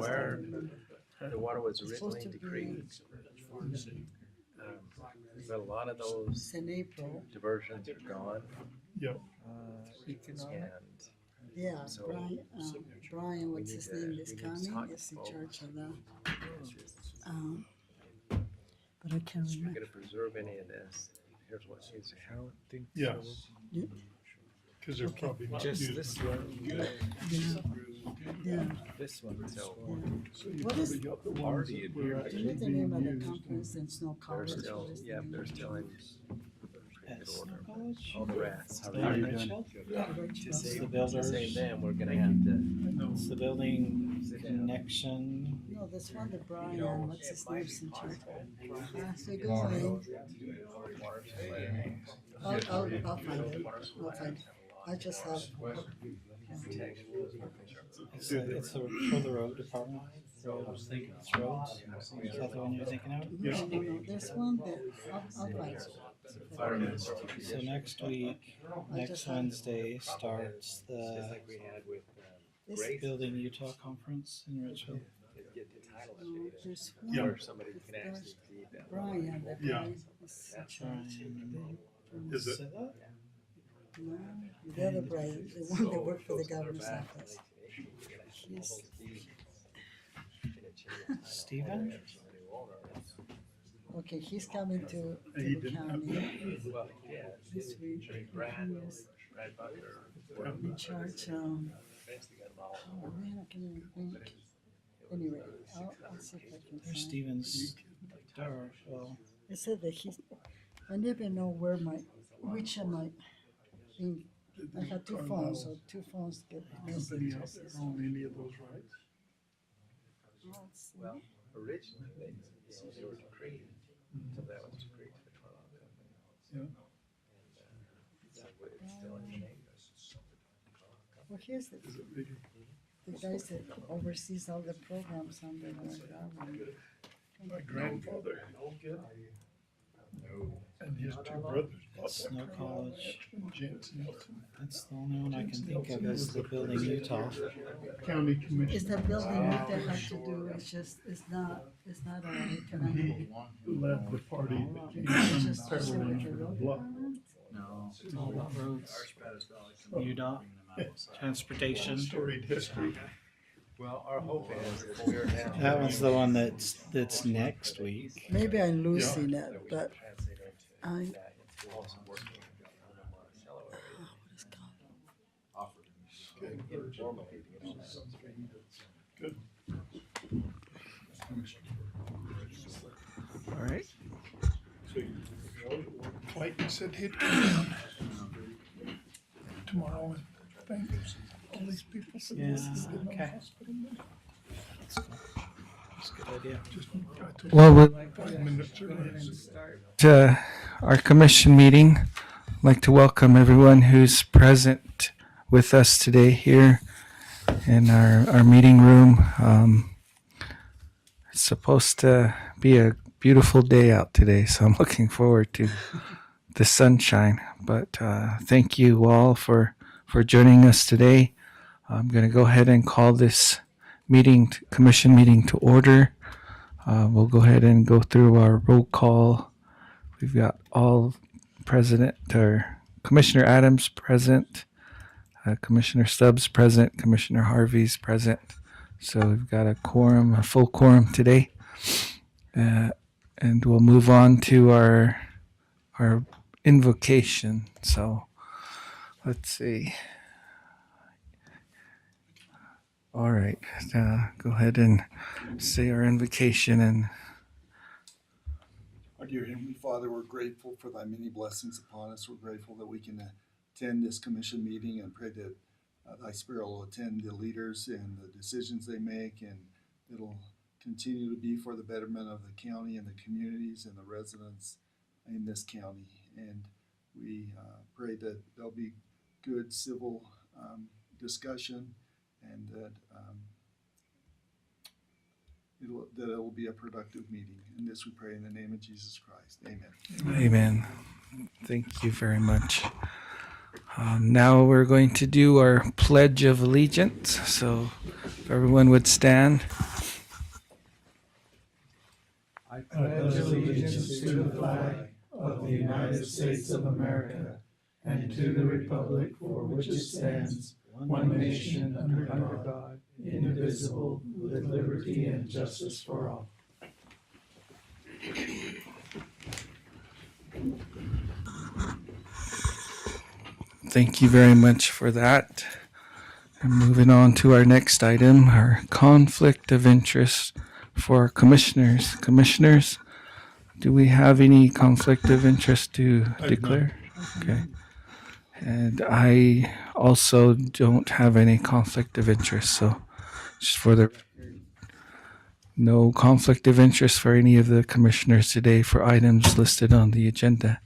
where the water was It's supposed originally to be decreased. But a lot of those it's in April. diversions are gone. Yep. And Yeah, So- Brian, what's need his to- name, we is need to coming, talk is in about- charge of that. But I can't if we're remember. gonna preserve any of this, here's what she's. I don't think Yeah. so. Because they're probably not Just used. this one. Yeah. This one. So- So you What is- probably got the ones Already that in were here. Do you actually know the being name of the used. conference in Snow They're College? still, What is the yeah, name? they're still in At good Snow order. College? All the rest. How are you doing? Yeah, To Rachel. save, The to builders. save them, we're gonna have to. No. It's the building connection. No, this one, the Brian, what's his name, is in charge. So go Water. away. Water. I'll find it. I'll find it. I just have. It's for the road department. It's roads. Is that the one you're thinking of? No, this one, I'll find it. So next week, next Wednesday starts the This, Building Utah conference in Richville. no, there's Yeah. one, Or somebody who can actually feed them. Brian, the Yeah. Brian is in charge. Is it? Say that? No, the other Brian, the one that worked for the governor's office. He's, Steven? okay, he's coming to He the didn't have county Well, yeah. this week. Brad, He is Brad Butler. in charge, Basically got them all. oh man, I can't even think. Anyway, I'll see if I can There's find. Steven's door. Well, It said that he's, I never know where which of my, I had two phones, so two phones get Company out messages. there own any of those rights? Let's see. Well, originally, they were decreed, so that was decreed for 12 companies. Yeah. So it's still in the name. Well, here's the Is it bigger? guys that oversees all the programs under the government. My grandfather. And his two brothers bought Snow that College. Jensen That's the only one I can think of is the Building Utah. County Is Commission. that building that they have to do, it's just, it's not He economic. left the party that came It's just from with the Pearland road Bluff. department? No, it's all about roads. UDOT, transportation. Storied history. Well, our hope is if we're now. That one's the one that's next week. Maybe I'm losing it, but Translate into I, that, it's also working on the Marcello area. what is it called? Informally, to get all that straight. Good. All right. Clayton said he'd come down tomorrow and thank all these people for Yeah, this. Getting on the okay. hospital money. That's a good idea. Just, I told Well, him we'd 5 minutes early. to our commission meeting. I'd like to welcome everyone who's present with us today here in our meeting room. It's supposed to be a beautiful day out today, so I'm looking forward to the sunshine. But thank you all for joining us today. I'm going to go ahead and call this commission meeting to order. We'll go ahead and go through our roll call. We've got all Commissioner Adams present, Commissioner Stubbs present, Commissioner Harvey's present. So we've got a full quorum today. And we'll move on to our invocation. So let's see. All right, go ahead and say our invocation. And Our dear Heavenly Father, we're grateful for thy many blessings upon us. We're grateful that we can attend this commission meeting and pray that thy Spirit will attend the leaders and the decisions they make, and it'll continue to be for the betterment of the county and the communities and the residents in this county. And we pray that there'll be good civil discussion, and that it will be a productive meeting. And this we pray in the name of Jesus Christ. Amen. amen. Thank you very much. Now we're going to do our Pledge of Allegiance. So if everyone would stand. I pledge allegiance to the flag of the United States of America and to the republic for which it stands, one nation under God, indivisible, with liberty and justice for all. Thank you very much for that. And moving on to our next item, our conflict of interest for our commissioners. Commissioners, do we have any conflict of interest to declare? Okay. And I also don't have any conflict of interest, so just for the no conflict of interest for any of the commissioners today for items listed on the agenda.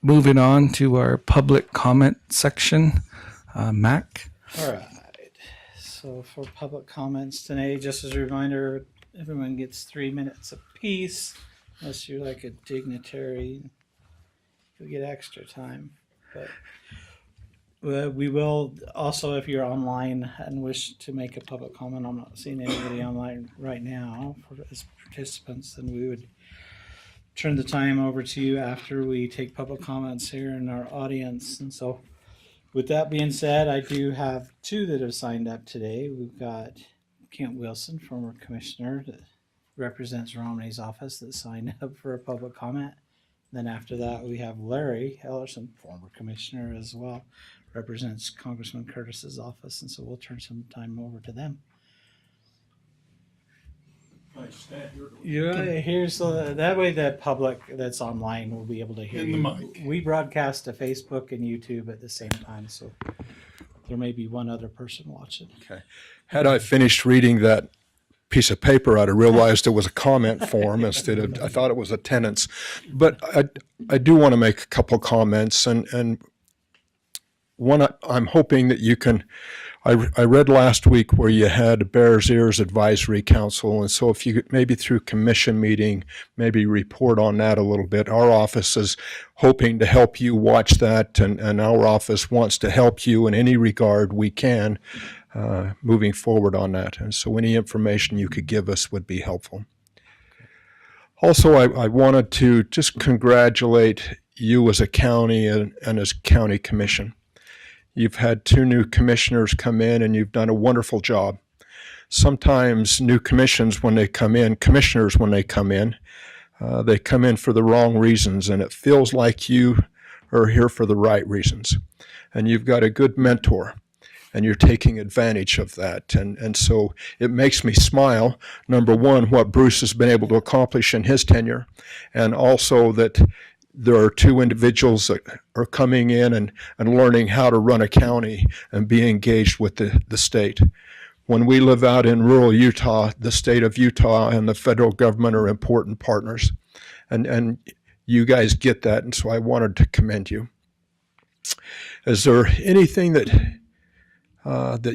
Moving on to our public comment section, Mac. All right. So for public comments today, just as a reminder, everyone gets 3 minutes apiece. Unless you're like a dignitary, you'll get extra time. But we will also, if you're online and wish to make a public comment, I'm not seeing anybody online right now as participants, then we would turn the time over to you after we take public comments here in our audience. And so with that being said, I do have two that have signed up today. We've got Kent Wilson, former commissioner that represents Romney's office, that signed up for a public comment. Then after that, we have Larry Ellerson, former commissioner as well, represents Congressman Curtis's office. And so we'll turn some time over to them. Yeah, here's that way the public that's online will be able to hear In the you. mic. We broadcast to Facebook and YouTube at the same time, so there may be one other person watching. Okay. Had I finished reading that piece of paper, I'd have realized it was a comment form instead of, I thought it was attendance. But I do want to make a couple comments, and one, I'm hoping that you can, I read last week where you had Bears Ears Advisory Council, and so if you could maybe through commission meeting, maybe report on that a little bit. Our office is hoping to help you watch that, and our office wants to help you in any regard we can moving forward on that. And so any information you could give us would be helpful. Also, I wanted to just congratulate you as a county and as county commission. You've had 2 new commissioners come in, and you've done a wonderful job. Sometimes new commissioners, when they come in, they come in for the wrong reasons, and it feels like you are here for the right reasons. And you've got a good mentor, and you're taking advantage of that. And so it makes me smile, number one, what Bruce has been able to accomplish in his tenure, and also that there are 2 individuals that are coming in and learning how to run a county and be engaged with the state. When we live out in rural Utah, the state of Utah and the federal government are important partners. And you guys get that, and so I wanted to commend you. Is there anything that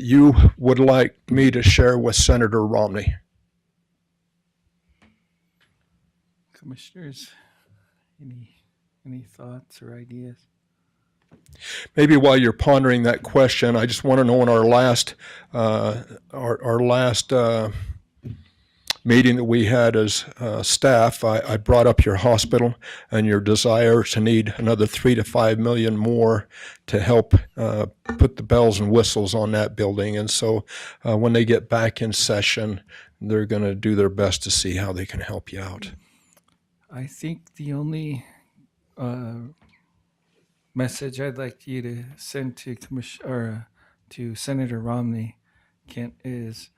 you would like me to share with Senator Romney? Commissioners, any thoughts or ideas? Maybe while you're pondering that question, I just want to know in our last meeting that we had as staff, I brought up your hospital and your desire to need another $3 to $5 million more to help put the bells and whistles on that building. And so when they get back in session, they're going to do their best to see how they can help you out. I think the only message I'd like you to send to to Senator Romney, Kent, is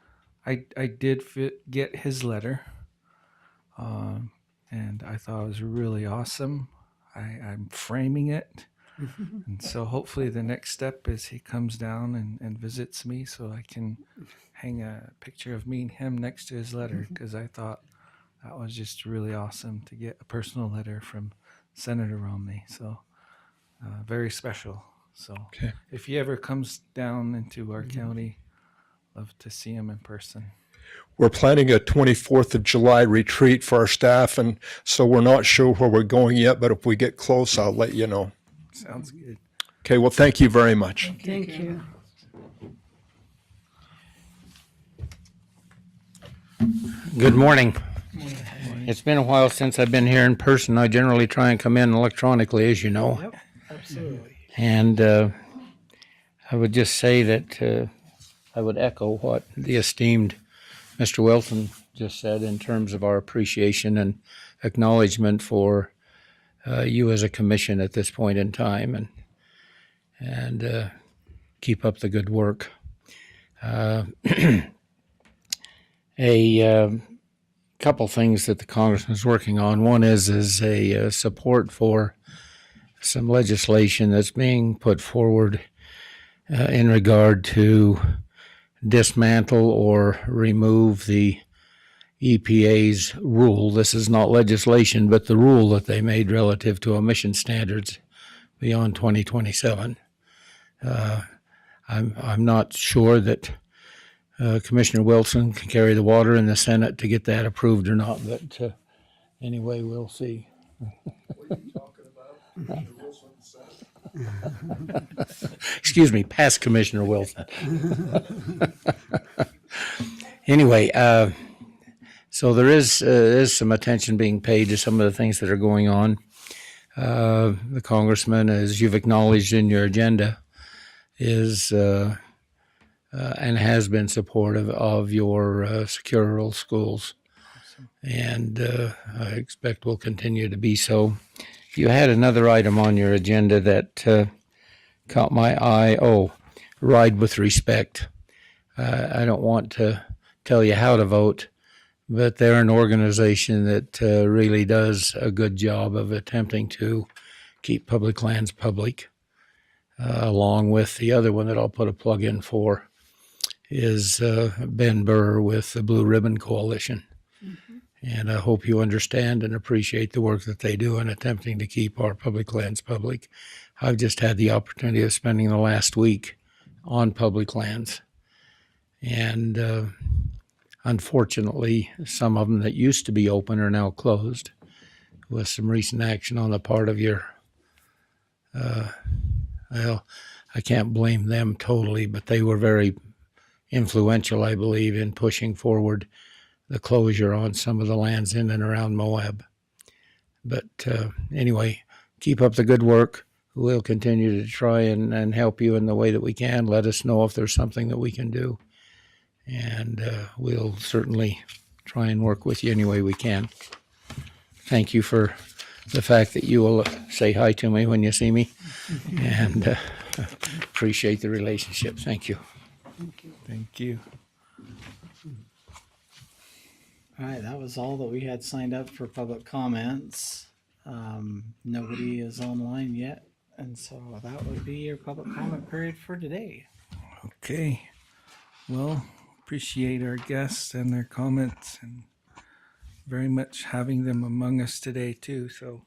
I did get his letter, and I thought it was really awesome. I'm framing it, and so hopefully the next step is he comes down and visits me, so I can hang a picture of me and him next to his letter, because I thought that was just really awesome to get a personal letter from Senator Romney. So very special. So Okay. if he ever comes down into our county, love to see him in person. We're planning a 24th of July retreat for our staff, and so we're not sure where we're going yet, but if we get close, I'll let you know. Sounds good. Okay, well, thank you very much. Thank you. Good morning. Right. It's been a while since I've been here in person. I generally try and come in electronically, as you know. Yep, absolutely. And I would just say that I would echo what the esteemed Mr. Wilson just said in terms of our appreciation and acknowledgement for you as a commission at this point in time, and keep up the good work. A couple things that the congressman's working on. One is a support for some legislation that's being put forward in regard to dismantle or remove the EPA's rule. This is not legislation, but the rule that they made relative to emission standards beyond 2027. I'm not sure that Commissioner Wilson can carry the water in the Senate to get that approved or not, but anyway, we'll see. Excuse me, past Commissioner Wilson. Anyway, so there is some attention being paid to some of the things that are going on. The congressman, as you've acknowledged in your agenda, is and has been supportive of your secure rural schools, and I expect will continue to be so. You had another item on your agenda that caught my eye. Oh, ride with respect. I don't want to tell you how to vote, but they're an organization that really does a good job of attempting to keep public lands public. Along with the other one that I'll put a plug in for is Ben Burr with the Blue Ribbon Coalition. And I hope you understand and appreciate the work that they do in attempting to keep our public lands public. I've just had the opportunity of spending the last week on public lands. And unfortunately, some of them that used to be open are now closed with some recent action on the part of your, well, I can't blame them totally, but they were very influential, I believe, in pushing forward the closure on some of the lands in and around Moab. But anyway, keep up the good work. We'll continue to try and help you in the way that we can. Let us know if there's something that we can do. And we'll certainly try and work with you any way we can. Thank you for the fact that you will say hi to me when you see me. And appreciate the relationship. Thank you. Thank you. All right, that was all that we had signed up for public comments. Nobody is online yet, and so that would be your public comment period for today. Okay. Well, appreciate our guests and their comments, and very much having them among us today too. So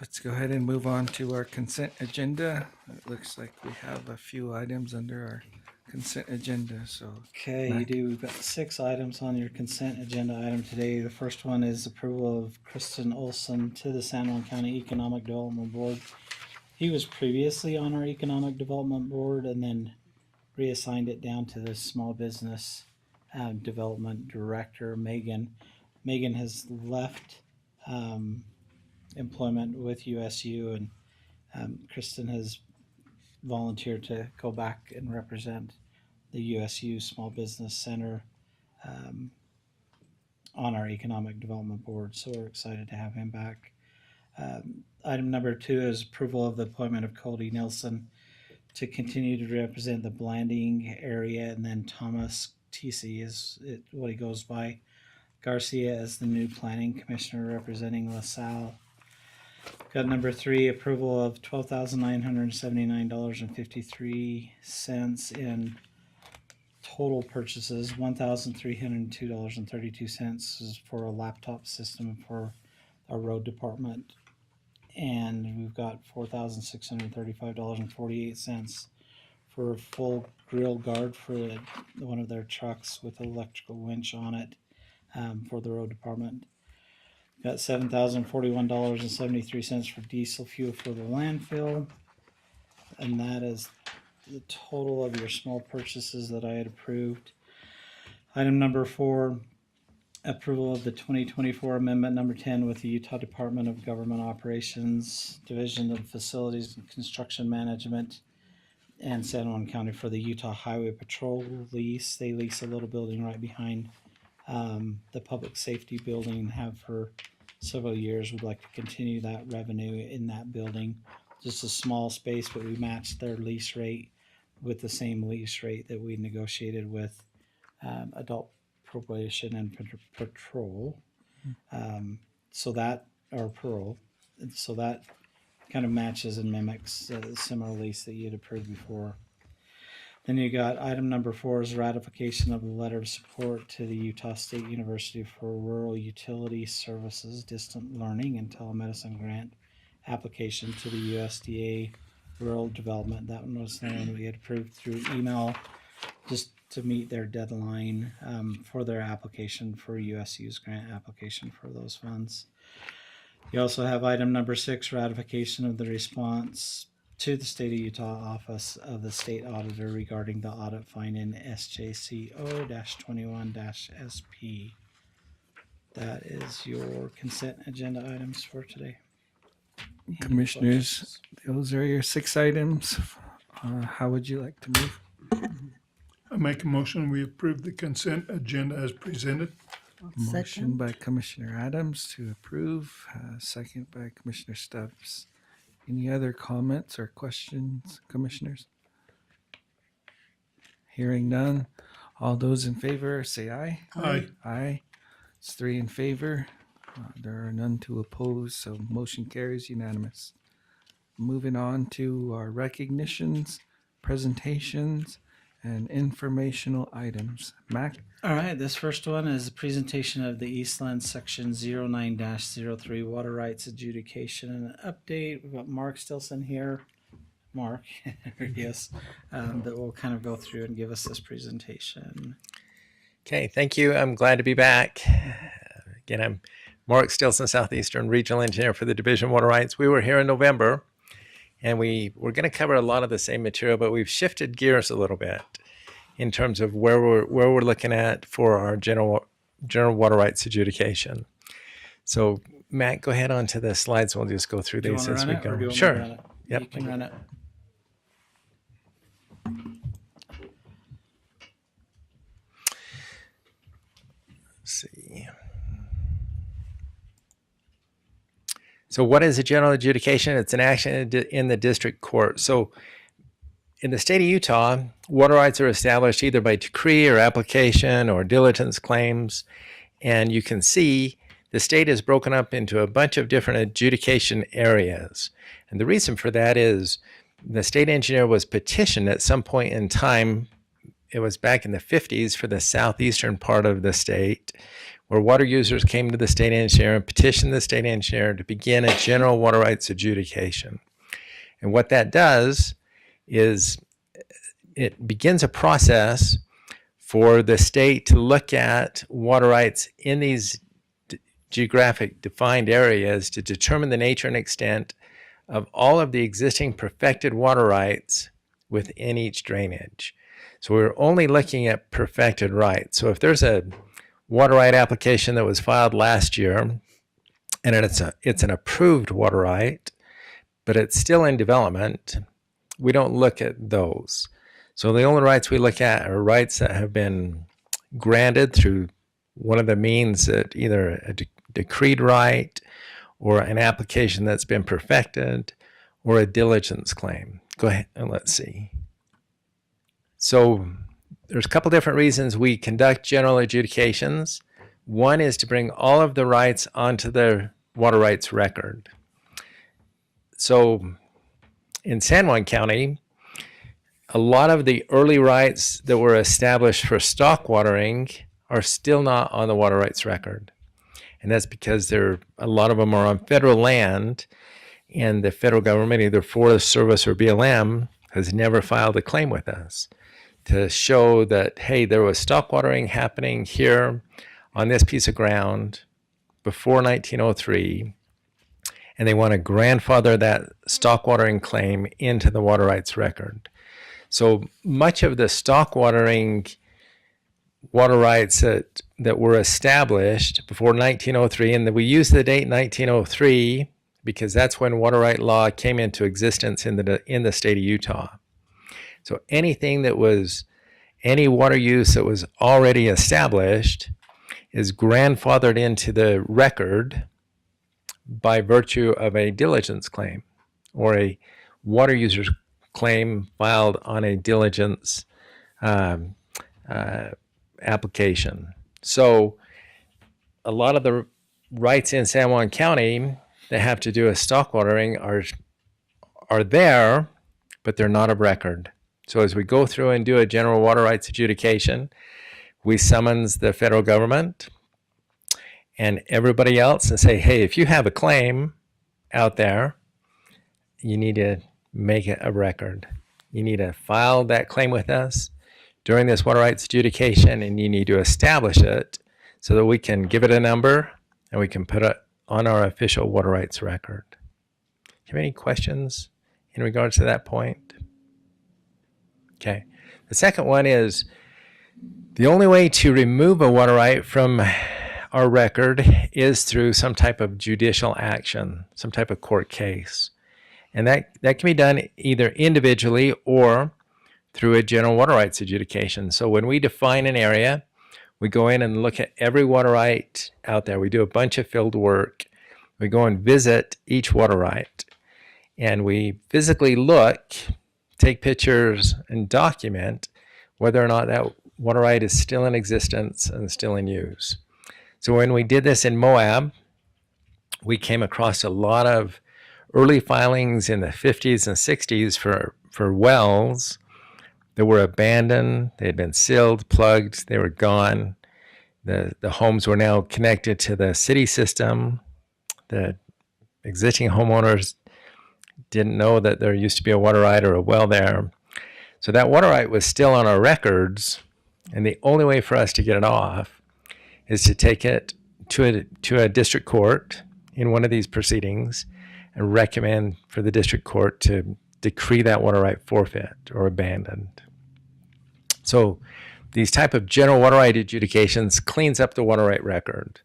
let's go ahead and move on to our consent agenda. It looks like we have a few items under our consent agenda. So Okay, you do. We've got 6 items on your consent agenda item today. The first one is approval of Kristen Olson to the San Juan County Economic Development Board. He was previously on our Economic Development Board and then reassigned it down to the Small Business Development Director, Megan. Megan has left employment with USU, and Kristen has volunteered to go back and represent the USU Small Business Center on our Economic Development Board. So we're excited to have him back. Item number 2 is approval of the appointment of Cody Nelson to continue to represent the Blanding area, and then Thomas TC is what he goes by. Garcia as the new planning commissioner representing LaSalle. Got number 3, approval of $12,979.53 in total purchases. $1,302.32 is for a laptop system for our road department. And we've got $4,635.48 for a full grill guard for one of their trucks with an electrical winch on it for the road department. Got $7,041.73 for diesel fuel for the landfill. And that is the total of your small purchases that I had approved. Item number 4, approval of the 2024 Amendment Number 10 with the Utah Department of Government Operations, Division of Facilities and Construction Management, and San Juan County for the Utah Highway Patrol lease. They lease a little building right behind the public safety building and have for several years. We'd like to continue that revenue in that building. Just a small space, but we matched their lease rate with the same lease rate that we negotiated with adult probation and patrol. So that kind of matches and mimics a similar lease that you'd approved before. Then you got item number 4 is ratification of the letter of support to the Utah State University for Rural Utility Services Distant Learning and Telemedicine Grant application to the USDA Rural Development. That one was the one we had approved through email just to meet their deadline for their application for USU's grant application for those funds. You also have item number 6, ratification of the response to the State of Utah Office of the State Auditor regarding the audit finding SJCO-21-SP. That is your consent agenda items for today. Any Commissioners, questions? those are your 6 items. How would you like to move? I make a motion, we approve the consent agenda as presented. Motion Second. by Commissioner Adams to approve, second by Commissioner Stubbs. Any other comments or questions, commissioners? Hearing none. All those in favor say aye. Aye. Aye. It's 3 in favor. There are none to oppose, so motion carries unanimous. Moving on to our recognitions, presentations, and informational items. Mac? All right, this first one is a presentation of the Eastland Section 09-03 Water Rights Adjudication and an update. We've got Mark Stilson here. Mark, yes, that will kind of go through and give us this presentation. Okay, thank you. I'm glad to be back. Again, I'm Mark Stilson, Southeastern Regional Engineer for the Division of Water Rights. We were here in November, and we were going to cover a lot of the same material, but we've shifted gears a little bit in terms of where we're looking at for our general water rights adjudication. So, Matt, go ahead on to the slides. We'll just go through Do you these want to as run we it, or do you go. want me to Sure. run it? Yep. You can run it. Let's see. So what is a general adjudication? It's an action in the district court. So in the state of Utah, water rights are established either by decree or application or diligence claims. And you can see the state is broken up into a bunch of different adjudication areas. And the reason for that is the state engineer was petitioned at some point in time. It was back in the 50s for the southeastern part of the state, where water users came to the state engineer and petitioned the state engineer to begin a general water rights adjudication. And what that does is it begins a process for the state to look at water rights in these geographic defined areas to determine the nature and extent of all of the existing perfected water rights within each drainage. So we're only looking at perfected rights. So if there's a water right application that was filed last year, and it's an approved water right, but it's still in development, we don't look at those. So the only rights we look at are rights that have been granted through one of the means that either a decreed right or an application that's been perfected or a diligence claim. Go ahead and let's see. So there's a couple different reasons we conduct general adjudications. One is to bring all of the rights onto the water rights record. So in San Juan County, a lot of the early rights that were established for stock watering are still not on the water rights record. And that's because a lot of them are on federal land, and the federal government, either Forest Service or BLM, has never filed a claim with us to show that, hey, there was stock watering happening here on this piece of ground before 1903, and they want to grandfather that stock watering claim into the water rights record. So much of the stock watering water rights that were established before 1903, and we use the date 1903 because that's when water right law came into existence in the state of Utah. So anything that was any water use that was already established is grandfathered into the record by virtue of a diligence claim or a water user's claim filed on a diligence application. So a lot of the rights in San Juan County that have to do with stock watering are there, but they're not of record. So as we go through and do a general water rights adjudication, we summons the federal government and everybody else and say, hey, if you have a claim out there, you need to make it a record. You need to file that claim with us during this water rights adjudication, and you need to establish it so that we can give it a number and we can put it on our official water rights record. Do you have any questions in regards to that point? Okay. The second one is the only way to remove a water right from our record is through some type of judicial action, some type of court case. And that can be done either individually or through a general water rights adjudication. So when we define an area, we go in and look at every water right out there. We do a bunch of field work. We go and visit each water right. And we physically look, take pictures, and document whether or not that water right is still in existence and still in use. So when we did this in Moab, we came across a lot of early filings in the 50s and 60s for wells that were abandoned. They had been sealed, plugged, they were gone. The homes were now connected to the city system. The existing homeowners didn't know that there used to be a water right or a well there. So that water right was still on our records, and the only way for us to get it off is to take it to a district court in one of these proceedings and recommend for the district court to decree that water right forfeit or abandoned. So these type of general water right adjudications cleans up the water right record,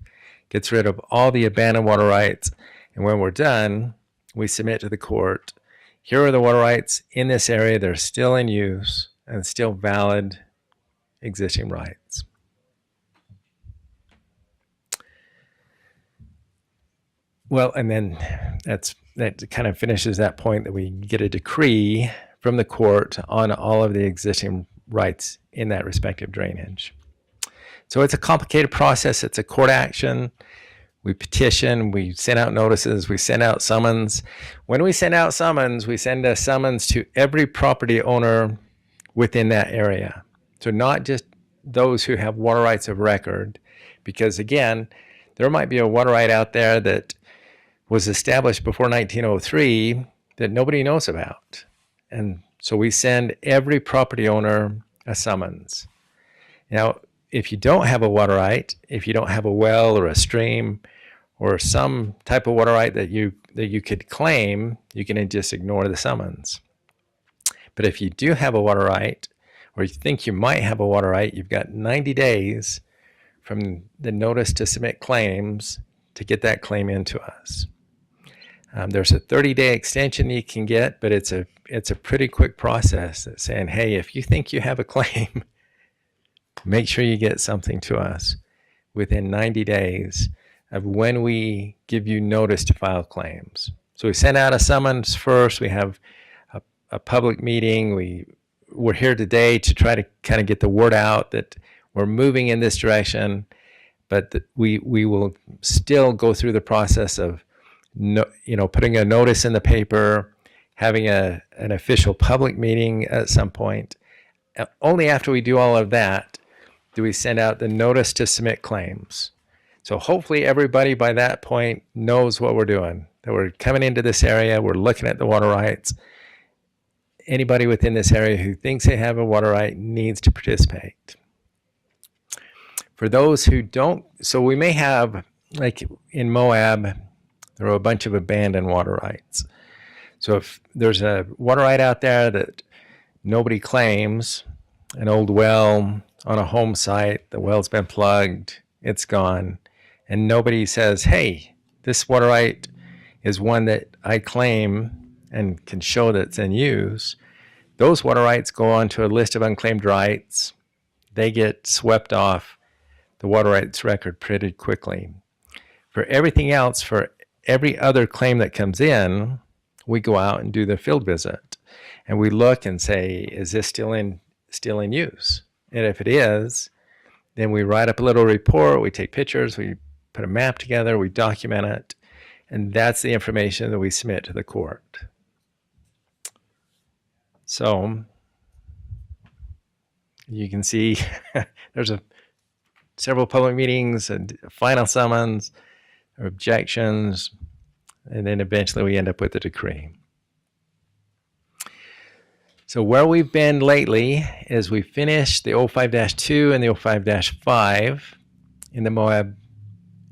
gets rid of all the abandoned water rights, and when we're done, we submit to the court, here are the water rights in this area, they're still in use and still valid existing rights. Well, and then that kind of finishes that point that we get a decree from the court on all of the existing rights in that respective drainage. So it's a complicated process. It's a court action. We petition, we send out notices, we send out summons. When we send out summons, we send a summons to every property owner within that area. So not just those who have water rights of record, because again, there might be a water right out there that was established before 1903 that nobody knows about. And so we send every property owner a summons. Now, if you don't have a water right, if you don't have a well or a stream or some type of water right that you could claim, you can just ignore the summons. But if you do have a water right, or you think you might have a water right, you've got 90 days from the notice to submit claims to get that claim into us. There's a 30-day extension you can get, but it's a pretty quick process that's saying, hey, if you think you have a claim, make sure you get something to us within 90 days of when we give you notice to file claims. So we send out a summons first. We have a public meeting. We're here today to try to kind of get the word out that we're moving in this direction, but that we will still go through the process of putting a notice in the paper, having an official public meeting at some point. Only after we do all of that do we send out the notice to submit claims. So hopefully everybody by that point knows what we're doing, that we're coming into this area, we're looking at the water rights. Anybody within this area who thinks they have a water right needs to participate. For those who don't, so we may have, like in Moab, there are a bunch of abandoned water rights. So if there's a water right out there that nobody claims, an old well on a home site, the well's been plugged, it's gone, and nobody says, hey, this water right is one that I claim and can show that it's in use, those water rights go onto a list of unclaimed rights. They get swept off the water rights record pretty quickly. For everything else, for every other claim that comes in, we go out and do the field visit. And we look and say, is this still in use? And if it is, then we write up a little report, we take pictures, we put a map together, we document it, and that's the information that we submit to the court. So you can see there's several public meetings and final summons or objections, and then eventually we end up with a decree. So where we've been lately is we finished the 05-2 and the 05-5 in the Moab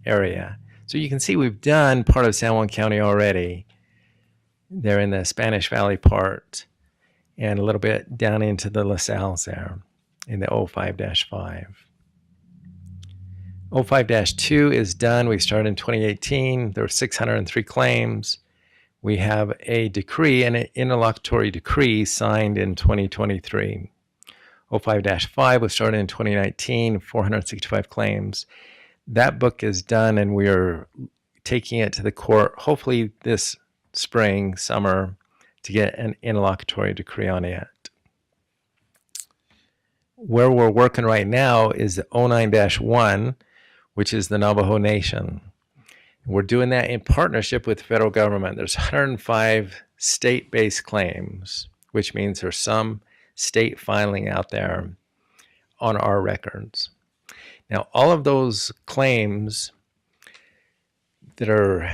area. So you can see we've done part of San Juan County already. They're in the Spanish Valley part and a little bit down into the LaSalle's there in the 05-5. 05-2 is done. We started in 2018. There were 603 claims. We have a decree, an interlocutory decree signed in 2023. 05-5 was started in 2019, 465 claims. That book is done, and we are taking it to the court, hopefully this spring, summer, to get an interlocutory decree on it. Where we're working right now is the 09-1, which is the Navajo Nation. We're doing that in partnership with the federal government. There's 105 state-based claims, which means there's some state filing out there on our records. Now, all of those claims that are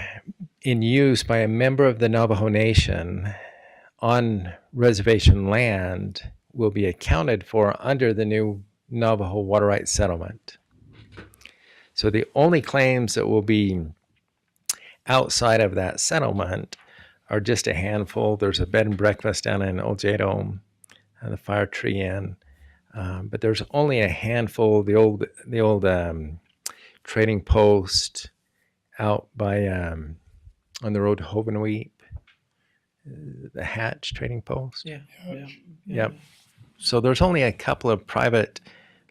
in use by a member of the Navajo Nation on reservation land will be accounted for under the new Navajo water rights settlement. So the only claims that will be outside of that settlement are just a handful. There's a bed and breakfast down in Oljedo, the Fire Tree Inn, but there's only a handful. The old trading post out by on the road to Hovenweep, the Hatch Trading Post. Yeah. Yep. So there's only a couple of private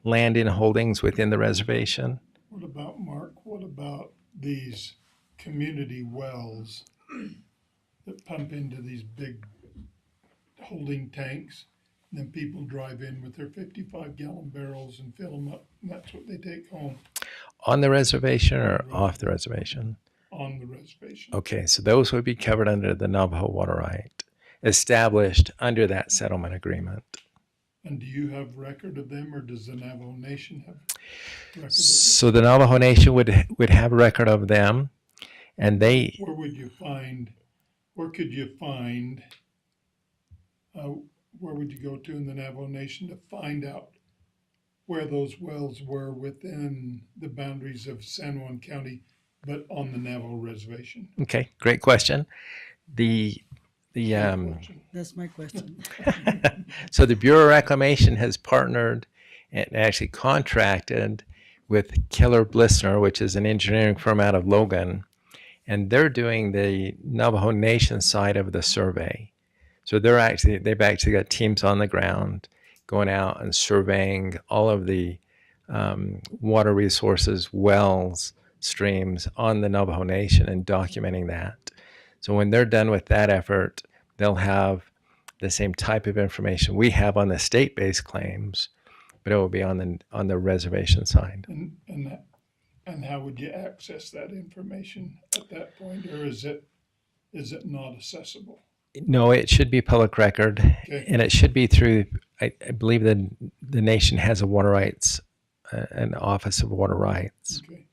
land in holdings within the reservation. What about, Mark, what about these community wells that pump into these big holding tanks? And then people drive in with their 55-gallon barrels and fill them up, and that's what they take home On the reservation or off the reservation? on the reservation. Okay, so those would be covered under the Navajo water right, established under that settlement agreement. And do you have record of them, or does the Navajo Nation have record of them? So the Navajo Nation would have a record of them, and they, Where could you find, where would you go to in the Navajo Nation to find out where those wells were within the boundaries of San Juan County, but on the Navajo reservation? okay, great question. That's my question. So the Bureau of Reclamation has partnered and actually contracted with Keller Blissner, which is an engineering firm out of Logan, and they're doing the Navajo Nation side of the survey. So they've actually got teams on the ground going out and surveying all of the water resources, wells, streams on the Navajo Nation and documenting that. So when they're done with that effort, they'll have the same type of information we have on the state-based claims, but it will be on the reservation side. And how would you access that information at that point, or is it not accessible? No, it should be public record, Okay. and it should be through, I believe the nation has a water rights, an Office of Water Rights. Okay.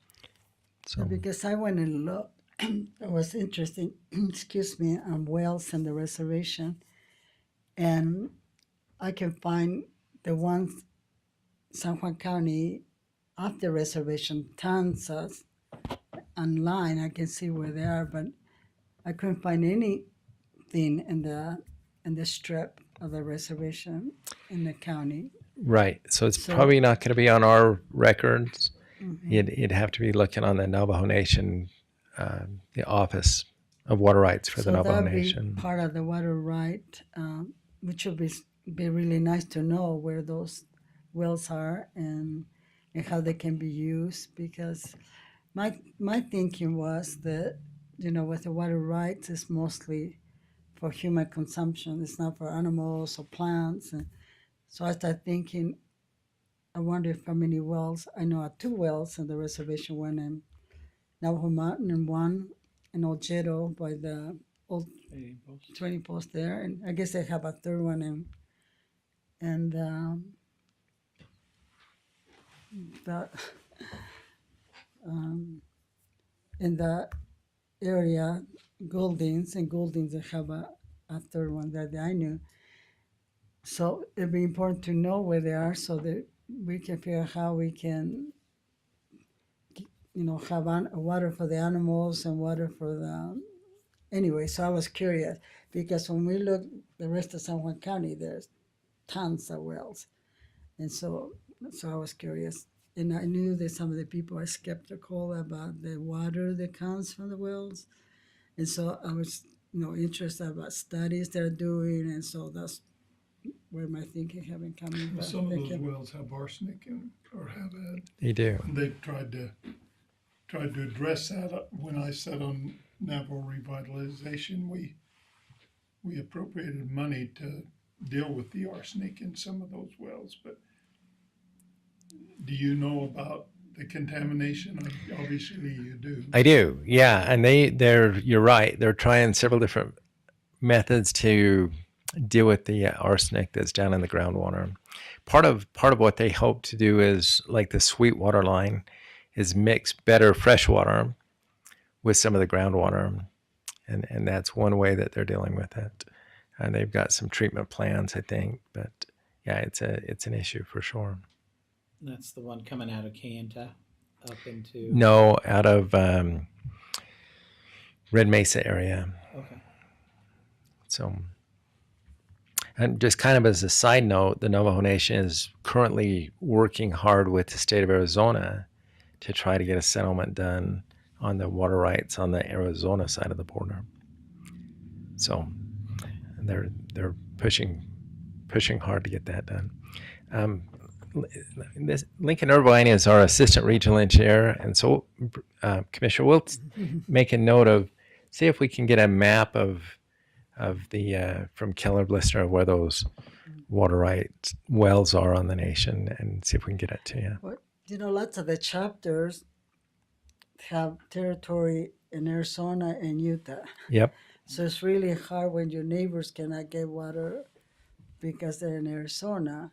So Because I went and looked, it was interesting, excuse me, on wells and the reservation. And I can find the ones San Juan County off the reservation, tons of online. I can see where they are, but I couldn't find anything in the strip of the reservation in the county. Right. So it's So- probably not going to be on our records. Mhm. You'd have to be looking on the Navajo Nation, the Office of Water Rights for the So Navajo that'd be Nation. part of the water right, which would be really nice to know where those wells are and how they can be used. Because my thinking was that, with the water rights, it's mostly for human consumption. It's not for animals or plants. And so I started thinking, I wonder if how many wells. I know of 2 wells in the reservation, one in Navajo Mountain and one in Oljedo by the old trading post there, and I guess they have a third one and the in the area Goldings they have a third one that I knew. So it'd be important to know where they are so that we can figure out how we can have water for the animals and water for the anyway. So I was curious because when we look the rest of San Juan County, there's tons of wells. And so I was curious. And I knew that some of the people are skeptical about the water that comes from the wells. And so I was, interested about studies they're doing. And so that's where my thinking have been coming from. Some of those wells have arsenic in, or have had. You do. And they've tried to address that. When I sat on Navajo Revitalization, we appropriated money to deal with the arsenic in some of those wells. But do you know about the contamination? Obviously you do. I do. Yeah. And you're right. They're trying several different methods to deal with the arsenic that's down in the groundwater. Part of what they hope to do is like the Sweetwater line is mix better fresh water with some of the groundwater. And that's one way that they're dealing with it. And they've got some treatment plans, I think, but yeah, it's an issue for sure. That's the one coming out of Kayenta up into. No, out of Red Mesa area. Okay. So, and just kind of as a side note, the Navajo Nation is currently working hard with the state of Arizona to try to get a settlement done on the water rights on the Arizona side of the border. So they're pushing hard to get that done. Lincoln Irvine is our assistant regional engineer, and so Commissioner, we'll make a note of see if we can get a map of the from Keller Blister where those water rights wells are on the nation, and see if we can get it to you. Well, lots of the chapters have territory in Arizona and Utah. Yep. So it's really hard when your neighbors cannot get water because they're in Arizona.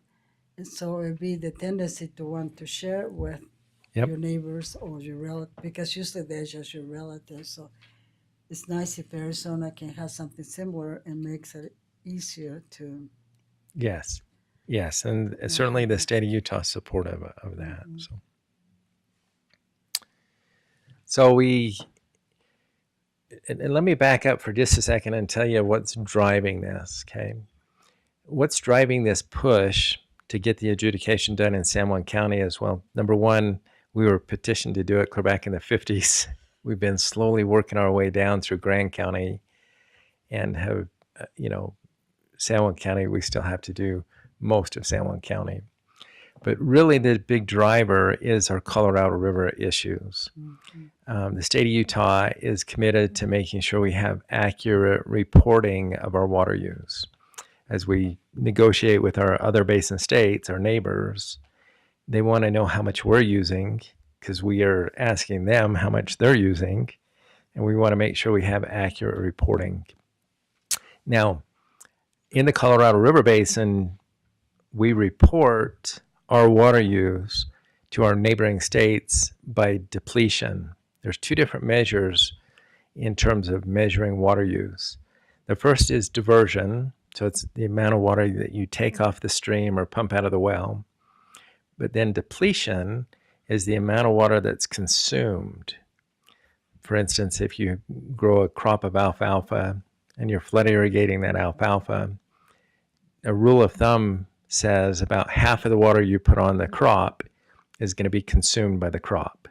And so it'd be the tendency to want to share with Yep. your neighbors or your relatives, because usually they're just your relatives. So it's nice if Arizona can have something similar and makes it easier to. Yes. And certainly the state of Utah is supportive of that. Mhm. So and let me back up for just a second and tell you what's driving this, okay? What's driving this push to get the adjudication done in San Juan County as well? Number one, we were petitioned to do it clear back in the 50s. We've been slowly working our way down through Grand County and have, San Juan County, we still have to do most of San Juan County. But really the big driver is our Colorado River issues. The state of Utah is committed to making sure we have accurate reporting of our water use. As we negotiate with our other basin states, our neighbors, they want to know how much we're using because we are asking them how much they're using, and we want to make sure we have accurate reporting. Now, in the Colorado River Basin, we report our water use to our neighboring states by depletion. There's 2 different measures in terms of measuring water use. The first is diversion, so it's the amount of water that you take off the stream or pump out of the well. But then depletion is the amount of water that's consumed. For instance, if you grow a crop of alfalfa and you're flood irrigating that alfalfa, a rule of thumb says about half of the water you put on the crop is going to be consumed by the crop.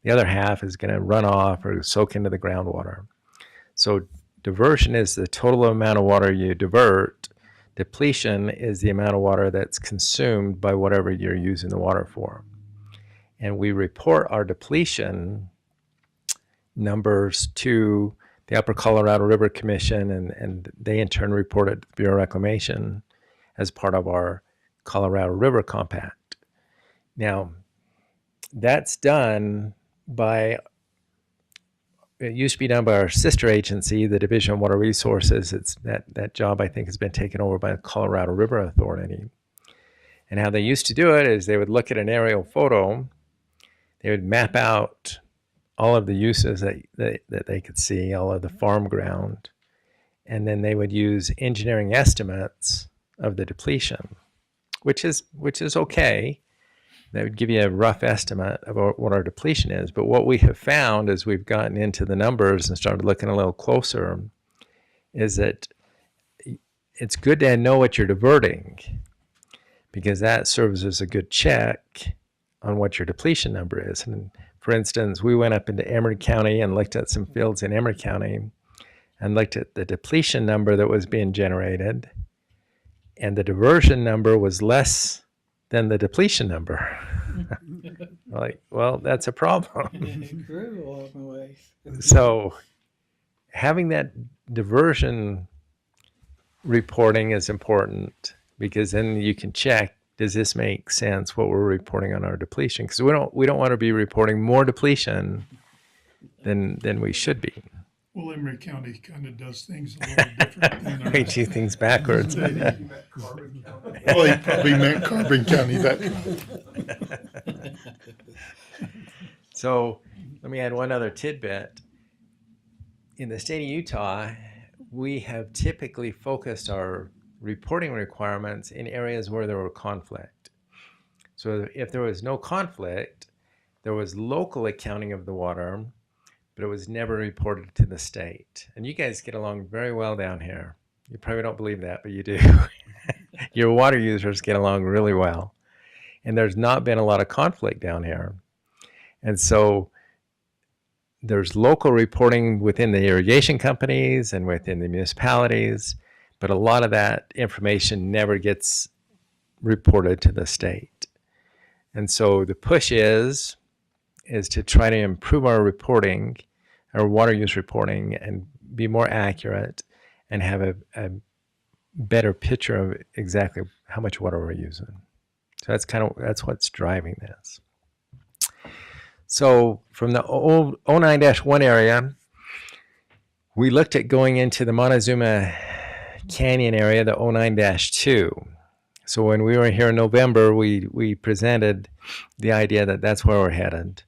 The other half is going to run off or soak into the groundwater. So diversion is the total amount of water you divert. Depletion is the amount of water that's consumed by whatever you're using the water for. And we report our depletion numbers to the Upper Colorado River Commission, and they in turn report it to the Bureau of Reclamation as part of our Colorado River Compact. Now, that's done by, it used to be done by our sister agency, the Division of Water Resources. It's that job, I think, has been taken over by the Colorado River Authority. And how they used to do it is they would look at an aerial photo, they would map out all of the uses that they could see, all of the farm ground, and then they would use engineering estimates of the depletion, which is okay. That would give you a rough estimate of what our depletion is. But what we have found as we've gotten into the numbers and started looking a little closer is that it's good to know what you're diverting, because that serves as a good check on what your depletion number is. And for instance, we went up into Emery County and looked at some fields in Emery County and looked at the depletion number that was being generated, and the diversion number was less than the depletion number. Like, well, that's a problem. It grew all the way. So having that diversion reporting is important, because then you can check, does this make sense what we're reporting on our depletion? Because we don't want to be reporting more depletion than we should be. Well, Emery County kind of does things a little different than our We do things backwards. Well, he probably meant Carbon County. So let me add one other tidbit. In the state of Utah, we have typically focused our reporting requirements in areas where there were conflict. So if there was no conflict, there was local accounting of the water, but it was never reported to the state. And you guys get along very well down here. You probably don't believe that, but you do. Your water users get along really well. And there's not been a lot of conflict down here. And so there's local reporting within the irrigation companies and within the municipalities, but a lot of that information never gets reported to the state. And so the push is to try to improve our reporting, our water use reporting, and be more accurate and have a better picture of exactly how much water we're using. So that's what's driving this. So from the old 09-1 area, we looked at going into the Montezuma Canyon area, the 09-2. So when we were here in November, we presented the idea that that's where we're headed.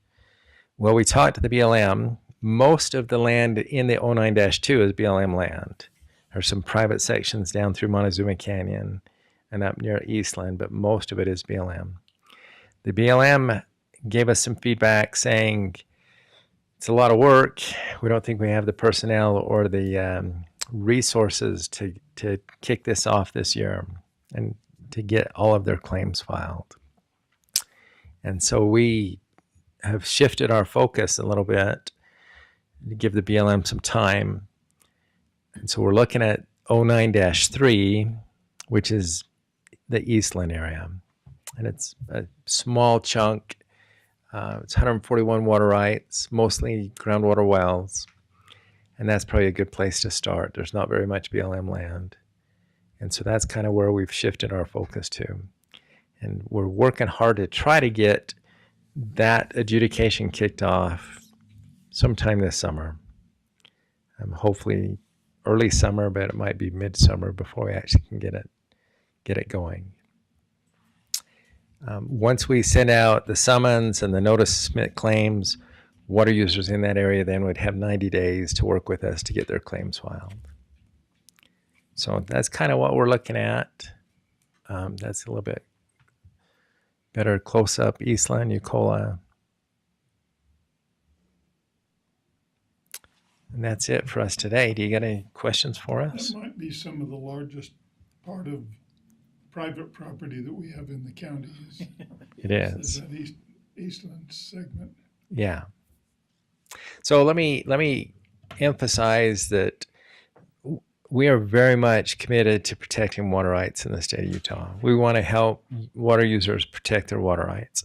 Well, we talked to the BLM. Most of the land in the 09-2 is BLM land. There's some private sections down through Montezuma Canyon and up near Eastland, but most of it is BLM. The BLM gave us some feedback saying it's a lot of work. We don't think we have the personnel or the resources to kick this off this year and to get all of their claims filed. And so we have shifted our focus a little bit to give the BLM some time. And so we're looking at 09-3, which is the Eastland area. And it's a small chunk. It's 141 water rights, mostly groundwater wells. And that's probably a good place to start. There's not very much BLM land. And so that's kind of where we've shifted our focus to. And we're working hard to try to get that adjudication kicked off sometime this summer. Hopefully early summer, but it might be midsummer before we actually can get it going. Once we send out the summons and the notice to submit claims, water users in that area then would have 90 days to work with us to get their claims filed. So that's kind of what we're looking at. That's a little bit better close-up Eastland, Eucla. And that's it for us today. Do you got any questions for us? That might be some of the largest part of private property that we have in the county It is is. that Eastland segment. Yeah. So let me emphasize that we are very much committed to protecting water rights in the state of Utah. We want to help water users protect their water rights.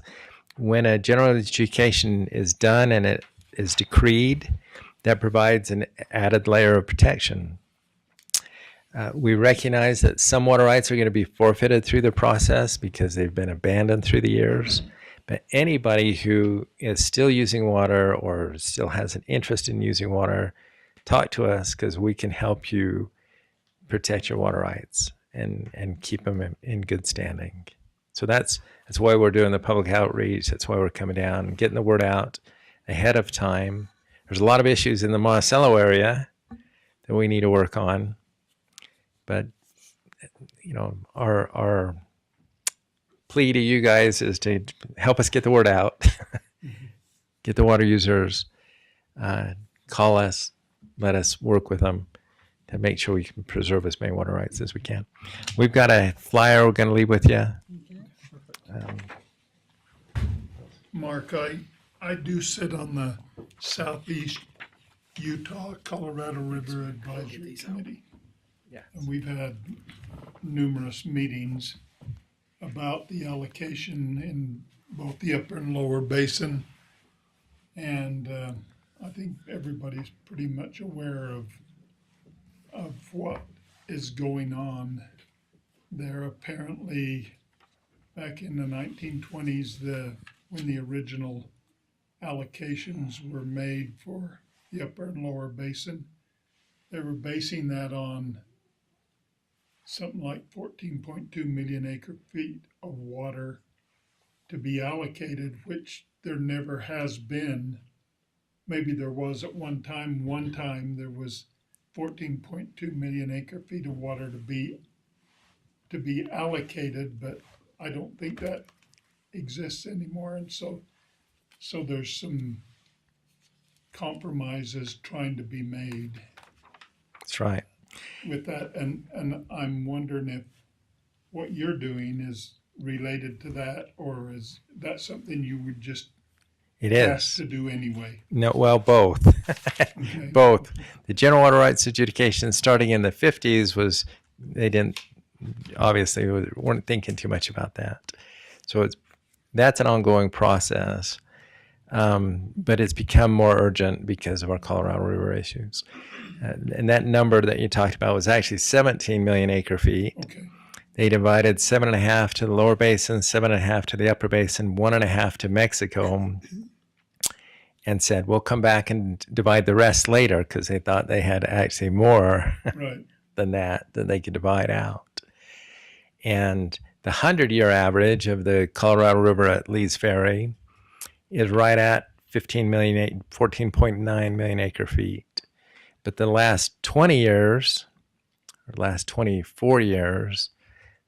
When a general adjudication is done and it is decreed, that provides an added layer of protection. We recognize that some water rights are going to be forfeited through the process because they've been abandoned through the years. But anybody who is still using water or still has an interest in using water, talk to us because we can help you protect your water rights and keep them in good standing. So that's why we're doing the public outreach. That's why we're coming down and getting the word out ahead of time. There's a lot of issues in the Monticello area that we need to work on. But, our plea to you guys is to help us get the word out, get the water users, call us, let us work with them to make sure we can preserve as many water rights as we can. We've got a flyer we're going to leave with you. Mark, I do sit on the Southeast Utah Colorado River Advisory Committee. Yeah. And we've had numerous meetings about the allocation in both the upper and lower basin. And I think everybody's pretty much aware of what is going on there. Apparently, back in the 1920s, when the original allocations were made for the upper and lower basin, they were basing that on something like 14.2 million acre feet of water to be allocated, which there never has been. Maybe there was at one time. One time there was 14.2 million acre feet of water to be allocated, but I don't think that exists anymore. And so there's some compromises trying to be made That's right. with that, and I'm wondering if what you're doing is related to that, or is that something you would just It ask is. to do anyway? No, well, both. Okay. Both. The general water rights adjudication starting in the 50s they didn't, obviously, weren't thinking too much about that. So that's an ongoing process. But it's become more urgent because of our Colorado River issues. And that number that you talked about was actually 17 million acre feet. Okay. They divided 7.5 to the lower basin, 7.5 to the upper basin, 1.5 to Mexico, and said, we'll come back and divide the rest later because they thought they had actually more Right. than that they could divide out. And the 100-year average of the Colorado River at Lee's Ferry is right at 14.9 million acre feet. But the last 20 years, or last 24 years,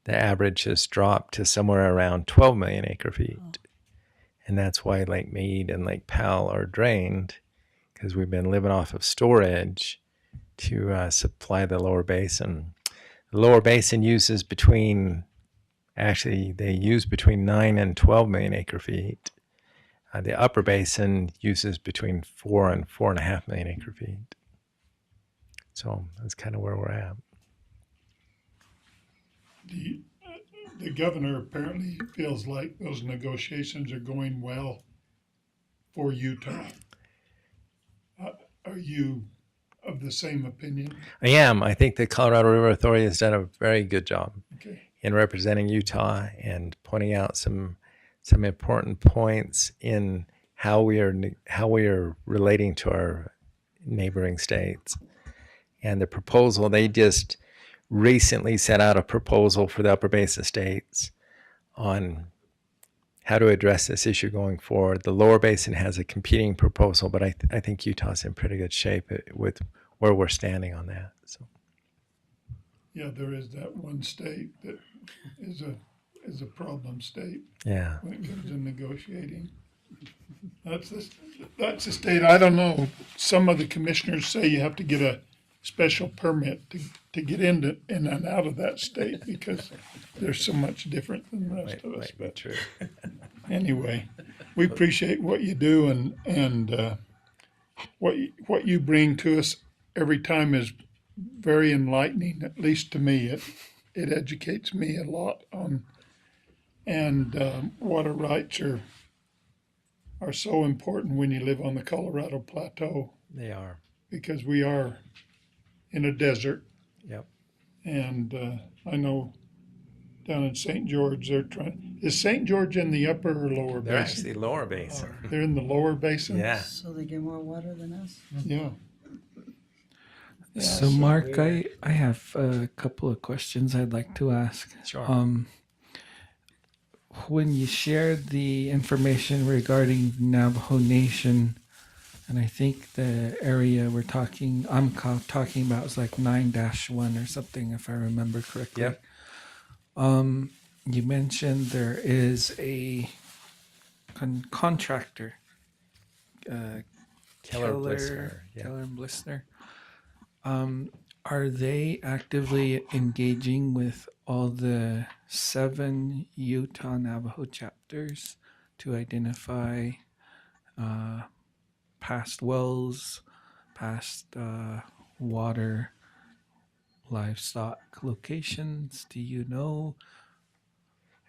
the average has dropped to somewhere around 12 million acre feet. And that's why Lake Mead and Lake Powell are drained, because we've been living off of storage to supply the lower basin. The lower basin uses between 9 and 12 million acre feet. The upper basin uses between 4 and 4.5 million acre feet. So that's kind of where we're at. The governor apparently feels like those negotiations are going well for Utah. Are you of the same opinion? I am. I think the Colorado River Authority has done a very good job Okay. in representing Utah and pointing out some important points in how we are relating to our neighboring states. And the proposal, they just recently set out a proposal for the Upper Basin states on how to address this issue going forward. The Lower Basin has a competing proposal, but I think Utah's in pretty good shape with where we're standing on that. So. Yeah, there is that one state that is a problem state Yeah. when it comes to negotiating. That's the state. I don't know. Some of the commissioners say you have to get a special permit to get into in and out of that state because they're so much different than the rest of us. Might be But true. anyway, we appreciate what you do and what you bring to us every time is very enlightening. At least to me, it educates me a lot on water rights are so important when you live on the Colorado Plateau They are. because we are in a desert. Yep. And I know down in St. George, they're trying. Is St. George in the upper or lower They're basin? actually lower basin. They're in the lower basin? Yeah. So they get more water than us? Yeah. So, Mark, I have a couple of questions I'd like to ask. Sure. When you shared the information regarding Navajo Nation, and I think the area I'm talking about is like 9-1 or something, if I remember correctly. Yep. You mentioned there is a contractor, Keller Blissner. Yeah. Keller and Blissner. Are they actively engaging with all the 7 Utah Navajo chapters to identify past wells, past water, livestock locations? Do you know?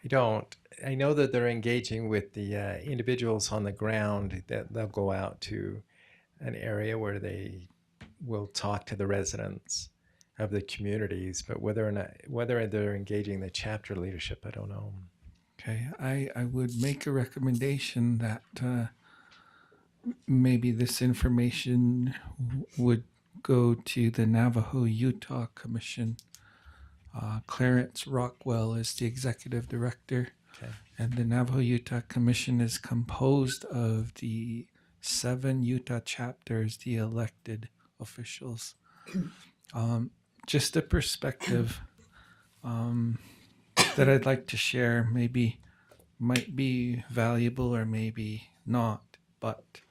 I don't. I know that they're engaging with the individuals on the ground, that they'll go out to an area where they will talk to the residents of the communities, but whether they're engaging the chapter leadership, I don't know. Okay, I would make a recommendation that maybe this information would go to the Navajo Utah Commission. Clarence Rockwell is the executive director, Okay. and the Navajo Utah Commission is composed of the 7 Utah chapters, the elected officials. Just a perspective that I'd like to share, maybe might be valuable or maybe not, but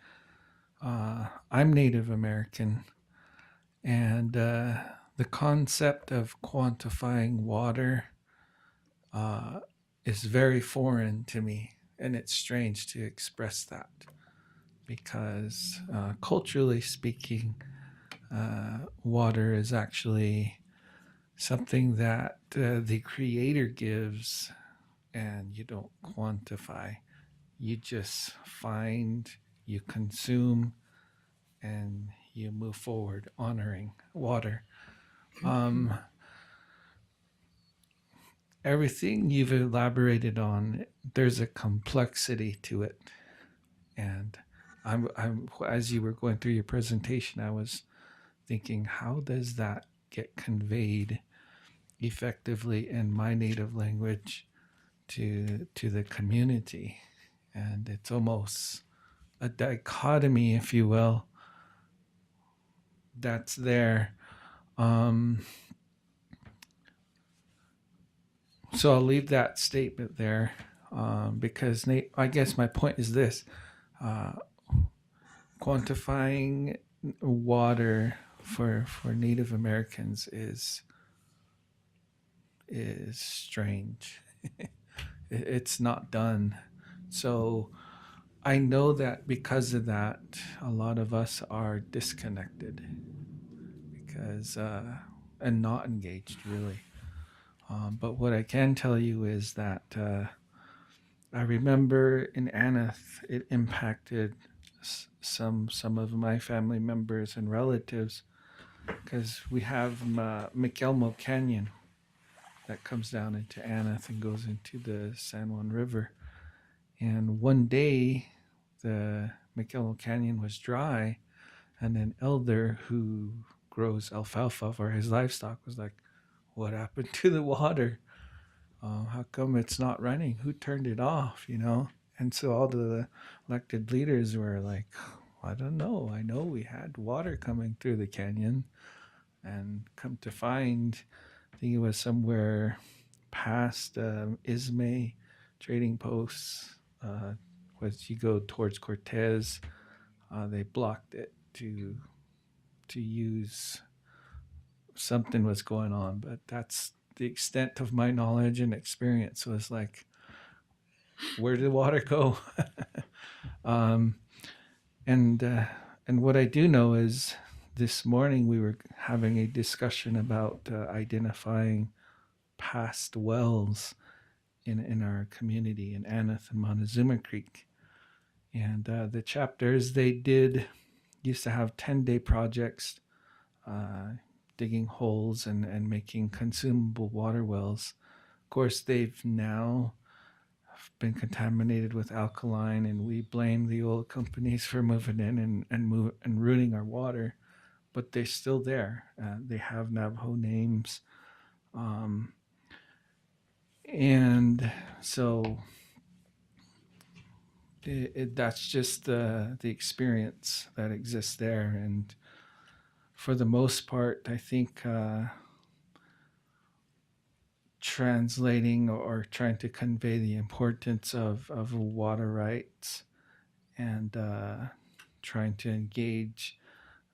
I'm Native American, and the concept of quantifying water is very foreign to me, and it's strange to express that because culturally speaking, water is actually something that the Creator gives, and you don't quantify. You just find, you consume, and you move forward honoring water. Everything you've elaborated on, there's a complexity to it, and I'm as you were going through your presentation, I was thinking, how does that get conveyed effectively in my native language to the community? And it's almost a dichotomy, if you will, that's there. So I'll leave that statement there because I guess my point is this: quantifying water for Native Americans is strange. It's not done. So I know that because of that, a lot of us are disconnected because and not engaged really. But what I can tell you is that I remember in Aneth, it impacted some of my family members and relatives because we have McElmo Canyon that comes down into Aneth and goes into the San Juan River. And one day, the McElmo Canyon was dry, and an elder who grows alfalfa for his livestock was like, "What happened to the water? How come it's not running? Who turned it off?" You know. And so all the elected leaders were like, "I don't know. I know we had water coming through the canyon, and come to find, I think it was somewhere past Ismay trading posts. As you go towards Cortez, they blocked it to use something was going on, but that's the extent of my knowledge and experience. Was like, where did the water go? um, and what I do know is this morning we were having a discussion about identifying past wells in our community in Aneth and Montezuma Creek. And the chapters they did used to have 10-day projects, digging holes and making consumable water wells. Of course, they've now been contaminated with alkaline, and we blame the oil companies for moving in and ruining our water. But they're still there. They have Navajo names, and so that's just the experience that exists there. And for the most part, I think translating or trying to convey the importance of water rights and trying to engage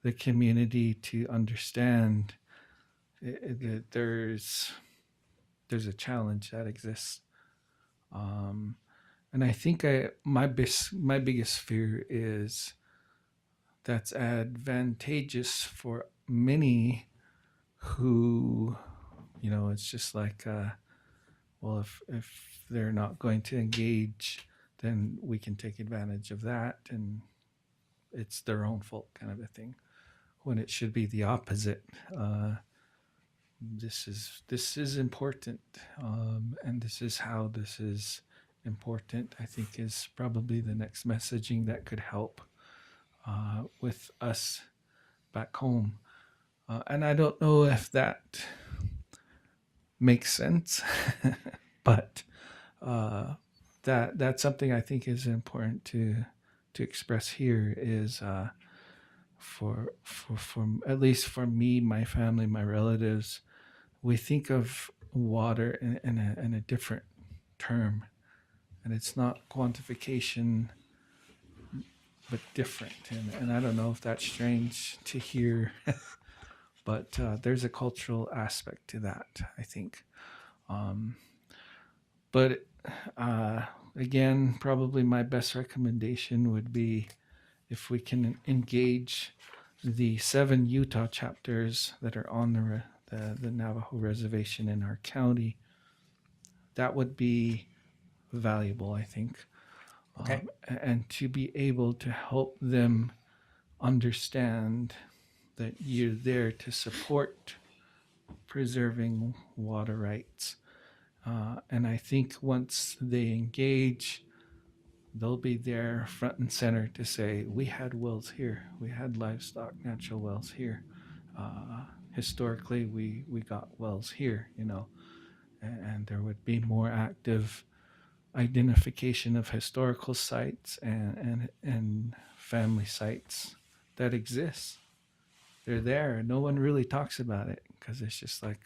the community to understand that there's a challenge that exists. And I think my biggest fear is that's advantageous for many who, it's just like, well, if they're not going to engage, then we can take advantage of that, and it's their own fault kind of a thing, when it should be the opposite. This is important, and this is how this is important, I think, is probably the next messaging that could help with us back home. And I don't know if that makes sense, but that's something I think is important to express here is for at least for me, my family, my relatives, we think of water in a different term. And it's not quantification, but different. And I don't know if that's strange to hear, but there's a cultural aspect to that, I think. But again, probably my best recommendation would be if we can engage the 7 Utah chapters that are on the Navajo reservation in our county. That would be valuable, I think. Okay. And to be able to help them understand that you're there to support preserving water rights. And I think once they engage, they'll be there front and center to say, we had wells here, we had livestock natural wells here. Historically, we got wells here, and there would be more active identification of historical sites and family sites that exist. They're there. No one really talks about it because it's just like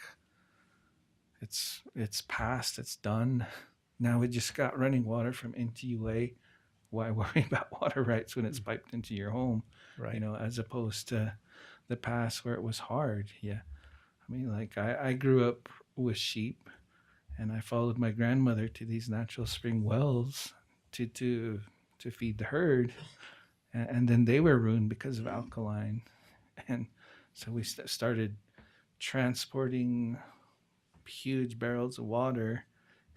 it's past. It's done. Now we just got running water from NTUA. Why worry about water rights when it's piped into your home? Right. As opposed to the past where it was hard. Yeah, I mean, like I grew up with sheep. And I followed my grandmother to these natural spring wells to feed the herd, and then they were ruined because of alkaline, and so we started transporting huge barrels of water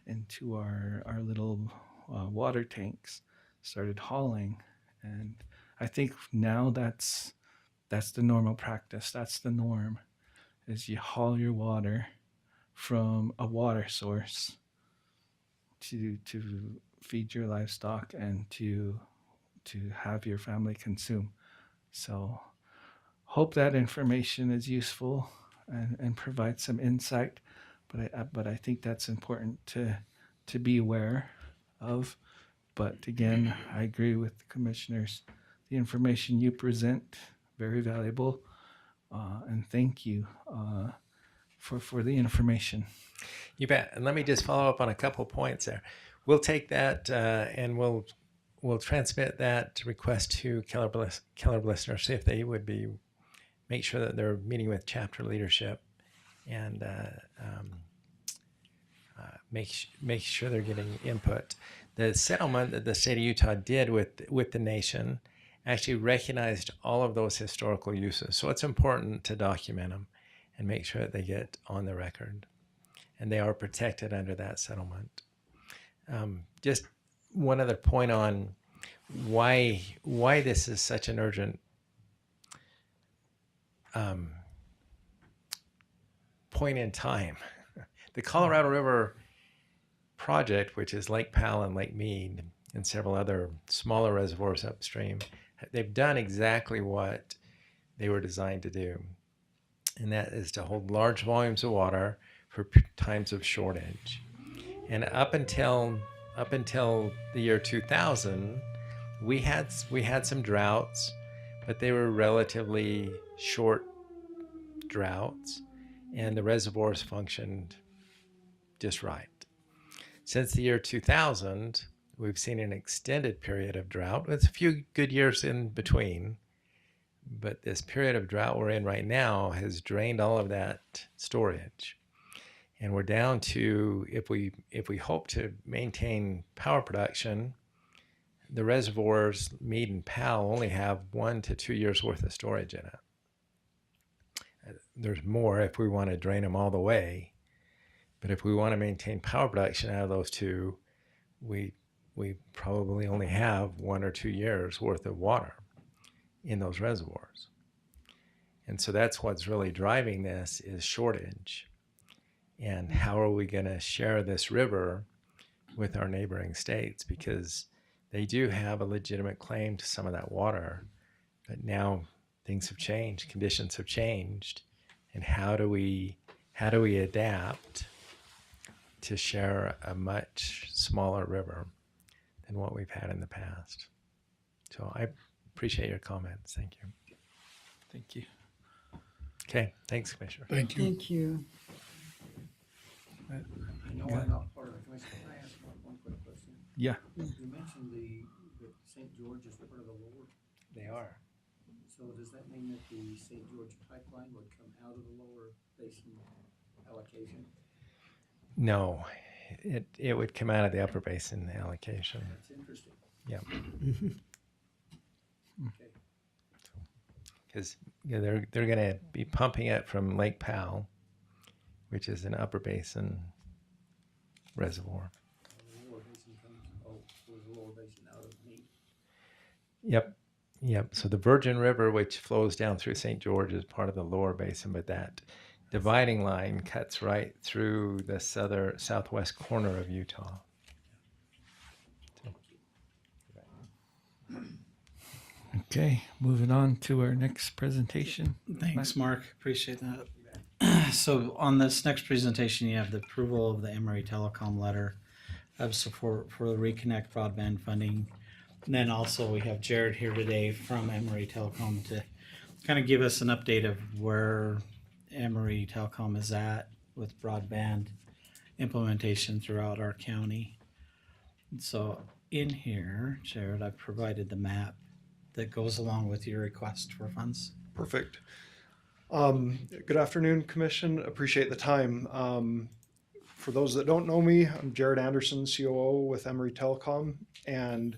into our little water tanks. Started hauling, and I think now that's the normal practice. That's the norm, is you haul your water from a water source to feed your livestock and to have your family consume. So hope that information is useful and provides some insight. But I think that's important to be aware of. But again, I agree with the commissioners. The information you present, very valuable, and thank you for the information. You bet. And let me just follow up on a couple points there. We'll take that and we'll transmit that request to Keller Blissner, see if they would make sure that they're meeting with chapter leadership and make sure they're getting input. The settlement that the state of Utah did with the nation actually recognized all of those historical uses. So it's important to document them and make sure that they get on the record, and they are protected under that settlement. Just one other point on why this is such an urgent point in time. The Colorado River project, which is Lake Powell and Lake Mead and several other smaller reservoirs upstream, they've done exactly what they were designed to do, and that is to hold large volumes of water for times of shortage. And up until the year 2000, we had some droughts, but they were relatively short droughts, and the reservoirs functioned just right. Since the year 2000, we've seen an extended period of drought with a few good years in between. But this period of drought we're in right now has drained all of that storage. And we're down to, if we hope to maintain power production, the reservoirs, Mead and Powell, only have 1 to 2 years worth of storage in it. There's more if we want to drain them all the way. But if we want to maintain power production out of those two, we probably only have 1 or 2 years worth of water in those reservoirs. And so that's what's really driving this is shortage. And how are we going to share this river with our neighboring states? Because they do have a legitimate claim to some of that water, but now things have changed, conditions have changed. And how do we adapt to share a much smaller river than what we've had in the past? So I appreciate your comments. Thank you. Thank you. Okay, thanks, Commissioner. Thank you. Thank you. I know I'm not part of the commission. Can I ask one quick question? Yeah. You mentioned that St. George is part of the lower, They are. so does that mean that the St. George pipeline would come out of the lower basin allocation? No, it would come out of the upper basin allocation. That's interesting. Yeah, Okay. because they're going to be pumping it from Lake Powell, which is an upper basin reservoir. The lower basin comes, so the lower basin out of Mead. Yep. So the Virgin River, which flows down through St. George, is part of the lower basin, but that dividing line cuts right through the southwest corner of Utah. Okay, moving on to our next presentation. Thanks, Mark. Appreciate that. So on this next presentation, you have the approval of the Emory Telecom letter of support for the Reconnect broadband funding. And then also we have Jared here today from Emory Telecom to kind of give us an update of where Emory Telecom is at with broadband implementation throughout our county. And so in here, Jared, I've provided the map that goes along with your request for funds. Perfect. Good afternoon, Commission. Appreciate the time. For those that don't know me, I'm Jared Anderson, COO with Emory Telecom, and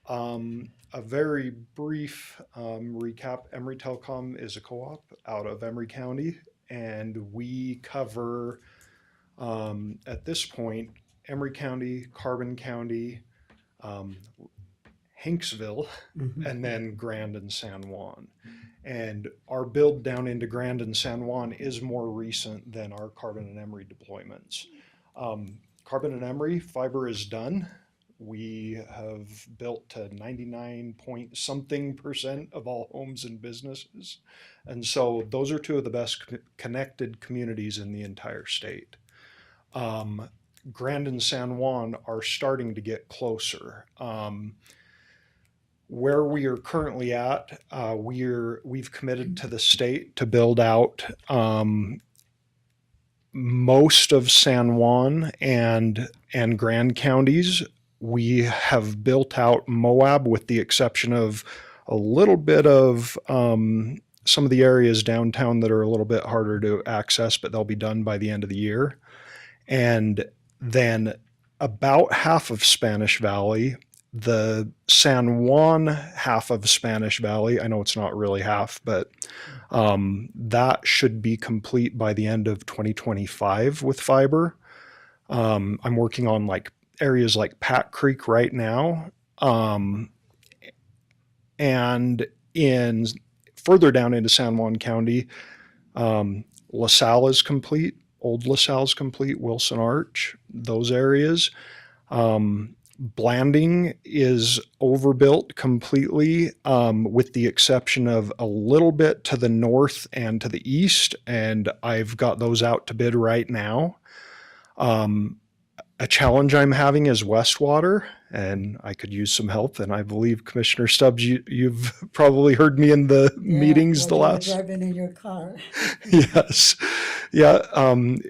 a very brief recap. Emory Telecom is a co-op out of Emory County, and we cover, at this point, Emory County, Carbon County, Hanksville, and then Grand and San Juan. And our build down into Grand and San Juan is more recent than our Carbon and Emory deployments. Carbon and Emory, fiber is done. We have built to 99% of all homes and businesses. And so those are two of the best connected communities in the entire state. Grand and San Juan are starting to get closer. Where we are currently at, we've committed to the state to build out most of San Juan and Grand counties. We have built out Moab with the exception of a little bit of some of the areas downtown that are a little bit harder to access, but they'll be done by the end of the year. And then about half of Spanish Valley, the San Juan half of Spanish Valley, I know it's not really half, but that should be complete by the end of 2025 with fiber. I'm working on like areas like Pat Creek right now. And in further down into San Juan County, LaSalle is complete. Old LaSalle is complete. Wilson Arch, those areas. Blanding is overbuilt completely, with the exception of a little bit to the north and to the east, and I've got those out to bid right now. A challenge I'm having is Westwater, and I could use some help. And I believe Commissioner Stubbs, you've probably heard me in the meetings the when you were last. driving in your car. Yes, yeah,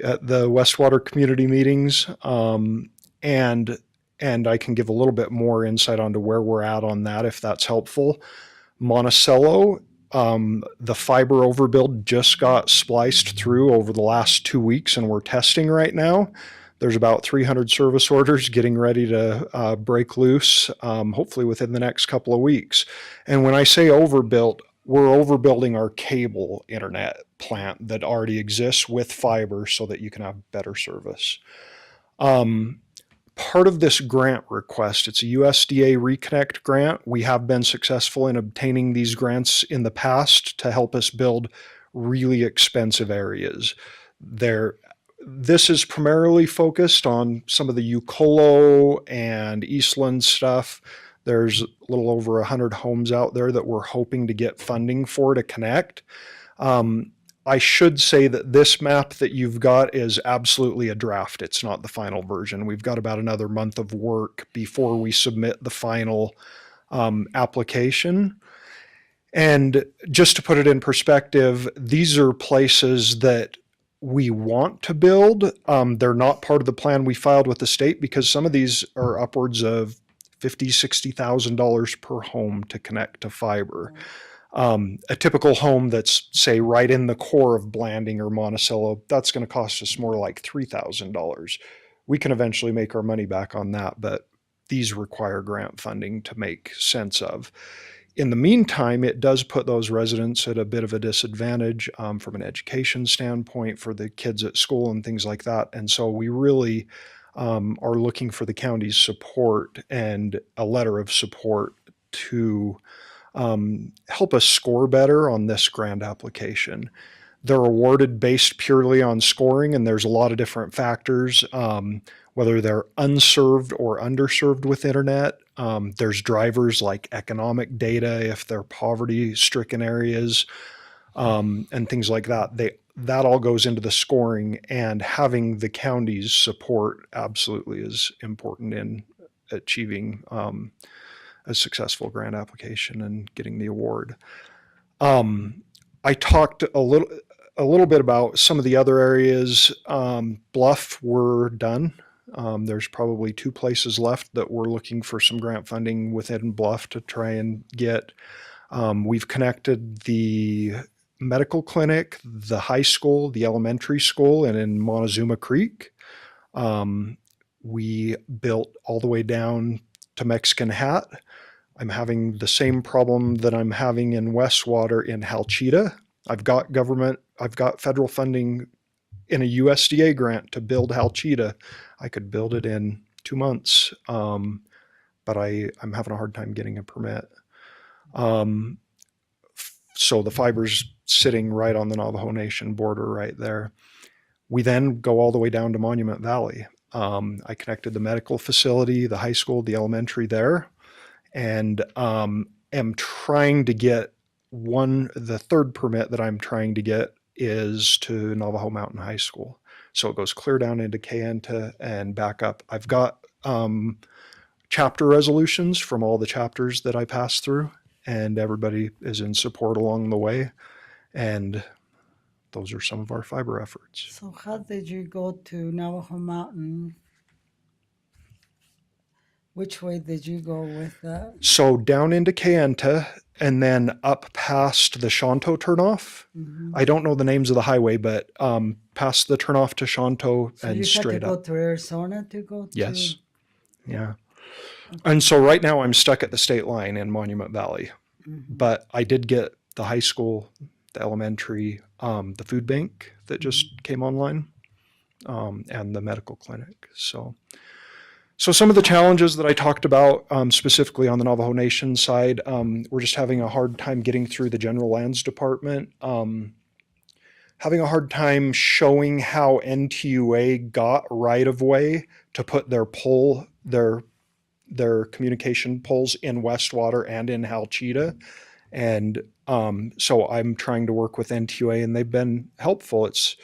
at the Westwater community meetings, and I can give a little bit more insight onto where we're at on that if that's helpful. Monticello, the fiber overbuild just got spliced through over the last 2 weeks, and we're testing right now. There's about 300 service orders getting ready to break loose, hopefully within the next couple of weeks. And when I say overbuilt, we're overbuilding our cable internet plant that already exists with fiber so that you can have better service. Part of this grant request, it's a USDA Reconnect grant. We have been successful in obtaining these grants in the past to help us build really expensive areas. This is primarily focused on some of the Ucolo and Eastland stuff. There's a little over 100 homes out there that we're hoping to get funding for to connect. I should say that this map that you've got is absolutely a draft. It's not the final version. We've got about another month of work before we submit the final application. And just to put it in perspective, these are places that we want to build. They're not part of the plan we filed with the state because some of these are upwards of $50,000, $60,000 per home to connect to fiber. A typical home that's, say, right in the core of Blanding or Monticello, that's going to cost us more like $3,000. We can eventually make our money back on that, but these require grant funding to make sense of. In the meantime, it does put those residents at a bit of a disadvantage from an education standpoint for the kids at school and things like that. And so we really are looking for the county's support and a letter of support to help us score better on this grant application. They're awarded based purely on scoring, and there's a lot of different factors, whether they're unserved or underserved with internet. There's drivers like economic data, if they're poverty-stricken areas, and things like that. That all goes into the scoring, and having the county's support absolutely is important in achieving a successful grant application and getting the award. I talked a little bit about some of the other areas. Bluff, we're done. There's probably 2 places left that we're looking for some grant funding within Bluff to try and get. We've connected the medical clinic, the high school, the elementary school, and in Montezuma Creek. We built all the way down to Mexican Hat. I'm having the same problem that I'm having in Westwater in Halchita. I've got federal funding in a USDA grant to build Halchita. I could build it in 2 months, but I'm having a hard time getting a permit. So the fiber's sitting right on the Navajo Nation border right there. We then go all the way down to Monument Valley. I connected the medical facility, the high school, the elementary there, and am trying to get the third permit that I'm trying to get is to Navajo Mountain High School. So it goes clear down into Kayenta and back up. I've got chapter resolutions from all the chapters that I passed through, and everybody is in support along the way. And those are some of our fiber efforts. So how did you go to Navajo Mountain? Which way did you go with that? So down into Kayenta and then up past the Shanto turnoff. I don't know the names of the highway, but past the turnoff to Shanto So and you had to straight go up. to Arizona to go Yes. to? Yeah. And so right now I'm stuck at the state line in Monument Valley, but I did get the high school, the elementary, the food bank that just came online, and the medical clinic. So some of the challenges that I talked about, specifically on the Navajo Nation side, we're just having a hard time getting through the general lands department. Having a hard time showing how NTUA got right of way to put their communication poles in Westwater and in Halchita. And so I'm trying to work with NTUA, and they've been helpful. It's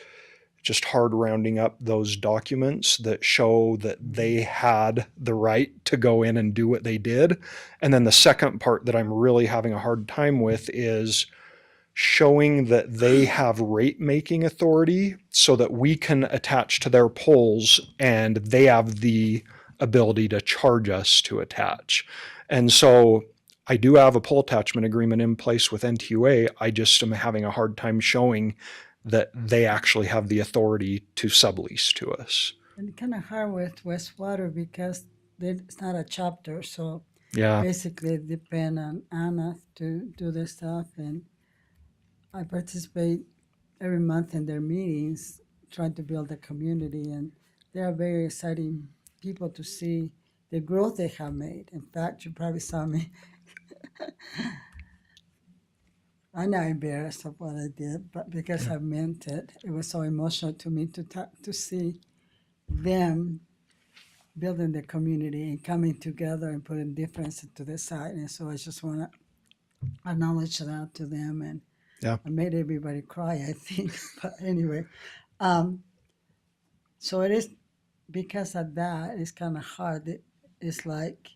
just hard rounding up those documents that show that they had the right to go in and do what they did. And then the second part that I'm really having a hard time with is showing that they have rate making authority so that we can attach to their poles and they have the ability to charge us to attach. And so I do have a pole attachment agreement in place with NTUA. I just am having a hard time showing that they actually have the authority to sublease to us. And kind of hard with Westwater because it's not a chapter, so Yeah. basically it depends on Anna to do the stuff. And I participate every month in their meetings, trying to build a community, and they are very exciting people to see the growth they have made. In fact, you probably saw me. I'm not embarrassed of what I did, but because I meant it, it was so emotional to me to see them building the community and coming together and putting difference to the side. And so I just want to acknowledge that to them. And Yeah. I made everybody cry, I think. But anyway, so it is because of that, it's kind of hard. It's like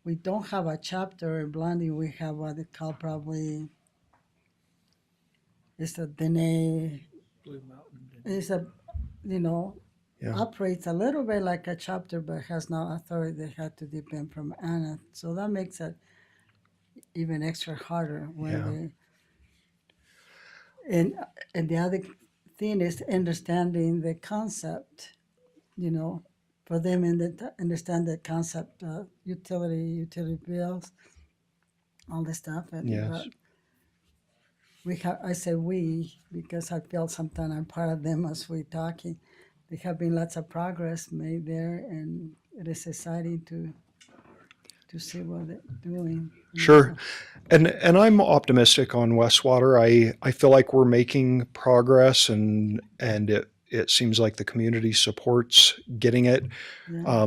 we don't have a chapter in Blondie. We have what they call probably, it's a Dene. Blue Mountain. It's a, Yeah. operates a little bit like a chapter, but has no authority. They have to depend from Anna. So that makes it even extra harder when Yeah. and the other thing is understanding the concept, for them to understand the concept of utility bills, all this stuff. And Yes. I say we because I feel sometimes I'm part of them as we're talking. There have been lots of progress made there, and it is exciting to see what they're doing. Sure. And I'm optimistic on Westwater. I feel like we're making progress, and it seems like the community supports getting it. Yeah.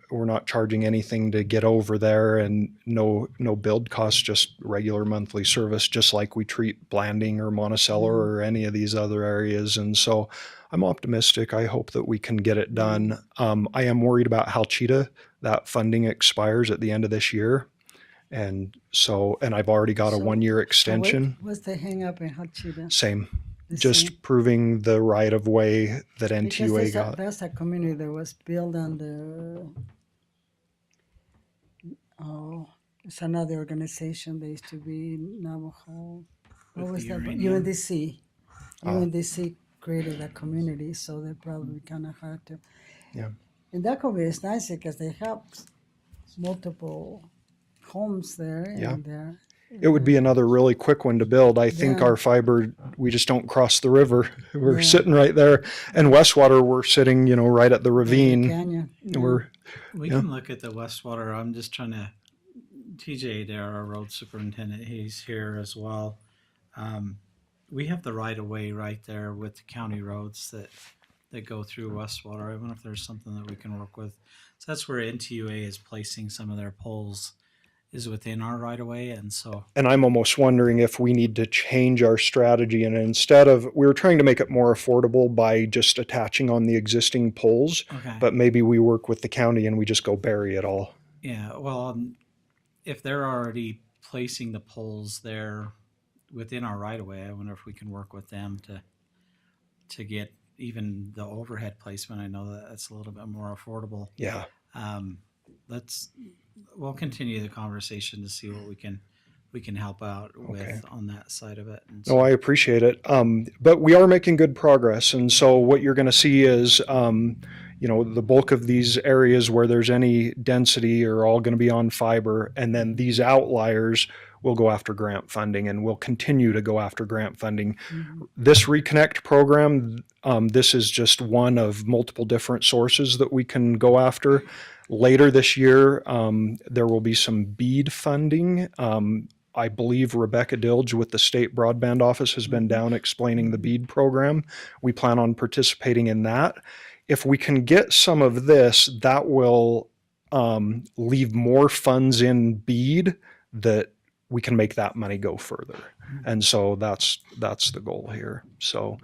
We're not charging anything to get over there, and no build costs, just regular monthly service, just like we treat Blanding or Monticello or any of these other areas. And so I'm optimistic. I hope that we can get it done. I am worried about Halchita. That funding expires at the end of this year. And I've already got a So- 1-year extension. What's the hang up in Hachida? Same. The Just same? proving the right of way that Because NTUA got. that's a community that was built under, it's another organization. There used to be Navajo. What With was the that? uranium. UNDC. UNDC created a community, so they're probably kind of hard to. Yeah. And that community is nice because they have multiple homes there. Yeah. And It would be another really quick one to build. I think Yeah. our fiber, we just don't cross the river. We're Yeah. sitting right there. And Westwater, we're sitting, right at the ravine. Canyon. Yeah. We're, We Yeah. can look at the Westwater. I'm just trying to. TJ there, our road superintendent, he's here as well. We have the right of way right there with the county roads that go through Westwater. I wonder if there's something that we can work with. So that's where NTUA is placing some of their poles, is within our right of way, and so and I'm almost wondering if we need to change our strategy. And instead of, we were trying to make it more affordable by just attaching on the existing poles, okay. but maybe we work with the county and we just go bury it all. Yeah, well, if they're already placing the poles there within our right of way, I wonder if we can work with them to get even the overhead placement. I know that that's a little bit more affordable. Yeah. we'll continue the conversation to see what we can help out with Okay. on that side of it. And No, I appreciate it. But we are making good progress. And so what you're going to see is, the bulk of these areas where there's any density are all going to be on fiber. And then these outliers will go after grant funding, and we'll continue to go after grant funding. This Reconnect program, this is just one of multiple different sources that we can go after. Later this year, there will be some BEAD funding. I believe Rebecca Dilge with the State Broadband Office has been down explaining the BEAD program. We plan on participating in that. If we can get some of this, that will leave more funds in BEAD that we can make that money go further. And so that's the goal here. So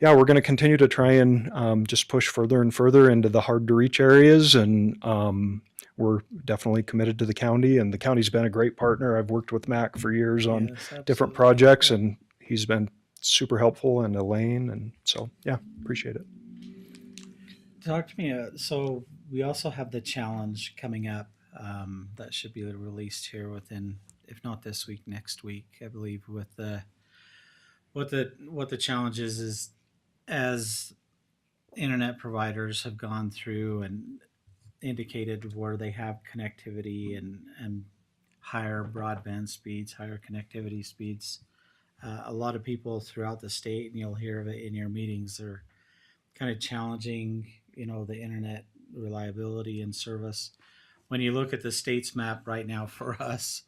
yeah, we're going to continue to try and just push further and further into the hard to reach areas. And we're definitely committed to the county, and the county's been a great partner. I've worked with Mac for years on Yes, different absolutely. projects, and he's been super helpful, and Elaine. And so, yeah, appreciate it. Talk to me. So we also have the challenge coming up that should be released here within, if not this week, next week, I believe. With what the challenge is as internet providers have gone through and indicated where they have connectivity and higher broadband speeds, higher connectivity speeds. A lot of people throughout the state, and you'll hear of it in your meetings, are kind of challenging, the internet reliability and service. When you look at the state's map right now for us,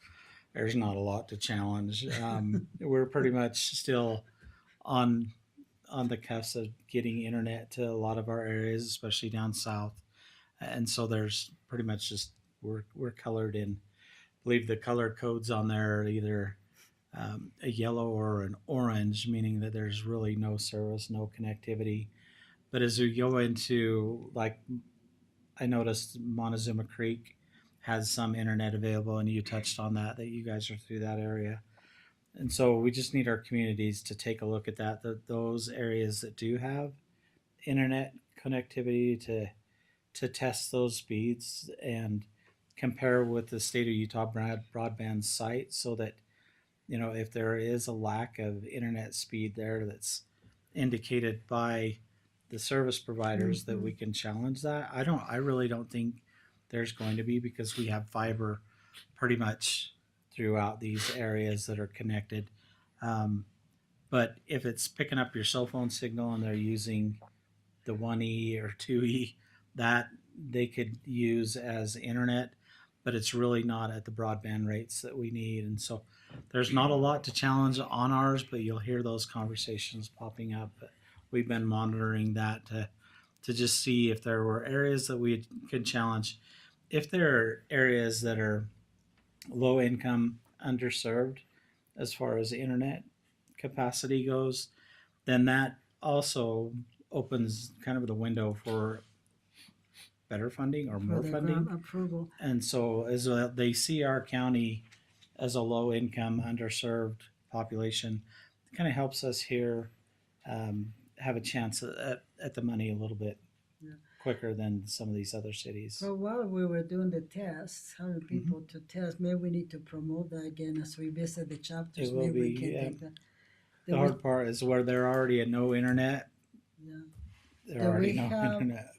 there's not a lot to challenge. We're pretty much still on the cusp of getting internet to a lot of our areas, especially down south. And so there's pretty much just we're colored in. I believe the color codes on there are either a yellow or an orange, meaning that there's really no service, no connectivity. But as we go into, like, I noticed Montezuma Creek has some internet available, and you touched on that you guys are through that area. And so we just need our communities to take a look at that, those areas that do have internet connectivity, to test those speeds and compare with the state of Utah broadband site, so that, if there is a lack of internet speed there that's indicated by the service providers, that we can challenge that. I really don't think there's going to be, because we have fiber pretty much throughout these areas that are connected. But if it's picking up your cell phone signal and they're using the 1E or 2E, that they could use as internet, but it's really not at the broadband rates that we need. And so there's not a lot to challenge on ours, but you'll hear those conversations popping up. But we've been monitoring that to just see if there were areas that we could challenge. If there are areas that are low income, underserved as far as internet capacity goes, then that also opens kind of the window for better funding or more For the funding. grant approval. And so as they see our county as a low income, underserved population, it kind of helps us here have a chance at the money a little bit quicker than some of these other cities. So while we were doing the tests, having people to test, maybe we need to promote that again as we visit the chapters. It will Maybe we be, can yeah. take that. The hard part is where they're already at no internet. Yeah. They're Do already we no have- internet.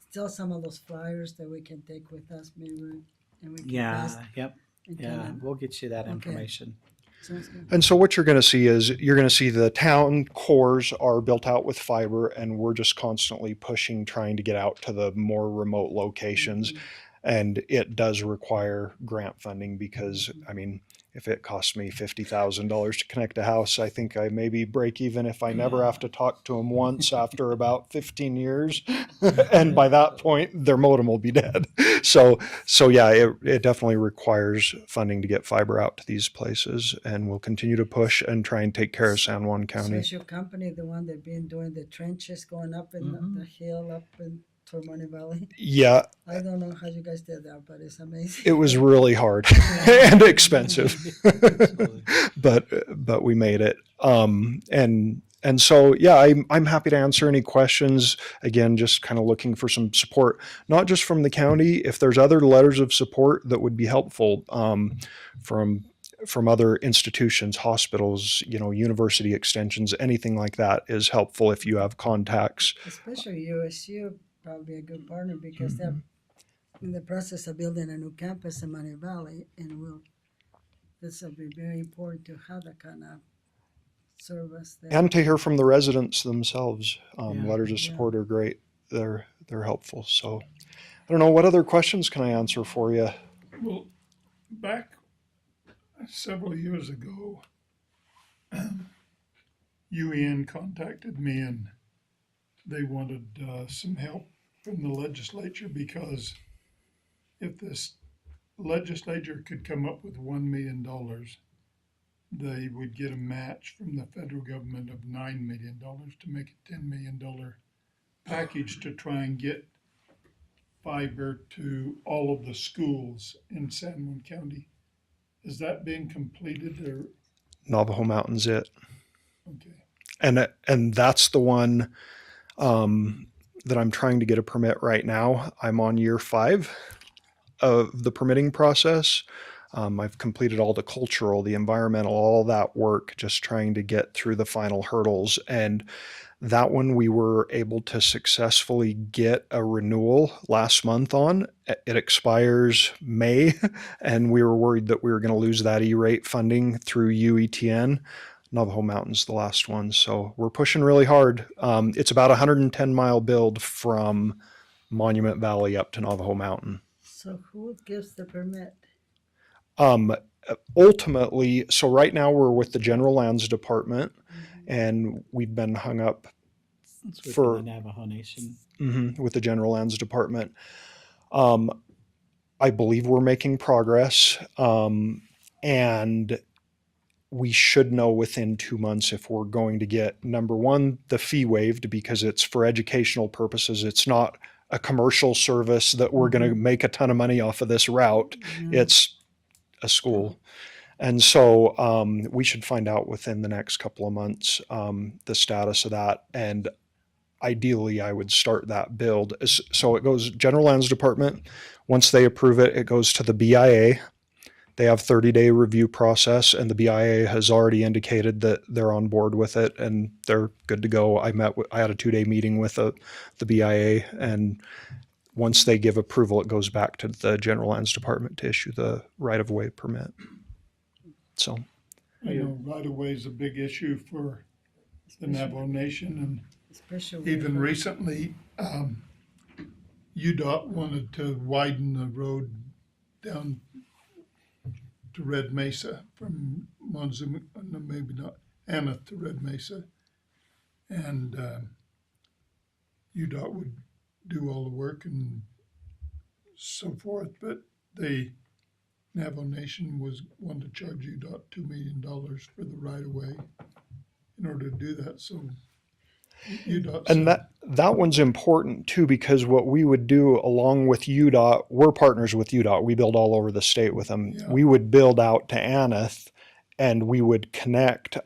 Still some of those flyers that we can take with us, maybe, and we can Yeah, pass yep. and Yeah, kinda- we'll get you that Okay. information. Sounds good. And so what you're going to see is you're going to see the town cores are built out with fiber, and we're just constantly pushing, trying to get out to the more remote locations. And it does require grant funding because, I mean, if it costs me $50,000 to connect a house, I think I maybe break even if I never have to talk to them once after about 15 years. And by that point, their modem will be dead. So yeah, it definitely requires funding to get fiber out to these places, and we'll continue to push and try and take care of San Juan So County. is your company the one that been doing the trenches going up in the hill up in Tormoni Valley? Yeah, I don't know how you guys did that, but it's amazing. it was really hard and expensive, Absolutely. but we made it. And and so, yeah, I'm happy to answer any questions. Again, just kind of looking for some support, not just from the county. If there's other letters of support that would be helpful, from other institutions, hospitals, university extensions, anything like that is helpful if you have contacts. Especially USU, probably a good partner because they're in the process of building a new campus in Money Valley, and this will be very important to have that kind of service there. And to hear from the residents themselves. Yeah. Letters of support are great. They're helpful. So I don't know, what other questions can I answer for you? Well, back several years ago, UEN contacted me and they wanted some help from the legislature because if this legislature could come up with $1 million, they would get a match from the federal government of $9 million to make a $10 million package to try and get fiber to all of the schools in San Juan County. Has that been completed or? Navajo Mountain's it. Okay. And that's the one that I'm trying to get a permit right now. I'm on year 5 of the permitting process. I've completed all the cultural, the environmental, all that work, just trying to get through the final hurdles. And that one we were able to successfully get a renewal last month on. It expires May, and we were worried that we were going to lose that E-rate funding through UETN. Navajo Mountain's the last one. So we're pushing really hard. It's about a 110-mile build from Monument Valley up to Navajo Mountain. So who gives the permit? Ultimately, so right now we're with the General Lands Department, and we've been hung up It's within for the Navajo Nation. with the General Lands Department. I believe we're making progress, and we should know within 2 months if we're going to get, number one, the fee waived because it's for educational purposes. It's not a commercial service that we're going to make a ton of money off of this route. It's a school. And so we should find out within the next couple of months the status of that. And ideally, I would start that build. So it goes General Lands Department. Once they approve it, it goes to the BIA. They have 30-day review process, and the BIA has already indicated that they're on board with it and they're good to go. I had a 2-day meeting with the BIA, and once they give approval, it goes back to the General Lands Department to issue the right-of-way permit. So, I know right-of-way is a big issue for the Navajo Nation, Especially and even recently, UDOT wanted to widen the road down to Red Mesa from Montezuma, no, maybe not, Aneth to Red Mesa. And UDOT would do all the work and so forth, but the Navajo Nation wanted to charge UDOT $2 million for the right-of-way in order to do that, so UDOT and said, that one's important too, because what we would do along with UDOT, we're partners with UDOT. We build all over the state with them. Yeah. We would build out to Aneth, and we would connect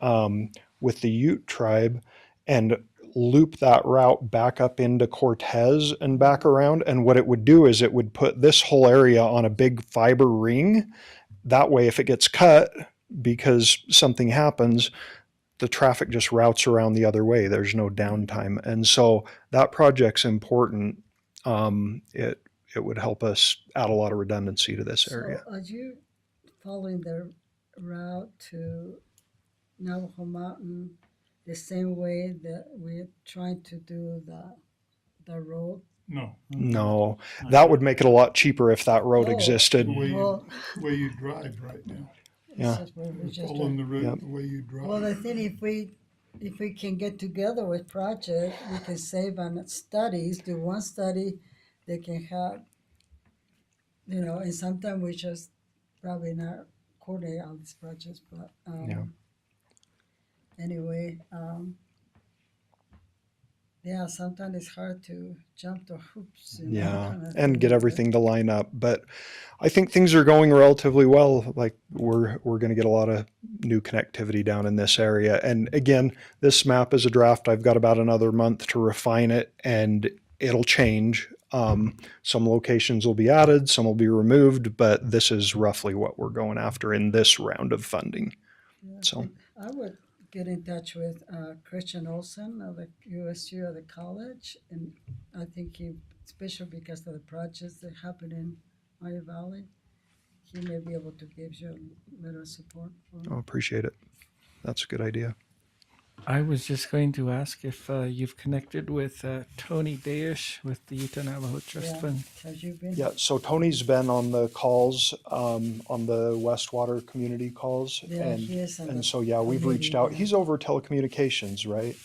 with the Ute tribe and loop that route back up into Cortez and back around. And what it would do is it would put this whole area on a big fiber ring. That way, if it gets cut because something happens, the traffic just routes around the other way. There's no downtime. And so that project's important. It would help us add a lot of redundancy to this area. So are you following the route to Navajo Mountain the same way that we're trying to do the road? no, No, that would make it a lot cheaper if that road Oh. existed. the way Well, you drive right now. Yeah. it's just where we're just Following the route, Yep. the way you drive. Well, I think if we can get together with project, we can save on studies, do one study, they can have, and sometimes we just probably not coordinate all these projects, but, Yeah. anyway, Yeah, sometimes it's hard to jump the hoops. Yeah, kind of and thing, get but- everything to line up. But I think things are going relatively well. Like we're going to get a lot of new connectivity down in this area. And again, this map is a draft. I've got about another month to refine it, and it'll change. Some locations will be added, some will be removed, but this is roughly what we're going after in this round of funding. Yeah, So- and I would get in touch with Christian Olsen of the USU of the college, and I think he, especially because of the projects that happen in Iowa Valley, he may be able to give you a little support. I appreciate it. That's a good idea. I was just going to ask if you've connected with Tony Dayish with the Utah Navajo Trust Yeah. Fund. Have you been? Yeah, so Tony's been on the calls, on the Westwater community calls. Yeah, he is on the And so, yeah, we've reached committee, out. yeah. He's over telecommunications, right?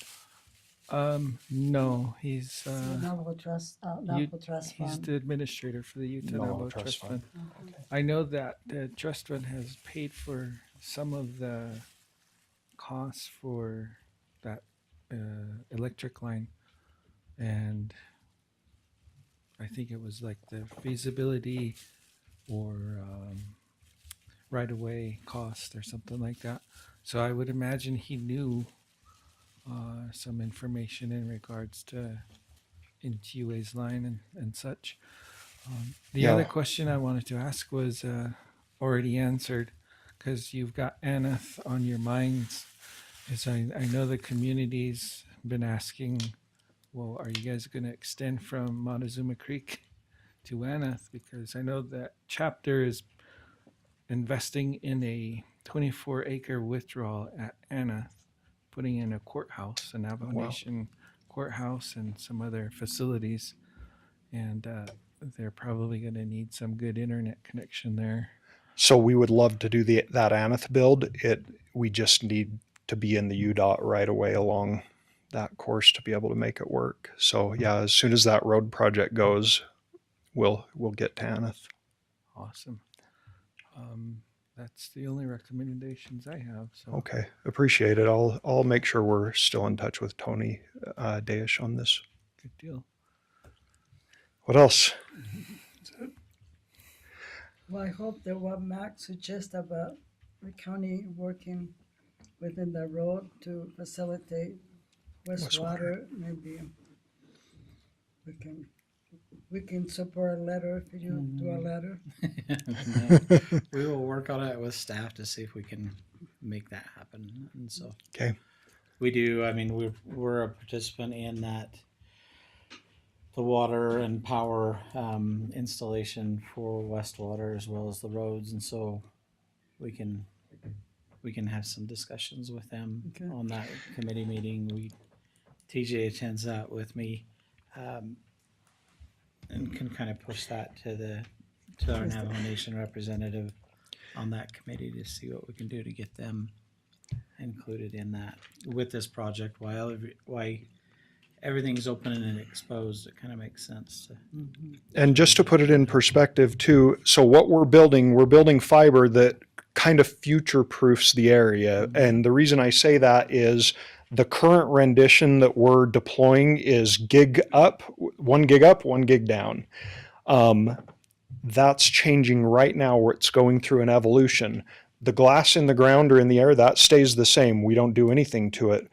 No, he's So Navajo Trust, Navajo Trust he's Fund. the administrator for the Utah Navajo Navajo Trust Trust Fund. Fund. I know that the trust fund has paid for some of the costs for that electric line, and I think it was like the feasibility or right away cost or something like that. So I would imagine he knew some information in regards to NTUA's line and such. The Yeah. other question I wanted to ask was already answered, because you've got Aneth on your minds. Is I know the community's been asking, well, are you guys going to extend from Montezuma Creek to Aneth? Because I know that chapter is investing in a 24-acre withdrawal at Aneth, putting in a courthouse, a Navajo Wow. Nation courthouse, and some other facilities. And they're probably going to need some good internet connection there. So we would love to do that Aneth build. We just need to be in the UDOT right away along that course to be able to make it work. So yeah, as soon as that road project goes, we'll get to Aneth. Awesome. That's the only recommendations I have. So Okay, appreciate it. I'll make sure we're still in touch with Tony Dayish on this. good deal. What else? Well, I hope that what Max suggests about the county working within the road to facilitate wastewater, maybe we can support a letter if you do a letter. We will work on it with staff to see if we can make that happen. And so Okay. we do. I mean, we're a participant in that, the water and power installation for Westwater as well as the roads, and so we can have some discussions with them Okay. on that committee meeting. TJ attends that with me, and can kind of push that to our Navajo Nation representative on that committee to see what we can do to get them included in that with this project. Why everything's open and exposed, it kind of makes sense to. And just to put it in perspective too, so what we're building fiber that kind of future proofs the area. And the reason I say that is the current rendition that we're deploying is gig up, 1 gig down. That's changing right now where it's going through an evolution. The glass in the ground or in the air, that stays the same. We don't do anything to it.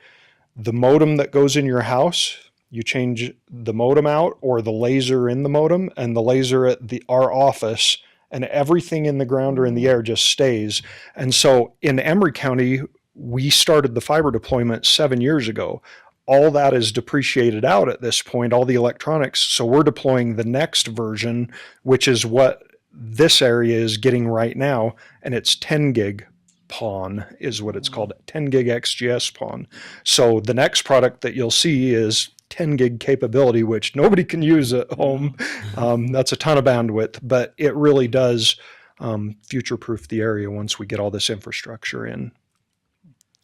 The modem that goes in your house, you change the modem out or the laser in the modem, and the laser at our office, and everything in the ground or in the air just stays. And so in Emery County, we started the fiber deployment 7 years ago. All that is depreciated out at this point, all the electronics. So we're deploying the next version, which is what this area is getting right now, and it's 10 gig PON is what it's called, 10 gig XGS PON. So the next product that you'll see is 10 gig capability, which nobody can use at home. That's a ton of bandwidth, but it really does future-proof the area once we get all this infrastructure in.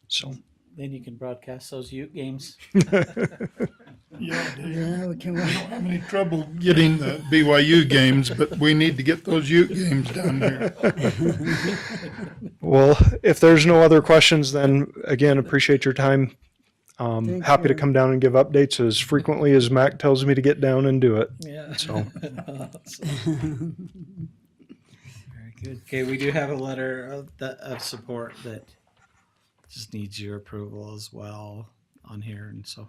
So Then you can broadcast those Ute games. Yeah, Yeah, we can. I don't have any trouble getting the BYU games, but we need to get those Ute games down there. well, if there's no other questions, then again, appreciate your time. Thank Happy to you. come down and give updates as frequently as Mac tells me to get down and do it. Yeah. So- Very good. Okay, we do have a letter of support that just needs your approval as well on here, and so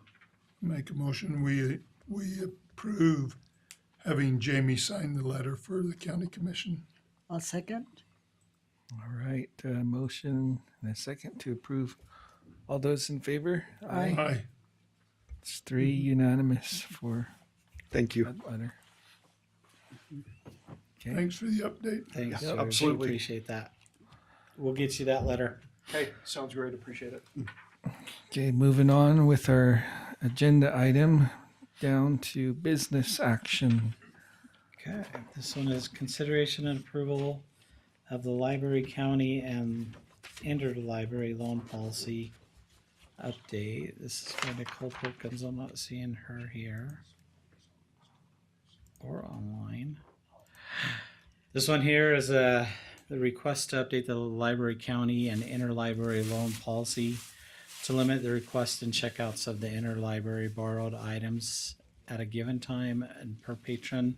Make a motion, we approve having Jamie sign the letter for the county commission. I'll second. All right, motion and a second to approve. All those in favor? Aye. Aye. It's 3 unanimous for Thank you. that letter. Okay. Thanks for the update. thanks. Yeah, George. absolutely. Appreciate that. We'll get you that letter. Hey, sounds great. Appreciate it. Okay, moving on with our agenda item down to business action. Okay, this one is consideration and approval of the library, county, and interlibrary loan policy update. This is for Nicole Perkins. I'm not seeing her here or online. This one here is the request to update the library, county, and interlibrary loan policy to limit the request and checkouts of the interlibrary borrowed items at a given time and per patron.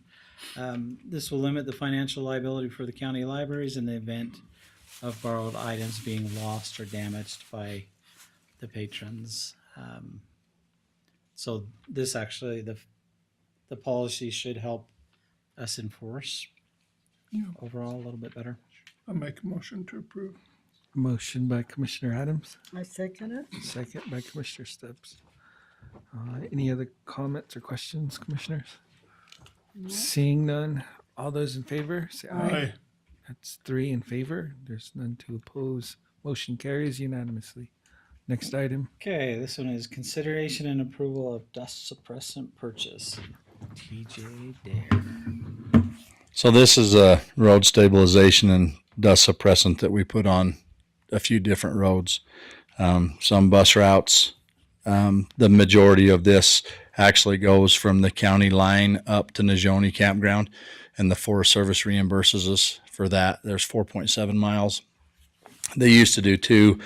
This will limit the financial liability for the county libraries in the event of borrowed items being lost or damaged by the patrons. So this actually, the policy should help us enforce Yeah. overall a little bit better. I'll make a motion to approve. Motion by Commissioner Adams, I second it. second by Commissioner Stubbs. Any other comments or questions, commissioners? Seeing none, all those in favor, say aye. Aye. That's 3 in favor. There's none to oppose. Motion carries unanimously. Next item. Okay, this one is consideration and approval of dust suppressant purchase. TJ Dare. So this is a road stabilization and dust suppressant that we put on a few different roads, some bus routes. The majority of this actually goes from the county line up to Najoni Campground, and the Forest Service reimburses us for that. There's 4.7 miles. They used to do 2.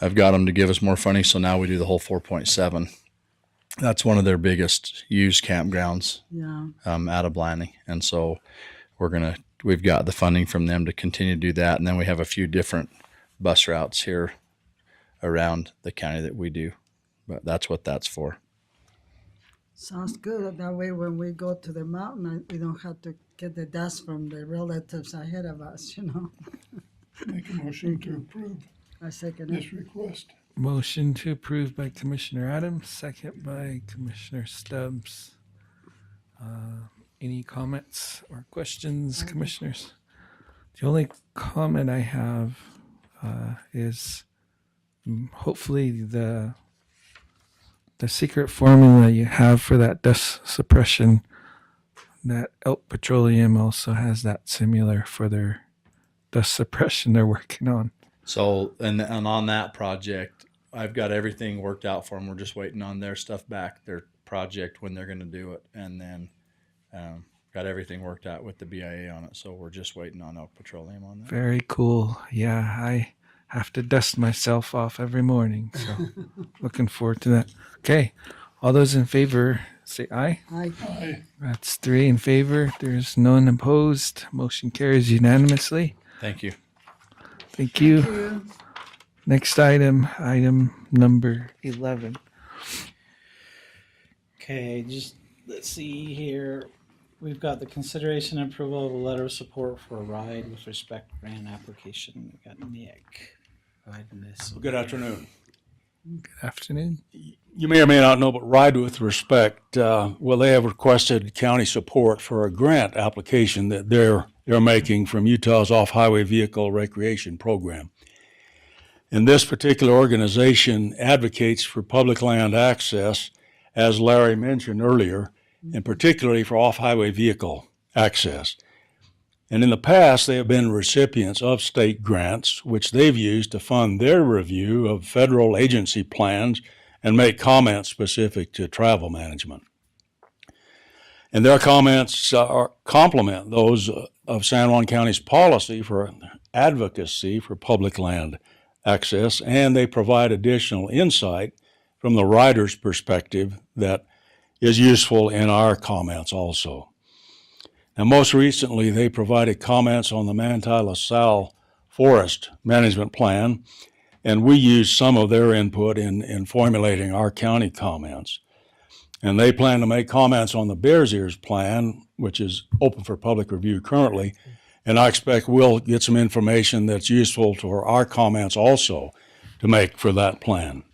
I've got them to give us more funding, so now we do the whole 4.7. That's one of their biggest used campgrounds Yeah. out of Blanding, and so we've got the funding from them to continue to do that, and then we have a few different bus routes here around the county that we do, but that's what that's for. Sounds good. That way, when we go to the mountain, we don't have to get the dust from the relatives ahead of us, you know. Make a motion to approve I second it. this request. Motion to approve by Commissioner Adams, second by Commissioner Stubbs. Any comments or questions, commissioners? The only comment I have is hopefully the secret formula you have for that dust suppression, that Elk Petroleum also has that similar for their dust suppression they're working on. So, and on that project, I've got everything worked out for them. We're just waiting on their stuff back, their project, when they're going to do it. And then got everything worked out with the BIA on it. So we're just waiting on Elk Petroleum on that. Very cool. Yeah, I have to dust myself off every morning. So looking forward to that. Okay. All those in favor say aye. Aye. Aye. That's 3 in favor. There's none opposed. Motion carries unanimously. Thank you. Thank you. Thank you. Next item number 11. Okay, just let's see here. We've got the consideration and approval of a letter of support for a ride with respect grant application. We got Nick providing this. Good afternoon. Good afternoon. You may or may not know, but Ride with Respect, they have requested county support for a grant application that they're making from Utah's Off-Highway Vehicle Recreation Program. And this particular organization advocates for public land access, as Larry mentioned earlier, and particularly for off-highway vehicle access. And in the past, they have been recipients of state grants, which they've used to fund their review of federal agency plans and make comments specific to travel management. And their comments complement those of San Juan County's policy for advocacy for public land access, and they provide additional insight from the rider's perspective that is useful in our comments also. Now, most recently, they provided comments on the Manti-La Salle Forest Management Plan, and we used some of their input in formulating our county comments. And they plan to make comments on the Bears Ears Plan, which is open for public review currently, and I expect we'll get some information that's useful for our comments also to make for that plan.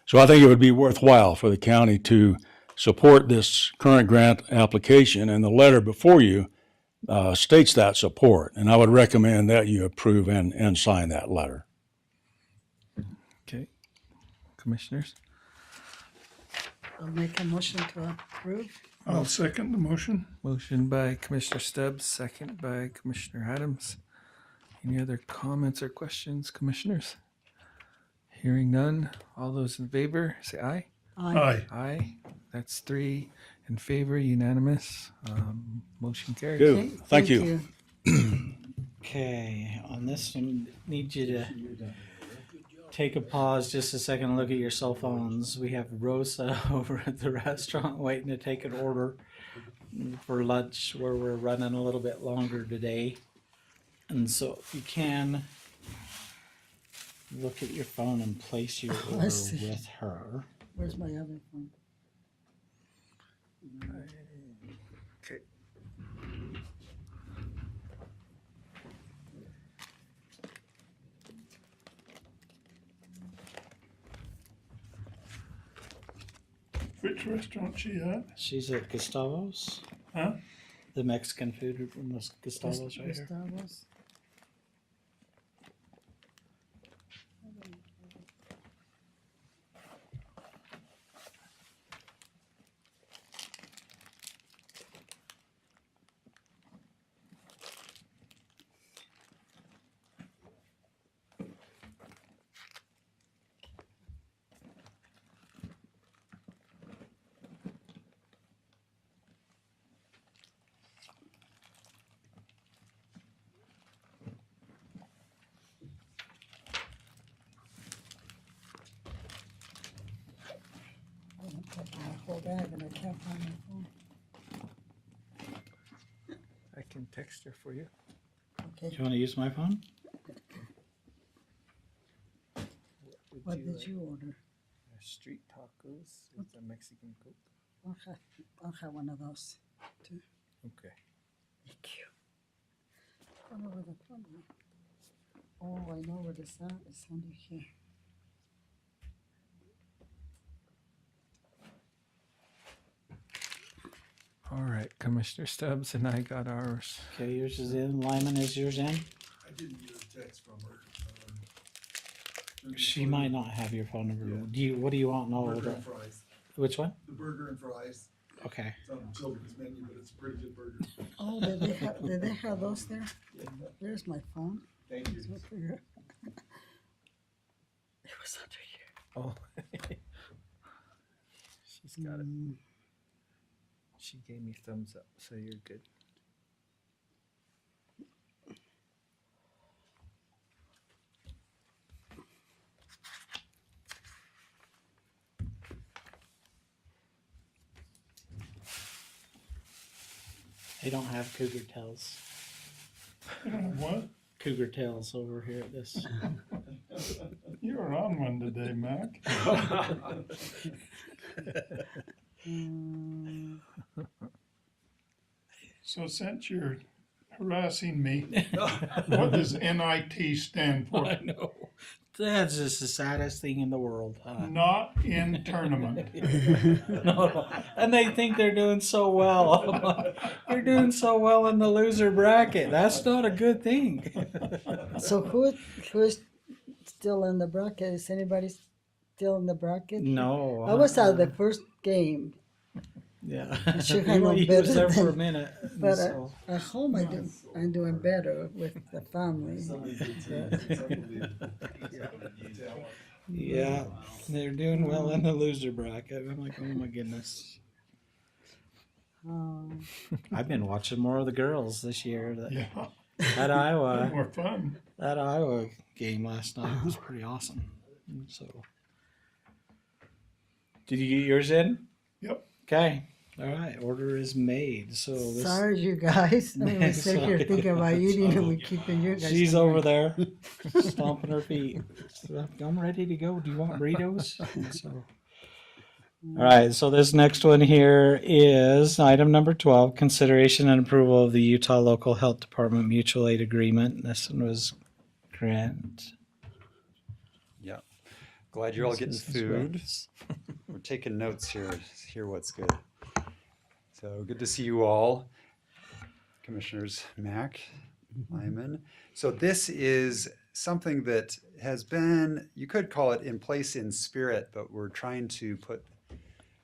So I think it would be worthwhile for the county to support this current grant application, and the letter before you states that support, and I would recommend that you approve and sign that letter. Okay. Commissioners? I'll make a motion to approve. I'll second the motion. Motion by Commissioner Stubbs, second by Commissioner Adams. Any other comments or questions, commissioners? Hearing none. All those in favor, say aye. Aye. Aye. That's 3 in favor, unanimous. Motion carries. Good. Thank you. Okay, on this one, need you to take a pause just a second and look at your cell phones. We have Rosa over at the restaurant waiting to take an order for lunch where we're running a little bit longer today. And so if you can look at your phone and place your I order see. with her. Where's my other phone? Okay. Which restaurant she at? She's at Gustavo's, Huh? the Mexican food from the Gustavo's right here. Gustavos? I'm taking my whole bag and I can't find my phone. I can text her for you. Do Okay, you want to use my phone? what did you order? Street tacos with a Mexican Coke. I'll have one of those too. Okay. Thank you. I don't know where the phone is. Oh, I know where it's at. It's under here. All right, Commissioner Stubbs and I got ours. Okay, yours is in. Lyman, is yours in? I didn't get a text from her. She might not have your phone number. Yeah. What do you want? No, Burger and fries. which one? The burger and fries. Okay. It's on the children's menu, but it's a pretty good burger. Oh, did they have those there? There's my phone. Thank you. It's up here. It was under here. Oh. She's got it. Mm, She gave me thumbs up, so you're good. They don't have cougar tails. What? Cougar tails over here at this. You were on one today, Mac. mm, So since you're harassing me, what does NIT stand for? I know. That's just the saddest thing in the world. Huh? Not in tournament. No. And they think they're doing so well. I'm like, you're doing so well in the loser bracket. That's not a good thing. So who is still in the bracket? Is anybody still in the bracket? No. I was at the first game, Yeah. should You have were known you was better there for a than- minute. but so. at home I'm doing better with the family. Yeah, they're doing well in the loser bracket. I'm like, oh my goodness. I've been watching more of the girls this year. Yeah, That Iowa, more fun. that Iowa game last night was pretty awesome. And so, Did you get yours in? Yep. Okay. All right. Order is made. So this, Sorry, you guys. I mean, we sit here thinking about eating and we keeping you guys. she's hungry. over there stomping her feet. So, I'm ready to go. Do you want burritos? And so, all right. So this next one here is item number 12, consideration and approval of the Utah Local Health Department Mutual Aid Agreement. This one was Grant. Yeah. Glad you're all getting This is food. Grant's. We're taking notes here. Hear what's good. So good to see you all. Commissioners Mack, Lyman. So this is something that has been, you could call it in place in spirit, but we're trying to put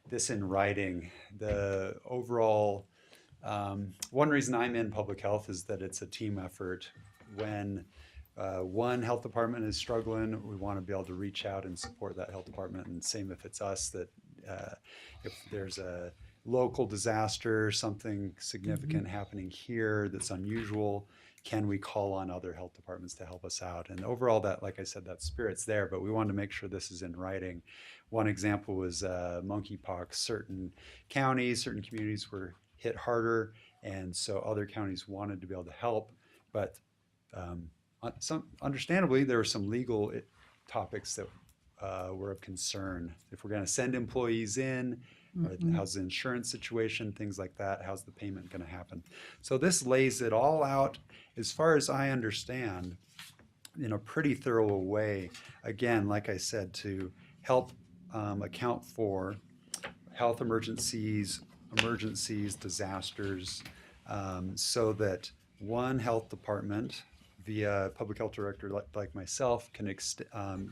this in writing. The overall, one reason I'm in public health is that it's a team effort. When one health department is struggling, we want to be able to reach out and support that health department. And same if it's us, that if there's a local disaster, something significant happening here that's unusual, can we call on other health departments to help us out? And overall, that, like I said, that spirit's there, but we wanted to make sure this is in writing. One example was monkeypox. Certain counties, certain communities were hit harder, and so other counties wanted to be able to help, but understandably, there were some legal topics that were of concern. If we're going to send employees in, how's the insurance situation, things like that, how's the payment going to happen? So this lays it all out, as far as I understand, in a pretty thorough way. Again, like I said, to help account for health emergencies, disasters, so that one health department, via public health director like myself, can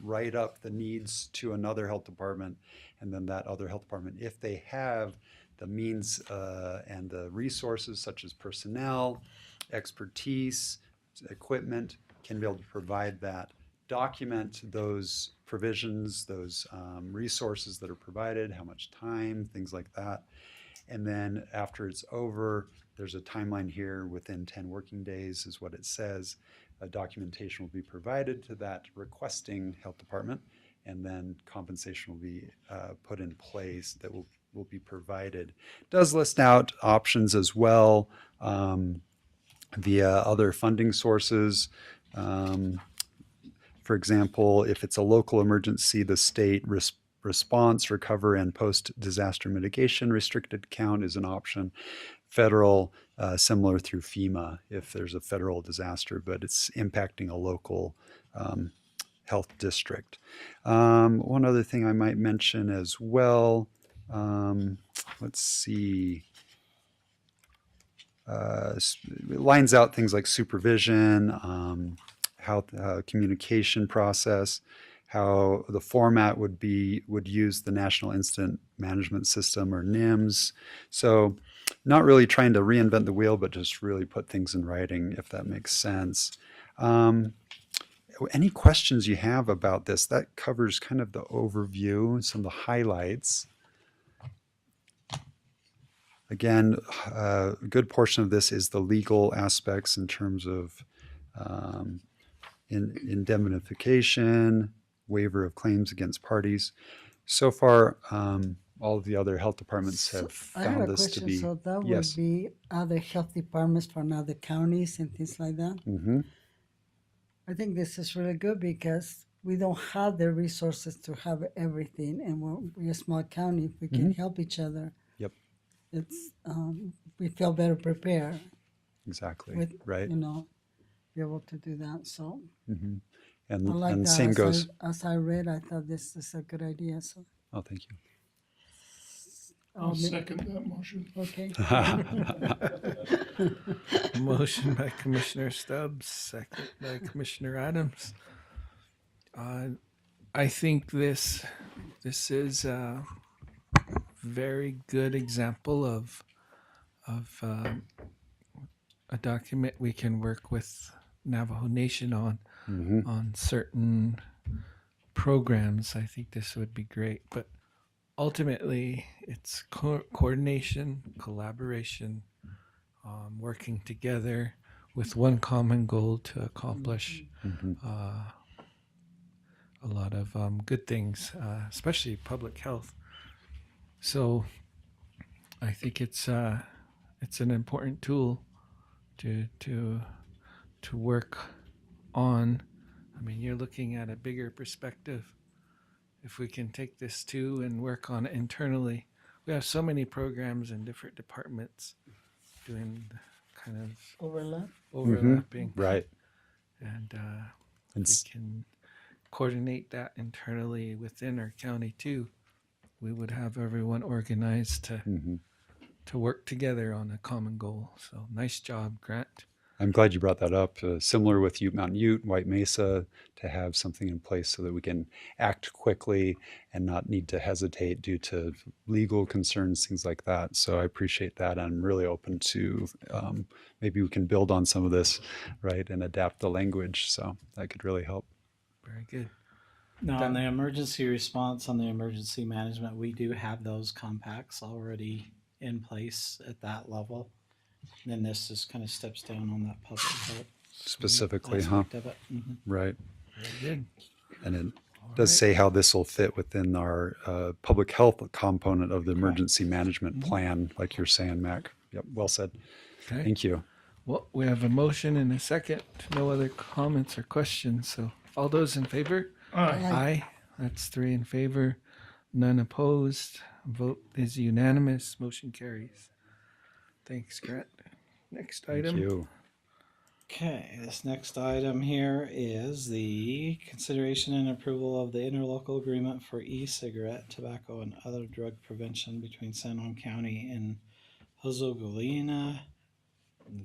write up the needs to another health department, and then that other health department, if they have the means and the resources such as personnel, expertise, equipment, can be able to provide that, document those provisions, those resources that are provided, how much time, things like that. And then after it's over, there's a timeline here, within 10 working days is what it says. A documentation will be provided to that requesting health department, and then compensation will be put in place that will be provided. It does list out options as well via other funding sources. For example, if it's a local emergency, the state response, recover, and post-disaster mitigation restricted account is an option. Federal, similar through FEMA if there's a federal disaster, but it's impacting a local health district. One other thing I might mention as well, let's see. It lines out things like supervision, how communication process, how the format would use the National Incident Management System, or NIMS. So not really trying to reinvent the wheel, but just really put things in writing, if that makes sense. Any questions you have about this? That covers kind of the overview, some of the highlights. Again, a good portion of this is the legal aspects in terms of indemnification, waiver of claims against parties. So far, all of the other health departments have I have found a this to question. be, So that yes. would be other health departments from other counties and things like that. Mm-hmm. I think this is really good because we don't have the resources to have everything, and we're a small county. If we can help each other, Yep, it's we feel better prepared exactly, with right. Be able to do that. So Mm-hmm. I like And that. same as goes, as I read, I thought this is a good idea. So oh, thank you. I'll second that motion. Okay. Motion by Commissioner Stubbs, second by Commissioner Adams. I think this is a very good example of a document we can work with Navajo Nation on certain programs. I think this would be great, but ultimately it's coordination, collaboration, working together with one common goal to accomplish a lot of good things, especially public health. So I think it's an important tool to work on. I mean, you're looking at a bigger perspective. If we can take this too and work on it internally, we have so many programs in different departments doing kind of Overlap. overlapping, Right. and And if we can coordinate that internally within our county too, we would have everyone organized to work together on a common goal. So nice job, Grant. I'm glad you brought that up. Similar with Ute Mountain Ute, White Mesa, to have something in place so that we can act quickly and not need to hesitate due to legal concerns, things like that. So I appreciate that. I'm really open to maybe we can build on some of this, right, and adapt the language. So that could really help. Very good. Now, on the emergency response, on the emergency management, we do have those compacts already in place at that level. And then this just kind of steps down on that public health Specifically, aspect of it. Right. Very good. And it does say how this will fit within our public health component of the emergency management plan, like you're saying, Mac. Yep, well said. Okay. Thank you. Well, we have a motion and a second. No other comments or questions. So all those in favor? Aye. That's 3 in favor. None opposed. Vote is unanimous. Motion carries. Thanks, Grant. Next Thank item. you. Okay, this next item here is the consideration and approval of the interlocal agreement for e-cigarette, tobacco, and other drug prevention between San Juan County and José.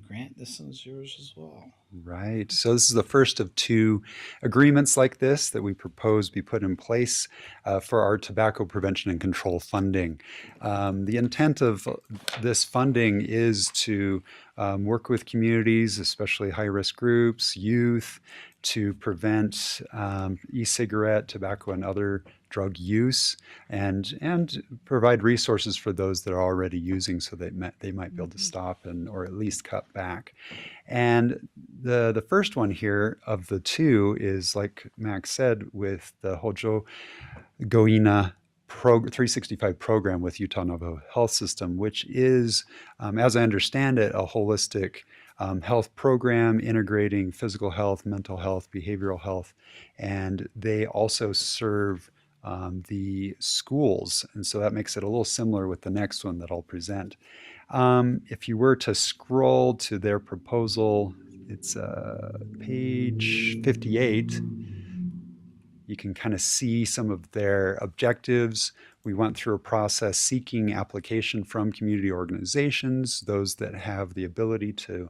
Grant, this is yours as well. Right. So this is the first of 2 agreements like this that we propose be put in place for our tobacco prevention and control funding. The intent of this funding is to work with communities, especially high-risk groups, youth, to prevent e-cigarette, tobacco, and other drug use, and provide resources for those that are already using, so they might be able to stop or at least cut back. And the first one here of the 2 is, like Max said, with the Hojo Goina 365 program with Utah Navajo Health System, which is, as I understand it, a holistic health program integrating physical health, mental health, behavioral health, and they also serve the schools. And so that makes it a little similar with the next one that I'll present. If you were to scroll to their proposal, it's page 58. You can kind of see some of their objectives. We went through a process seeking application from community organizations, those that have the ability to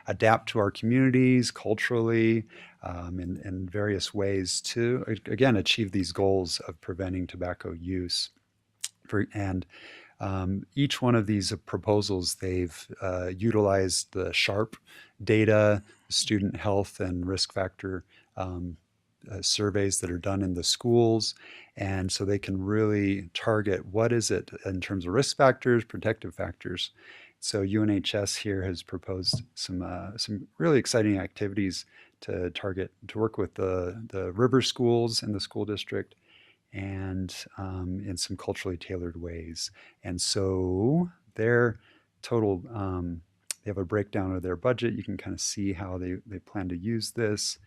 adapt to our communities culturally in various ways to, again, achieve these goals of preventing tobacco use. Each one of these proposals, they've utilized the SHARP data, student health and risk factor surveys that are done in the schools. And so they can really target what is it in terms of risk factors, protective factors. So UNHS here has proposed some really exciting activities to work with the river schools in the school district and in some culturally tailored ways. And so their total, they have a breakdown of their budget. You can kind of see how they plan to use this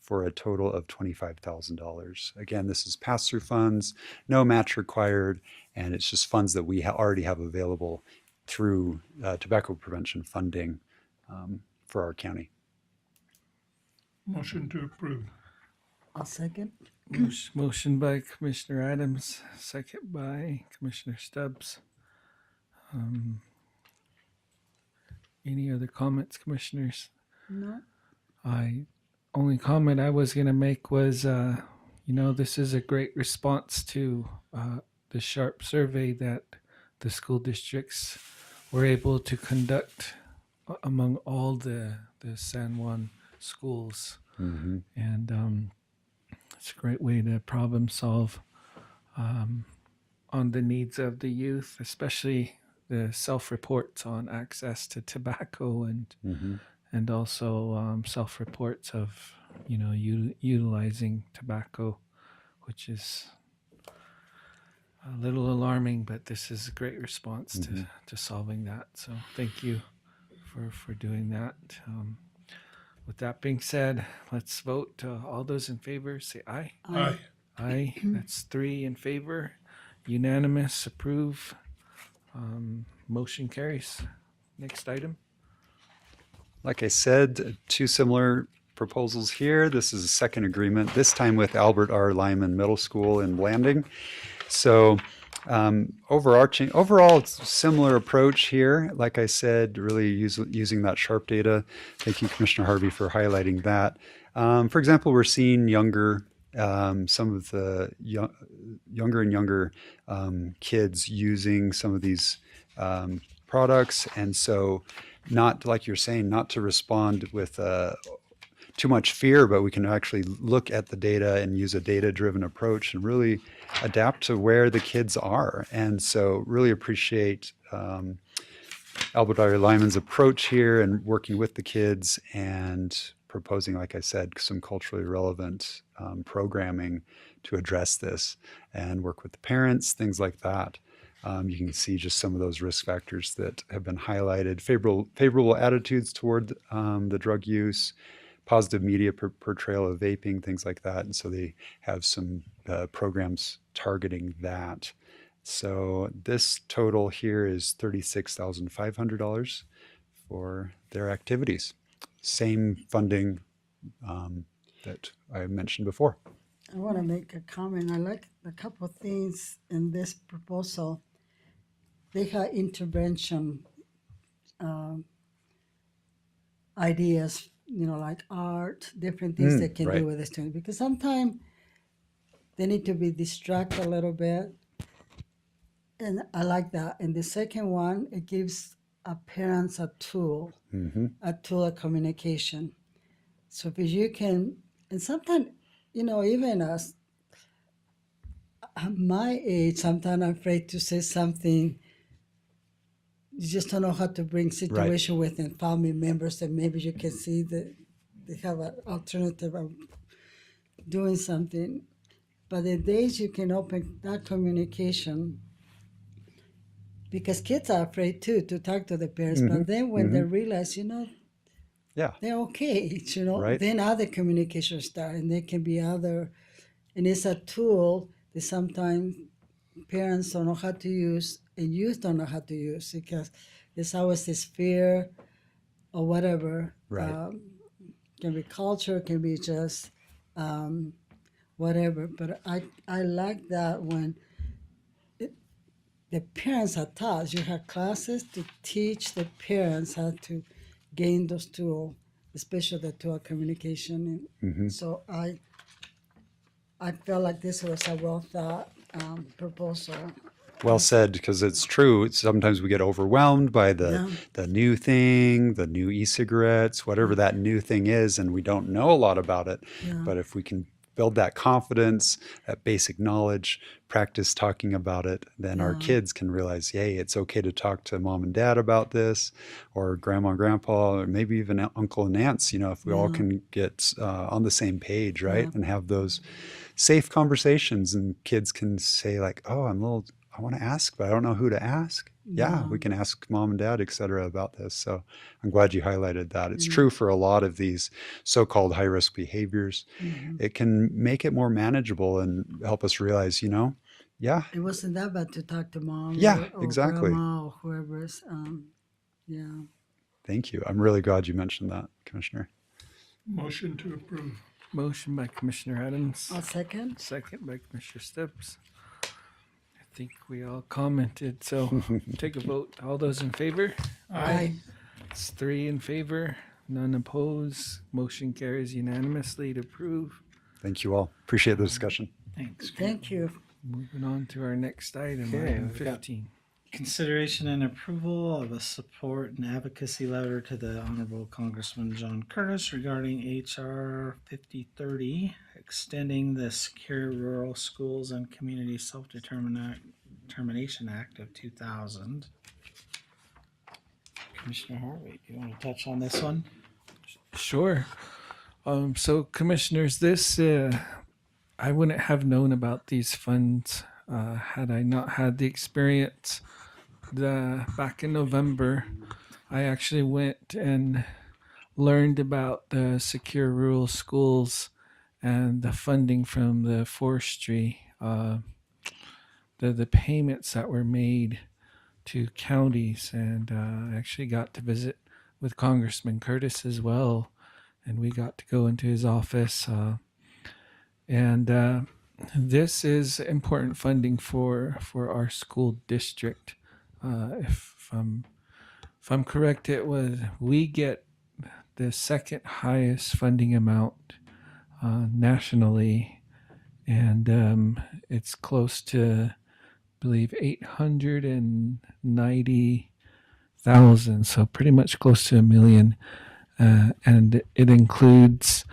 for a total of $25,000. Again, this is pass-through funds, no match required, and it's just funds that we already have available through tobacco prevention funding for our county. Motion to approve. I'll second. Motion by Commissioner Adams, second by Commissioner Stubbs. Any other comments, commissioners? No. Only comment I was going to make was, this is a great response to the SHARP survey that the school districts were able to conduct among all the San Juan schools. Mm-hmm. And it's a great way to problem solve on the needs of the youth, especially the self-reports on access to tobacco and also self-reports of, utilizing tobacco, which is a little alarming, but this is a great response to solving that. So thank you for doing that. With that being said, let's vote. All those in favor, say aye. Aye. Aye. That's 3 in favor. Unanimous. Approve. Motion carries. Next item. Like I said, two similar proposals here. This is a second agreement, this time with Albert R. Lyman Middle School in Blanding. So overall, it's a similar approach here. Like I said, really using that sharp data. Thank you, Commissioner Harvey, for highlighting that. For example, we're seeing some of the younger and younger kids using some of these products. And so not, like you're saying, not to respond with too much fear, but we can actually look at the data and use a data-driven approach and really adapt to where the kids are. And so really appreciate Albert R. Lyman's approach here and working with the kids and proposing, like I said, some culturally relevant programming to address this and work with the parents, things like that. You can see just some of those risk factors that have been highlighted, favorable attitudes toward the drug use, positive media portrayal of vaping, things like that. And so they have some programs targeting that. So this total here is $36,500 for their activities. Same funding that I mentioned before. I want to make a comment. I like a couple of things in this proposal. They have intervention ideas, like art, different things they can right. do with the students. Because sometimes they need to be distracted a little bit. And I like that. And the second one, it gives parents a tool of communication. So if you can, and sometimes, even us, at my age, sometimes I'm afraid to say something. You just don't know how to bring situation within family members, and maybe you can see that they have an alternative of doing something. But the days you can open that communication, because kids are afraid too to talk to the parents. But then when they realize, Yeah. they're okay, Right. then other communication start, and there can be other, and it's a tool that sometimes parents don't know how to use and youth don't know how to use, because there's always this fear or whatever. Right. Can be culture, can be just whatever. But I like that when the parents are taught. You have classes to teach the parents how to gain those tools, especially the tool of communication. And so I felt like this was a well thought proposal. Well said, because it's true. Sometimes we get overwhelmed by the new thing, the new e-cigarettes, whatever that new thing is, and we don't know a lot about it. Yeah. But if we can build that confidence, that basic knowledge, practice talking about it, then our kids can realize, hey, it's okay to talk to mom and dad about this, or grandma and grandpa, or maybe even uncle and aunts, if we all can get on the same page, right? And have those safe conversations, and kids can say like, oh, I want to ask, but I don't know who to ask. Yeah, we can ask mom and dad, et cetera, about this. So I'm glad you highlighted that. It's true for a lot of these so-called high-risk behaviors. It can make it more manageable and help us realize, It wasn't that bad to talk to mom or exactly. grandma or whoever's. Thank you. I'm really glad you mentioned that, Commissioner. Motion to approve. Motion by Commissioner Adams. I'll second. Second by Commissioner Stubbs. I think we all commented, so take a vote. All those in favor? Aye. It's 3 in favor, none opposed. Motion carries unanimously to approve. Thank you all. Appreciate the discussion. Thanks. Thank you. Moving on to our next item, Okay, item we've got 15. Consideration and approval of a support and advocacy letter to the Honorable Congressman John Curtis regarding HR 5030, extending the Secure Rural Schools and Community Self-Determination Act of 2000. Commissioner Harvey, you want to touch on this one? Sure. So, commissioners, this I wouldn't have known about these funds Had I not had the experience back in November, I actually went and learned about the secure rural schools and the funding from the forestry, the payments that were made to counties, and I actually got to visit with Congressman Curtis as well, and we got to go into his office. And this is important funding for our school district. If I'm correct, we get the second highest funding amount nationally, and it's close to, I believe, 890,000. So pretty much close to $1 million, and it includes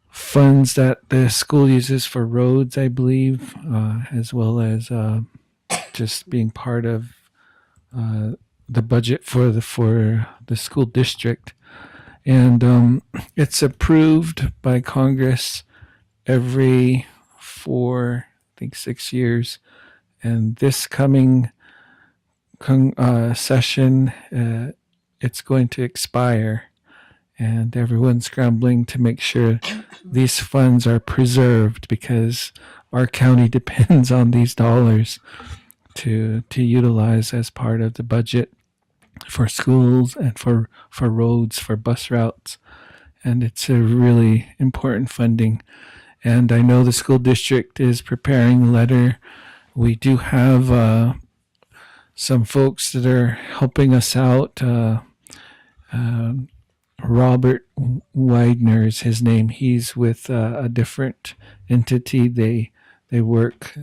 funds that the school uses for roads, I believe, as well as just being part of the budget for the school district. And it's approved by Congress every 4, I think 6 years. And this coming session, it's going to expire, and everyone's scrambling to make sure these funds are preserved, because our county depends on these dollars to utilize as part of the budget for schools and for roads, for bus routes. And it's a really important funding. And I know the school district is preparing a letter. We do have some folks that are helping us out. Robert Widener is his name. He's with a different entity. They work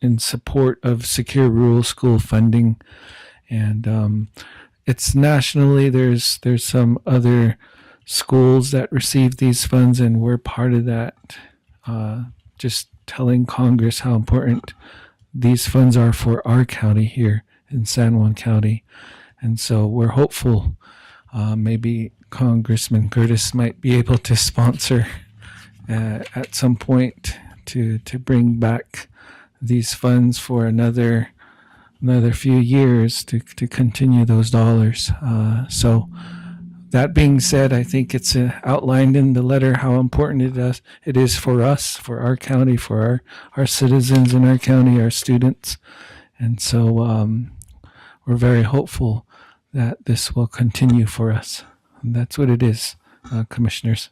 in support of secure rural school funding, and it's nationally. There's some other schools that receive these funds, and we're part of that. Just telling Congress how important these funds are for our county here in San Juan County, and so we're hopeful. Maybe Congressman Curtis might be able to sponsor at some point to bring back these funds for another few years to continue those dollars. So that being said, I think it's outlined in the letter how important it is for us, for our county, for our citizens in our county, our students. And so we're very hopeful that this will continue for us. And that's what it is, commissioners.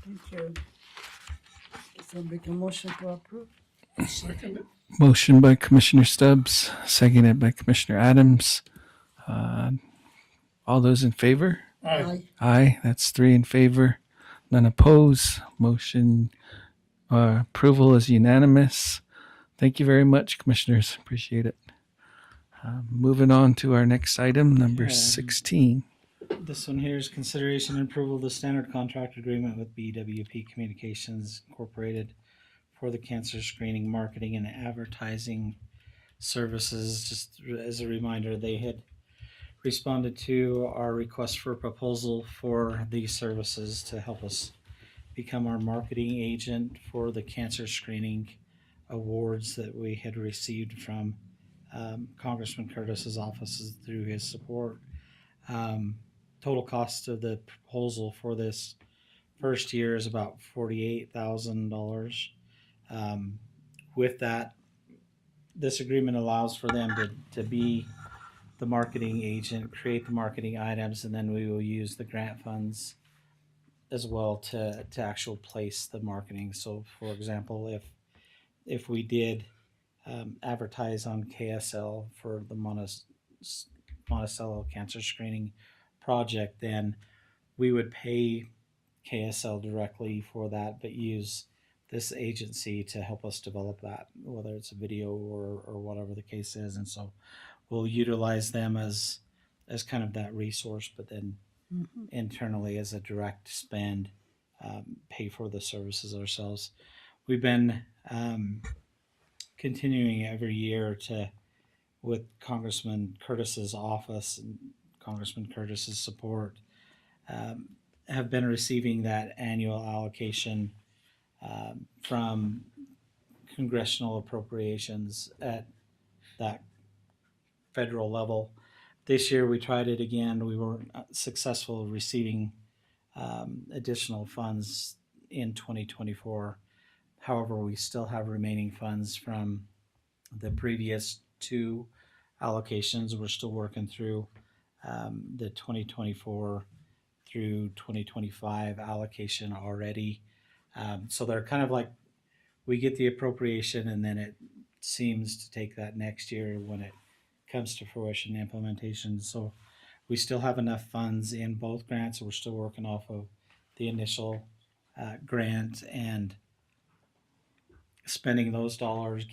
Thank you. So make a motion to approve. Second. Motion by Commissioner Stubbs, seconded by Commissioner Adams. All those in favor? Aye. Aye, that's 3 in favor, none opposed. Motion approval is unanimous. Thank you very much, commissioners. Appreciate it. Moving on to our next item, number 16. This one here is consideration and approval of the standard contract agreement with BWP Communications Incorporated for the cancer screening, marketing, and advertising services. Just as a reminder, they had responded to our request for a proposal for these services to help us become our marketing agent for the cancer screening awards that we had received from Congressman Curtis's office through his support. Total cost of the proposal for this first year is about $48,000. With that, this agreement allows for them to be the marketing agent, create the marketing items, and then we will use the grant funds as well to actual place the marketing. So, for example, if we did advertise on KSL for the Monticello cancer screening project, then we would pay KSL directly for that, but use this agency to help us develop that, whether it's a video or whatever the case is. And so we'll utilize them as kind of that resource, but then internally as a direct spend, pay for the services ourselves. We've been continuing every year with Congressman Curtis's office and Congressman Curtis's support, have been receiving that annual allocation from congressional appropriations at that federal level. This year we tried it again. We were successful receiving additional funds in 2024. However, we still have remaining funds from the previous two allocations. We're still working through the 2024 through 2025 allocation already. So they're kind of like, we get the appropriation and then it seems to take that next year when it comes to fruition implementation. So we still have enough funds in both grants. We're still working off of the initial grant and spending those dollars,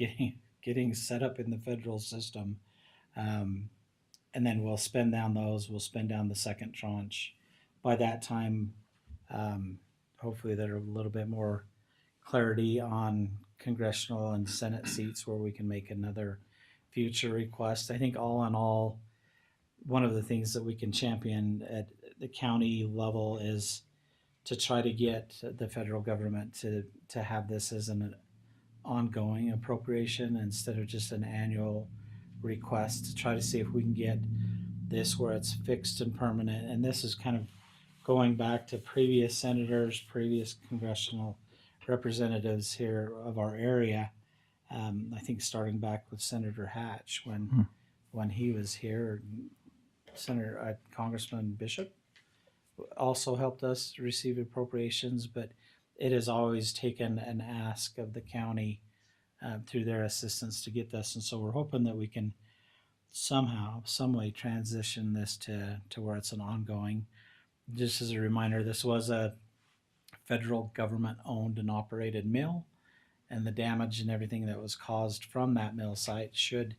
getting set up in the federal system. And then we'll spend down those. We'll spend down the second tranche. By that time, hopefully there's a little bit more clarity on congressional and Senate seats where we can make another future request. I think all in all, one of the things that we can champion at the county level is to try to get the federal government to have this as an ongoing appropriation instead of just an annual request, to try to see if we can get this where it's fixed and permanent. And this is kind of going back to previous senators, previous congressional representatives here of our area. I think starting back with Senator Hatch when he was here, Congressman Bishop also helped us receive appropriations, but it has always taken an ask of the county through their assistance to get this. And so we're hoping that we can somehow, some way transition this to where it's an ongoing. Just as a reminder, this was a federal government owned and operated mill, and the damage and everything that was caused from that mill site should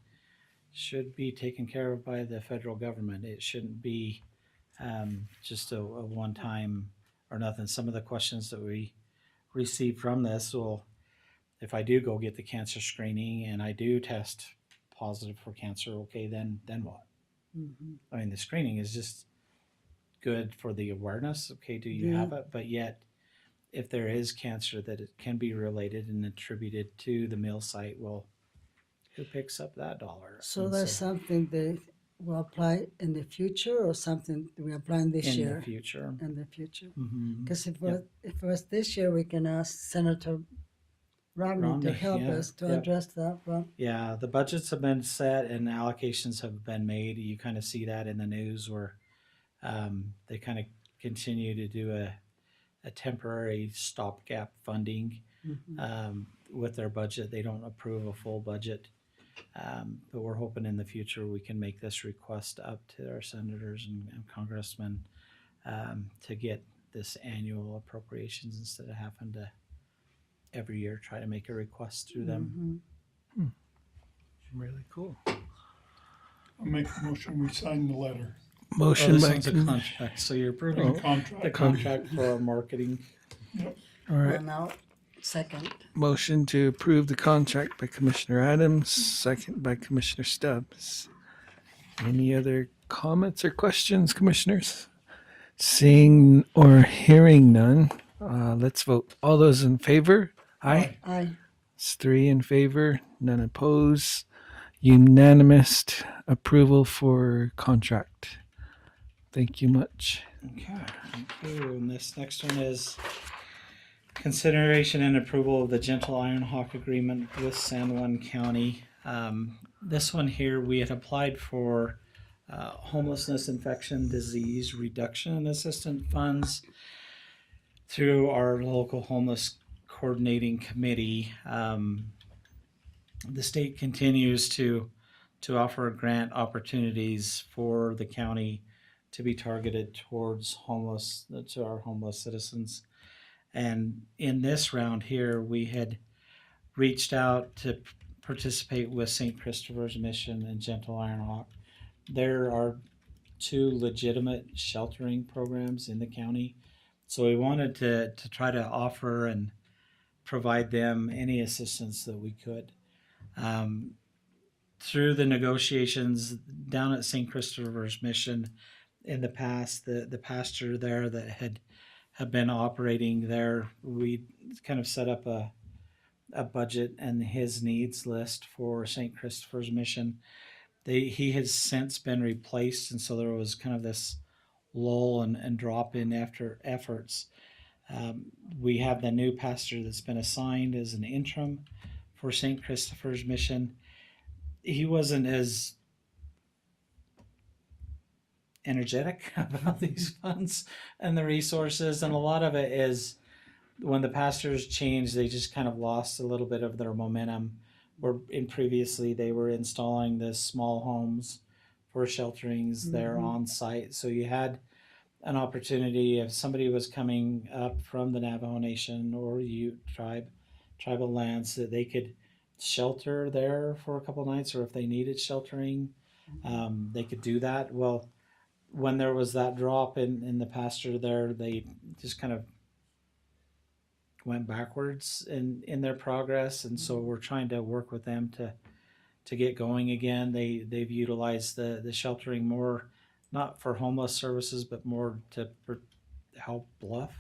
be taken care of by the federal government. It shouldn't be just a one-time or nothing. Some of the questions that we receive from this, well, if I do go get the cancer screening and I do test positive for cancer, okay, then what? Mm-hmm. I mean, the screening is just good for the awareness. Okay, do you have it? But yet, if there is cancer that it can be related and attributed to the mill site, well, who picks up that dollar? So And that's something that will apply in the future, or something we apply this in year? the future. In the future. Mm-hmm. Because if it was this year, we can ask Senator Romney to help us to address that. But yeah, the budgets have been set and allocations have been made. You kind of see that in the news where they kind of continue to do a temporary stopgap funding with their budget. They don't approve a full budget. But we're hoping in the future we can make this request up to our senators and congressmen to get this annual appropriations instead of having to every year try to make a request through them. Really cool. I'll make a motion, we sign the letter. Motion This by one's a contract, so you're approving Contract. the contract for our marketing. all right. and now, second. Motion to approve the contract by Commissioner Adams, second by Commissioner Stubbs. Any other comments or questions, commissioners? Seeing or hearing none, let's vote. All those in favor? Aye. Aye. It's 3 in favor, none opposed. Unanimous approval for contract. Thank you much. Okay, thank you. And this next one is consideration and approval of the Gentle Iron Hawk Agreement with San Juan County. This one here, we had applied for homelessness, infection, disease reduction assistance funds through our local homeless coordinating committee. The state continues to offer grant opportunities for the county to be targeted towards our homeless citizens. And in this round here, we had reached out to participate with St. Christopher's Mission and Gentle Iron Hawk. There are 2 legitimate sheltering programs in the county. So we wanted to try to offer and provide them any assistance that we could. Through the negotiations down at St. Christopher's Mission in the past, the pastor there that had been operating there, we kind of set up a a budget and his needs list for St. Christopher's Mission. He has since been replaced, and so there was kind of this lull and drop in after efforts. We have the new pastor that's been assigned as an interim for St. Christopher's Mission. He wasn't as energetic about these funds and the resources, and a lot of it is when the pastors changed, they just kind of lost a little bit of their momentum. Where previously they were installing the small homes for shelterings there on site, so you had an opportunity if somebody was coming up from the Navajo Nation or Ute tribal lands, that they could shelter there for a couple nights, or if they needed sheltering, they could do that. Well, when there was that drop in the pasture there, they just kind of went backwards in their progress, and so we're trying to work with them to get going again. They've utilized the sheltering more, not for homeless services, but more to help Bluff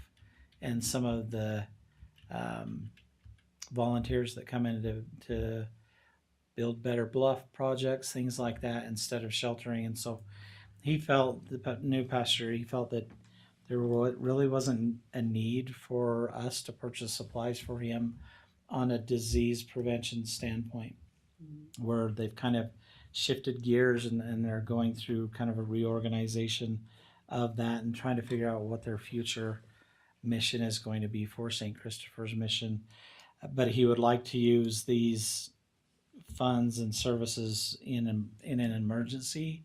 and some of the volunteers that come in to build better Bluff projects, things like that, instead of sheltering. And so he felt, the new pastor, he felt that there really wasn't a need for us to purchase supplies for him on a disease prevention standpoint, where they've kind of shifted gears and they're going through kind of a reorganization of that and trying to figure out what their future mission is going to be for St. Christopher's Mission. But he would like to use these funds and services in an emergency.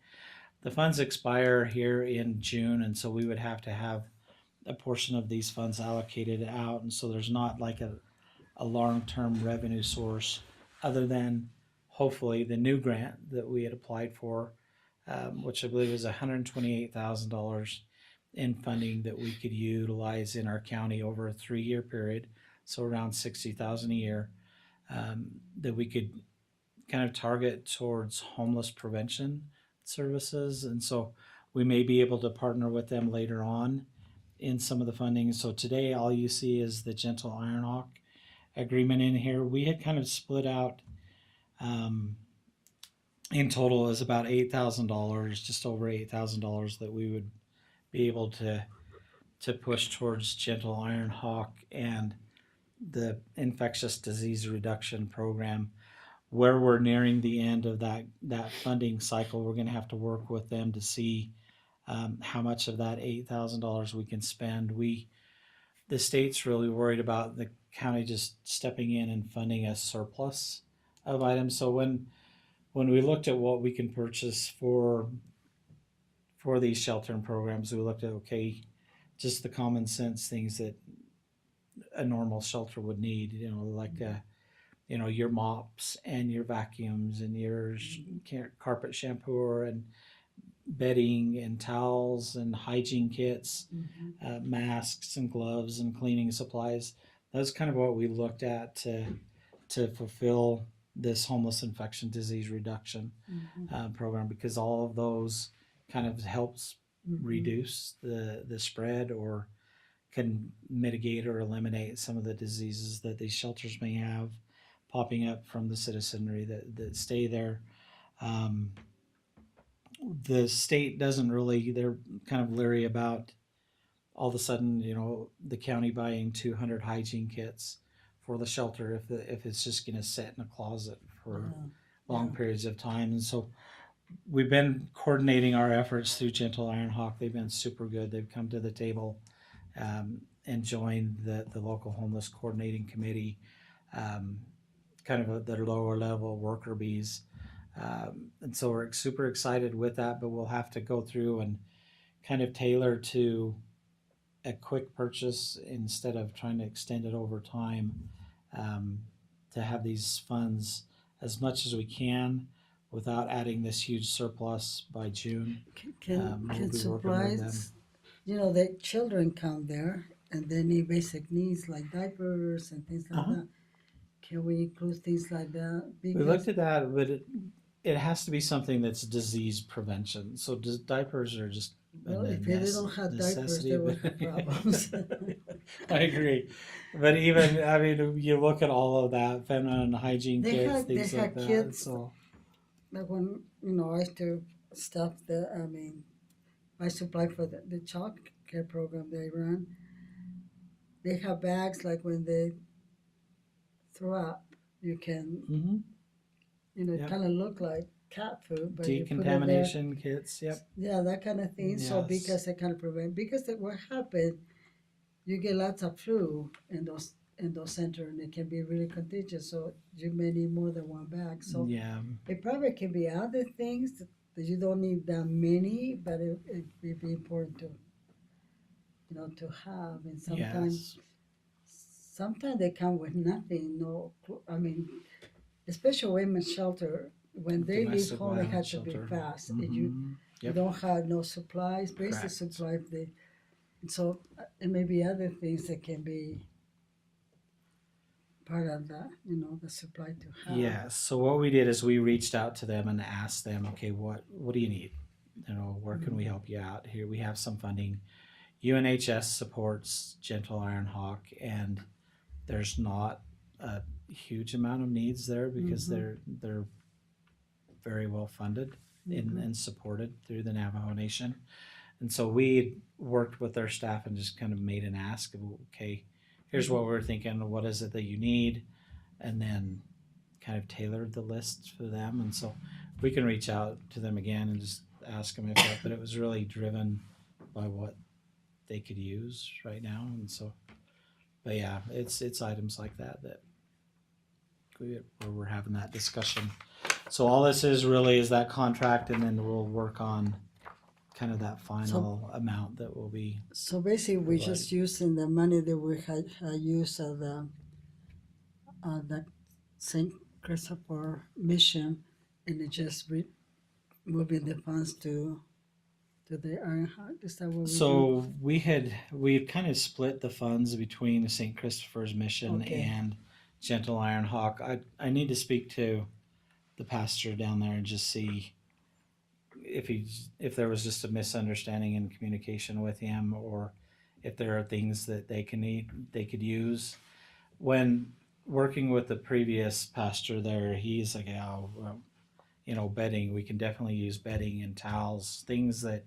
The funds expire here in June, and so we would have to have a portion of these funds allocated out, and so there's not like a long-term revenue source other than hopefully the new grant that we had applied for, which I believe is $128,000 in funding that we could utilize in our county over a 3-year period, so around $60,000 a year, that we could kind of target towards homeless prevention services. And so we may be able to partner with them later on in some of the funding. So today all you see is the Gentle Ironhawk agreement in here. We had kind of split out in total is about $8,000, just over $8,000 that we would be able to push towards Gentle Ironhawk and the infectious disease reduction program. Where we're nearing the end of that funding cycle, we're going to have to work with them to see how much of that $8,000 we can spend. The state's really worried about the county just stepping in and funding a surplus of items. So when we looked at what we can purchase for these sheltering programs, we looked at, okay, just the common sense things that a normal shelter would need, like your mops and your vacuums and your carpet shampoo and bedding and towels and hygiene kits, masks and gloves and cleaning supplies. That's kind of what we looked at to fulfill this homeless infection disease reduction program, because all of those kind of helps reduce the spread or can mitigate or eliminate some of the diseases that these shelters may have popping up from the citizenry that stay there. The state doesn't really, they're kind of leery about all of a sudden, the county buying 200 hygiene kits for the shelter if it's just going to sit in a closet for long periods of time. And so we've been coordinating our efforts through Gentle Ironhawk. They've been super good. They've come to the table and joined the local homeless coordinating committee, kind of the lower level worker bees. And so we're super excited with that, but we'll have to go through and kind of tailor to a quick purchase instead of trying to extend it over time, to have these funds as much as we can without adding this huge surplus by June. Can we'll be working with them. supplies, the children come there and they need basic needs like diapers and things like that. Can we include things like that? We looked at that, but it has to be something that's disease prevention. So diapers are just Well, if they don't have diapers, necessity, they will but- have problems. I agree. But even, I mean, you look at all of that, feminine hygiene They kits, had things like that. kids So, like when I used to stuff the I supply for the child care program they run. They have bags like when they throw up, you can mhm. it Yep. kind of look like cat food, but you put it there. Decontamination kits. Yep. Yeah, that kind of thing. So Yes. because they kind of prevent what happened, you get lots of flu in those centers, and it can be really contagious. So you may need more than one bag. So Yeah. it probably can be other things that you don't need that many, but it would be important to to have. And Yes. sometimes they come with nothing. No, I mean, especially women's shelter. When they leave Domestic home, they violence have to be shelter. fast. Mhm. You Yep. don't have no supplies, basic Correct. supplies. And so it may be other things that can be part of that, the supply to have. Yes. So what we did is we reached out to them and asked them, okay, what do you need? Where can we help you out? Here we have some funding. UNHS supports Gentle Iron Hawk, and there's not a huge amount of needs there because they're very well funded and supported through the Navajo Nation. And so we worked with their staff and just kind of made an ask of, okay, here's what we're thinking. What is it that you need? And then kind of tailored the list for them. And so we can reach out to them again and just ask them if that, but it was really driven by what they could use right now. And so, but yeah, it's items like that where we're having that discussion. So all this is really is that contract, and then we'll work on kind of that final amount that will be. So basically, we're just using the money that we had used of the St. Christopher mission, and it just moving the funds to the Iron Heart. Is that what we do? So we've kind of split the funds between the St. Christopher's mission Okay. and Gentle Iron Hawk. I need to speak to the pastor down there and just see if there was just a misunderstanding in communication with him, or if there are things that they could use. When working with the previous pastor there, he's like, oh, well, bedding, we can definitely use bedding and towels, things that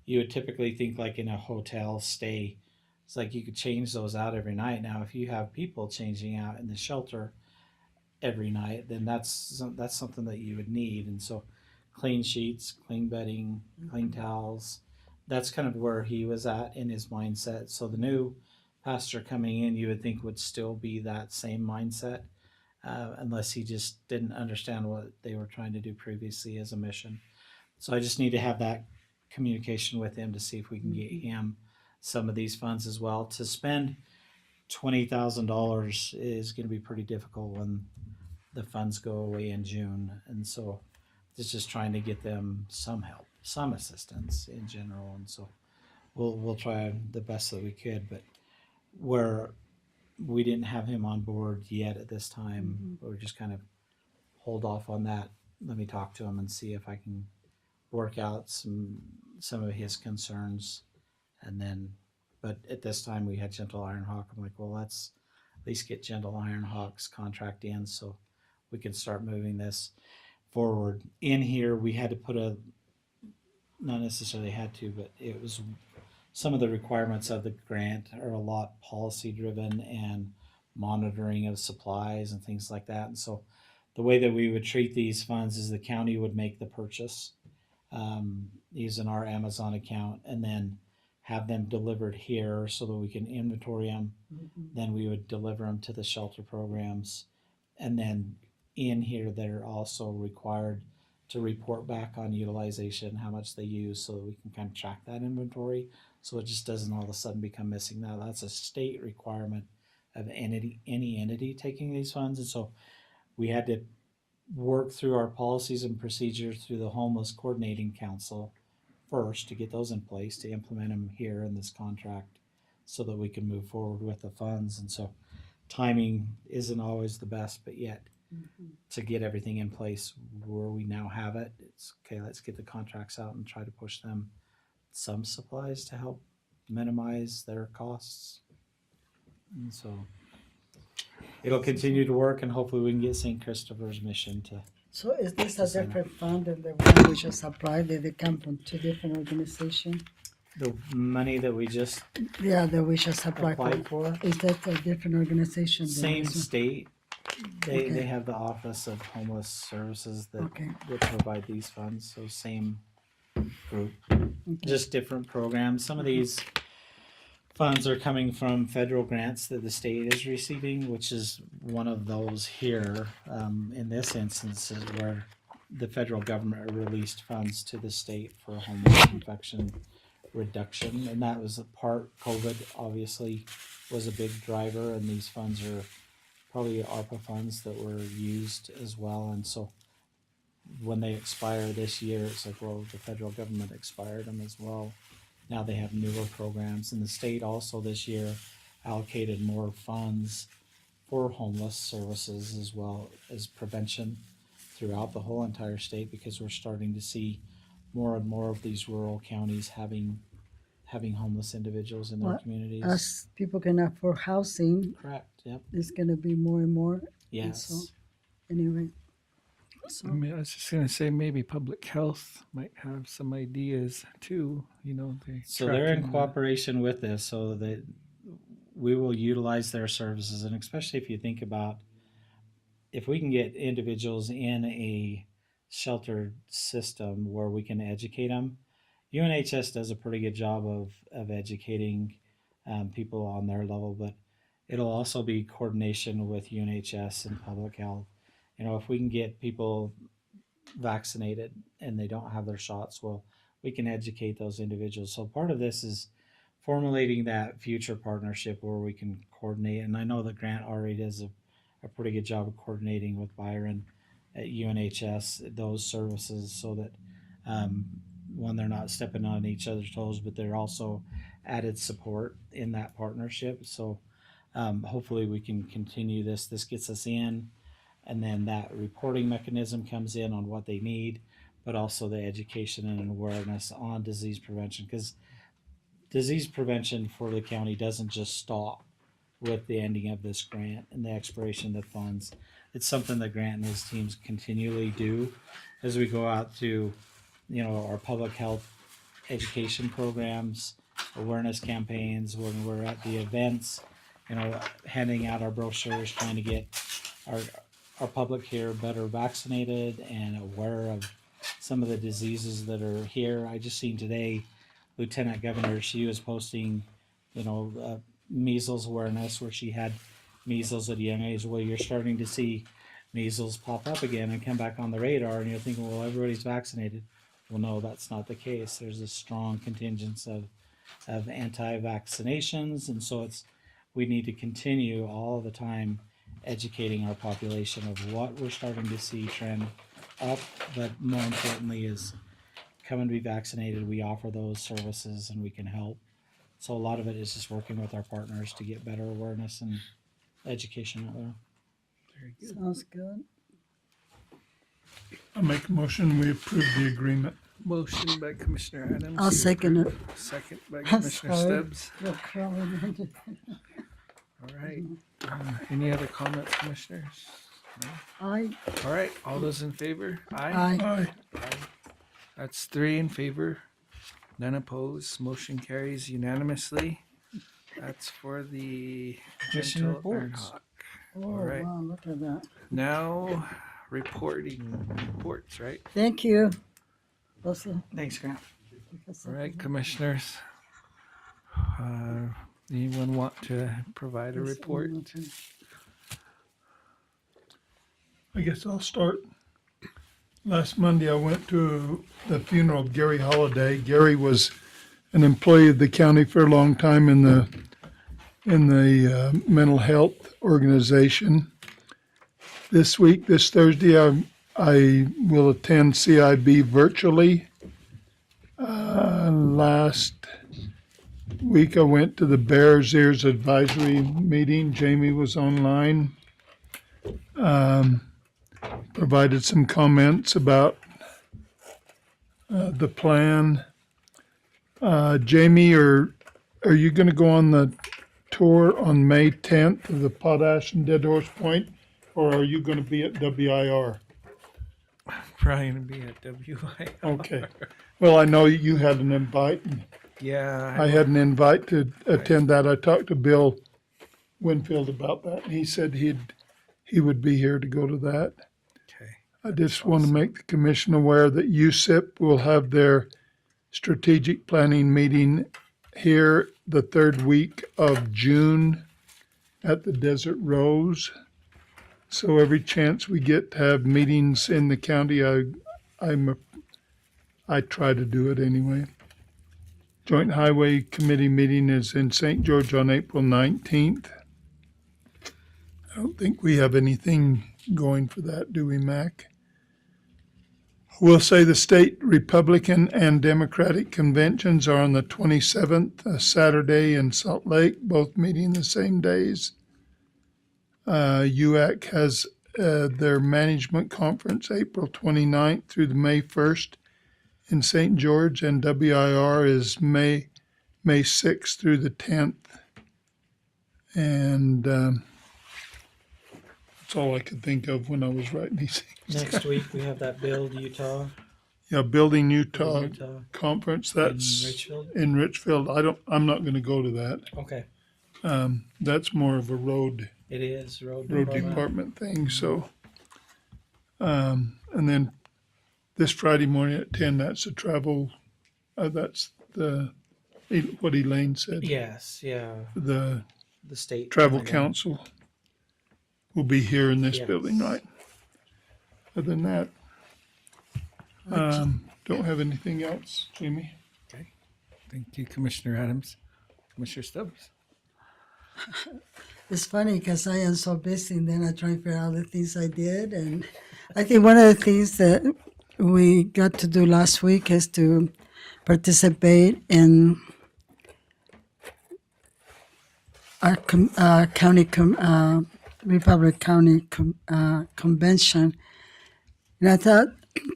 you would typically think like in a hotel stay. It's like you could change those out every night. Now, if you have people changing out in the shelter every night, then that's something that you would need. And so clean sheets, clean bedding, clean towels, that's kind of where he was at in his mindset. So the new pastor coming in, you would think would still be that same mindset, unless he just didn't understand what they were trying to do previously as a mission. So I just need to have that communication with him to see if we can get him some of these funds as well. To spend $20,000 is going to be pretty difficult when the funds go away in June, and so it's just trying to get them some help, some assistance in general. And so we'll try the best that we could, but where we didn't have him on board yet at this time, we're just kind of hold off on that. Let me talk to him and see if I can work out some of his concerns, and then. But at this time, we had Gentle Iron Hawk. I'm like, well, let's at least get Gentle Iron Hawk's contract in so we can start moving this forward. In here, we had to put not necessarily had to, but it was some of the requirements of the grant are a lot policy driven and monitoring of supplies and things like that. And so the way that we would treat these funds is the county would make the purchase using our Amazon account, and then have them delivered here so that we can inventory them. Then we would deliver them to the shelter programs, and then in here they're also required to report back on utilization, how much they use, so that we can kind of track that inventory, so it just doesn't all of a sudden become missing. Now that's a state requirement of any entity taking these funds, and so we had to work through our policies and procedures through the Homeless Coordinating Council first to get those in place to implement them here in this contract so that we can move forward with the funds. And so timing isn't always the best, but yet to get everything in place where we now have it, it's okay, let's get the contracts out and try to push them some supplies to help minimize their costs. And so it'll continue to work, and hopefully we can get St. Christopher's Mission to. So is this a Sign up. different fund than the one we just applied? Did they come from two different organizations? The money that we just Yeah, that we just applied applied for. for, Is that a different organization? than same this one? state. They Okay. have the Office of Homeless Services that Okay. provide these funds. So same group, just different programs. Some of these funds are coming from federal grants that the state is receiving, which is one of those here. In this instance, is where the federal government released funds to the state for homeless infection reduction, and that was a part. COVID obviously was a big driver, and these funds are probably ARPA funds that were used as well. And so when they expire this year, it's like, well, the federal government expired them as well. Now they have newer programs, and the state also this year allocated more funds for homeless services as well as prevention throughout the whole entire state, because we're starting to see more and more of these rural counties having homeless individuals in their Well, communities. As people can afford housing, Correct. Yep. it's gonna be more and more. Yes. so- Anyway, so I mean, I was just gonna say maybe public health might have some ideas too. You know, So they're in tracking the- cooperation with this, so that we will utilize their services, and especially if you think about if we can get individuals in a sheltered system where we can educate them. UNHS does a pretty good job of educating people on their level, but it'll also be coordination with UNHS and public health. You know, if we can get people vaccinated and they don't have their shots, well, we can educate those individuals. So part of this is formulating that future partnership where we can coordinate. And I know that Grant already does a pretty good job of coordinating with Byron at UNHS, those services, so that when they're not stepping on each other's toes, but they're also added support in that partnership. So hopefully we can continue this. This gets us in, and then that reporting mechanism comes in on what they need, but also the education and awareness on disease prevention, because disease prevention for the county doesn't just stop with the ending of this grant and the expiration of the funds. It's something that Grant and his teams continually do as we go out to, you know, our public health education programs, awareness campaigns, when we're at the events, you know, handing out our brochures, trying to get our public here better vaccinated and aware of some of the diseases that are here. I just seen today, Lieutenant Governor, she was posting, you know, measles awareness, where she had measles at a young age. Well, you're starting to see measles pop up again and come back on the radar, and you're thinking, well, everybody's vaccinated. Well, no, that's not the case. There's a strong contingent of anti-vaccinations, and so we need to continue all the time educating our population of what we're starting to see trend up, but more importantly is come and be vaccinated. We offer those services and we can help. So a lot of it is just working with our partners to get better awareness and education out there. sounds good. I make a motion, we approve the agreement. Motion by Commissioner Adams. I'll second it. Second by Commissioner Sorry. Stubbs. You're crawling. All right. Any other comments, commissioners? Aye. All right. All those in favor? Aye. Aye. That's 3 in favor. None opposed. Motion carries unanimously. That's for the Commission gentle reports. Earnhardt. Oh, All right. wow, look at that. Now, reports, right? Thank you. Also, Thanks, Grant. All right, commissioners. Anyone want to provide a report? I guess I'll start. Last Monday, I went to the funeral of Gary Holliday. Gary was an employee of the county for a long time in the mental health organization. This week, this Thursday, I will attend CIB virtually. Last week, I went to the Bears Ears Advisory meeting. Jamie was online. Provided some comments about the plan. Jamie, are you going to go on the tour on May 10th of the Potash and Dead Horse Point, or are you going to be at WIR? Probably going to be at WI. Okay. Well, I know you had an invite, and Yeah. I had an invite to attend that. I talked to Bill Winfield about that, and he said he would be here to go to that. Okay. I just want to make the commission aware that USIP will have their strategic planning meeting here the third week of June at the Desert Rose. So every chance we get to have meetings in the county, I try to do it anyway. Joint Highway Committee meeting is in St. George on April 19th. I don't think we have anything going for that, do we, Mac? We'll say the state Republican and Democratic conventions are on the 27th, Saturday in Salt Lake, both meeting the same days. UAC has their management conference April 29th through the May 1st in St. George, and WIR is May 6th through the 10th. And that's all I could think of when I was writing these things. Next week, we have that Build Utah. Yeah, Building Utah Utah conference. in That's Richfield. in Richfield. I'm not going to go to that. Okay, That's more of a road it is road department thing. So, and then this Friday morning at 10, that's the travel. That's what Elaine said. Yes, yeah, The the state travel planning. council will be here in this Yes. building, right? Other than that, don't have anything else, Jamie. Thank you, Commissioner Adams. Commissioner Stubbs. It's funny because I am so busy, and then I try to figure out the things I did. And I think one of the things that we got to do last week is to participate in our Republic County convention. And I thought,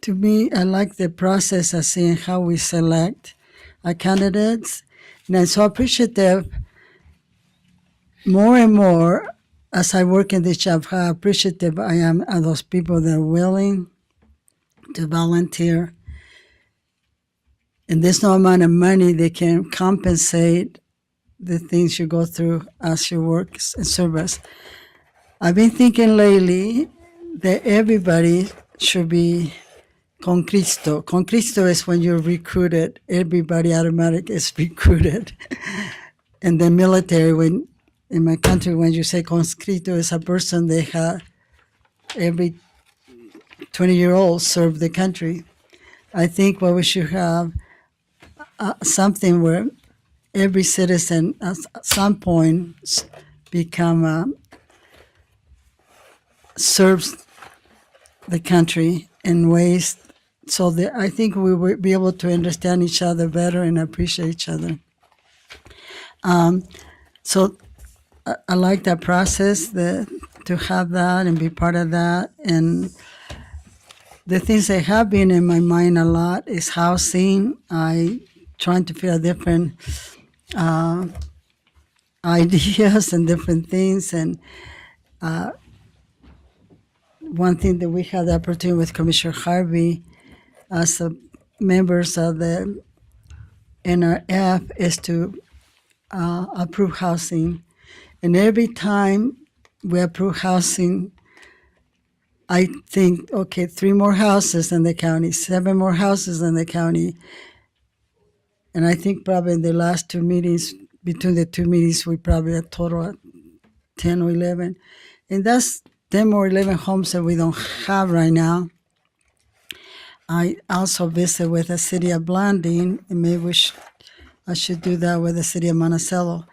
to me, I like the process of seeing how we select our candidates. And I'm so appreciative more and more as I work in this job, how appreciative I am of those people that are willing to volunteer. And there's no amount of money that can compensate the things you go through as you work in service. I've been thinking lately that everybody should be con Cristo. Con Cristo is when you're recruited. Everybody automatic is recruited. And the military, in my country, when you say conscripto, is a person that had every 20-year-old serve the country. I think what we should have something where every citizen at some point become serves the country in ways so that I think we will be able to understand each other better and appreciate each other. So I like that process, to have that and be part of that. And the things that have been in my mind a lot is housing. I trying to figure out different ideas and different things. And one thing that we had the opportunity with Commissioner Harvey as members of the NRF is to approve housing. And every time we approve housing, I think, okay, 3 more houses in the county, 7 more houses in the county. And I think probably in the last 2 meetings, between the 2 meetings, we probably had total of 10 or 11. And that's 10 or 11 homes that we don't have right now. I also visit with the city of Blanding, and maybe I should do that with the city of Monticello,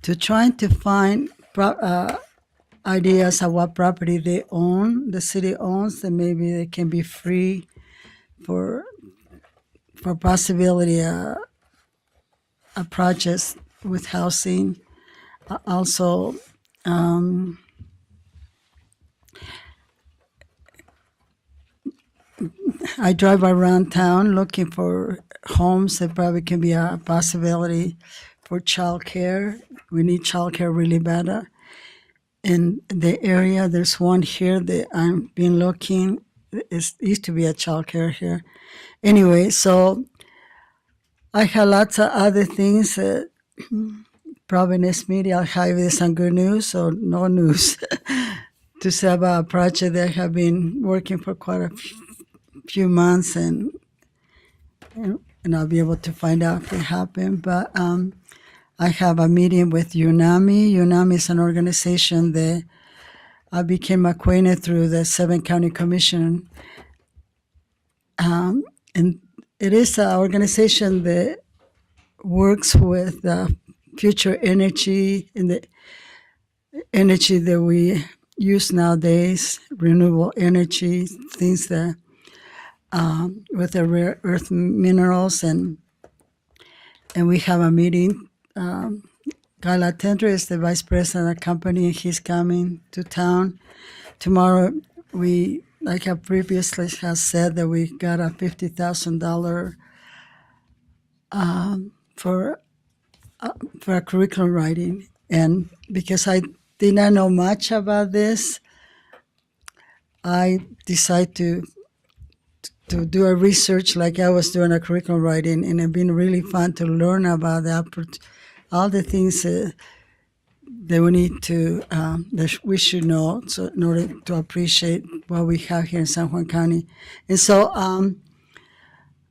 to try to find ideas of what property they own, the city owns, that maybe they can be free for possibility of projects with housing. Also, I drive around town looking for homes that probably can be a possibility for childcare, we need childcare really bad. In the area, there's one here that I've been looking. It used to be a childcare here. Anyway, so I have lots of other things. Probably next meeting I'll have either some good news or no news to say about a project that I have been working for quite a few months, and I'll be able to find out if it happened. But I have a meeting with UNAMI. UNAMI is an organization that I became acquainted through the 7 County Commission. And it is an organization that works with future energy and the energy that we use nowadays, renewable energy, things that with the rare earth minerals. And we have a meeting. Guy Latendra is the vice president of the company, and he's coming to town. Tomorrow, we, like I previously have said, that we got a $50,000 for a curriculum writing. And because I did not know much about this, I decided to do a research like I was doing a curriculum writing, and it's been really fun to learn about all the things that we need to, that we should know, so in order to appreciate what we have here in San Juan County. And so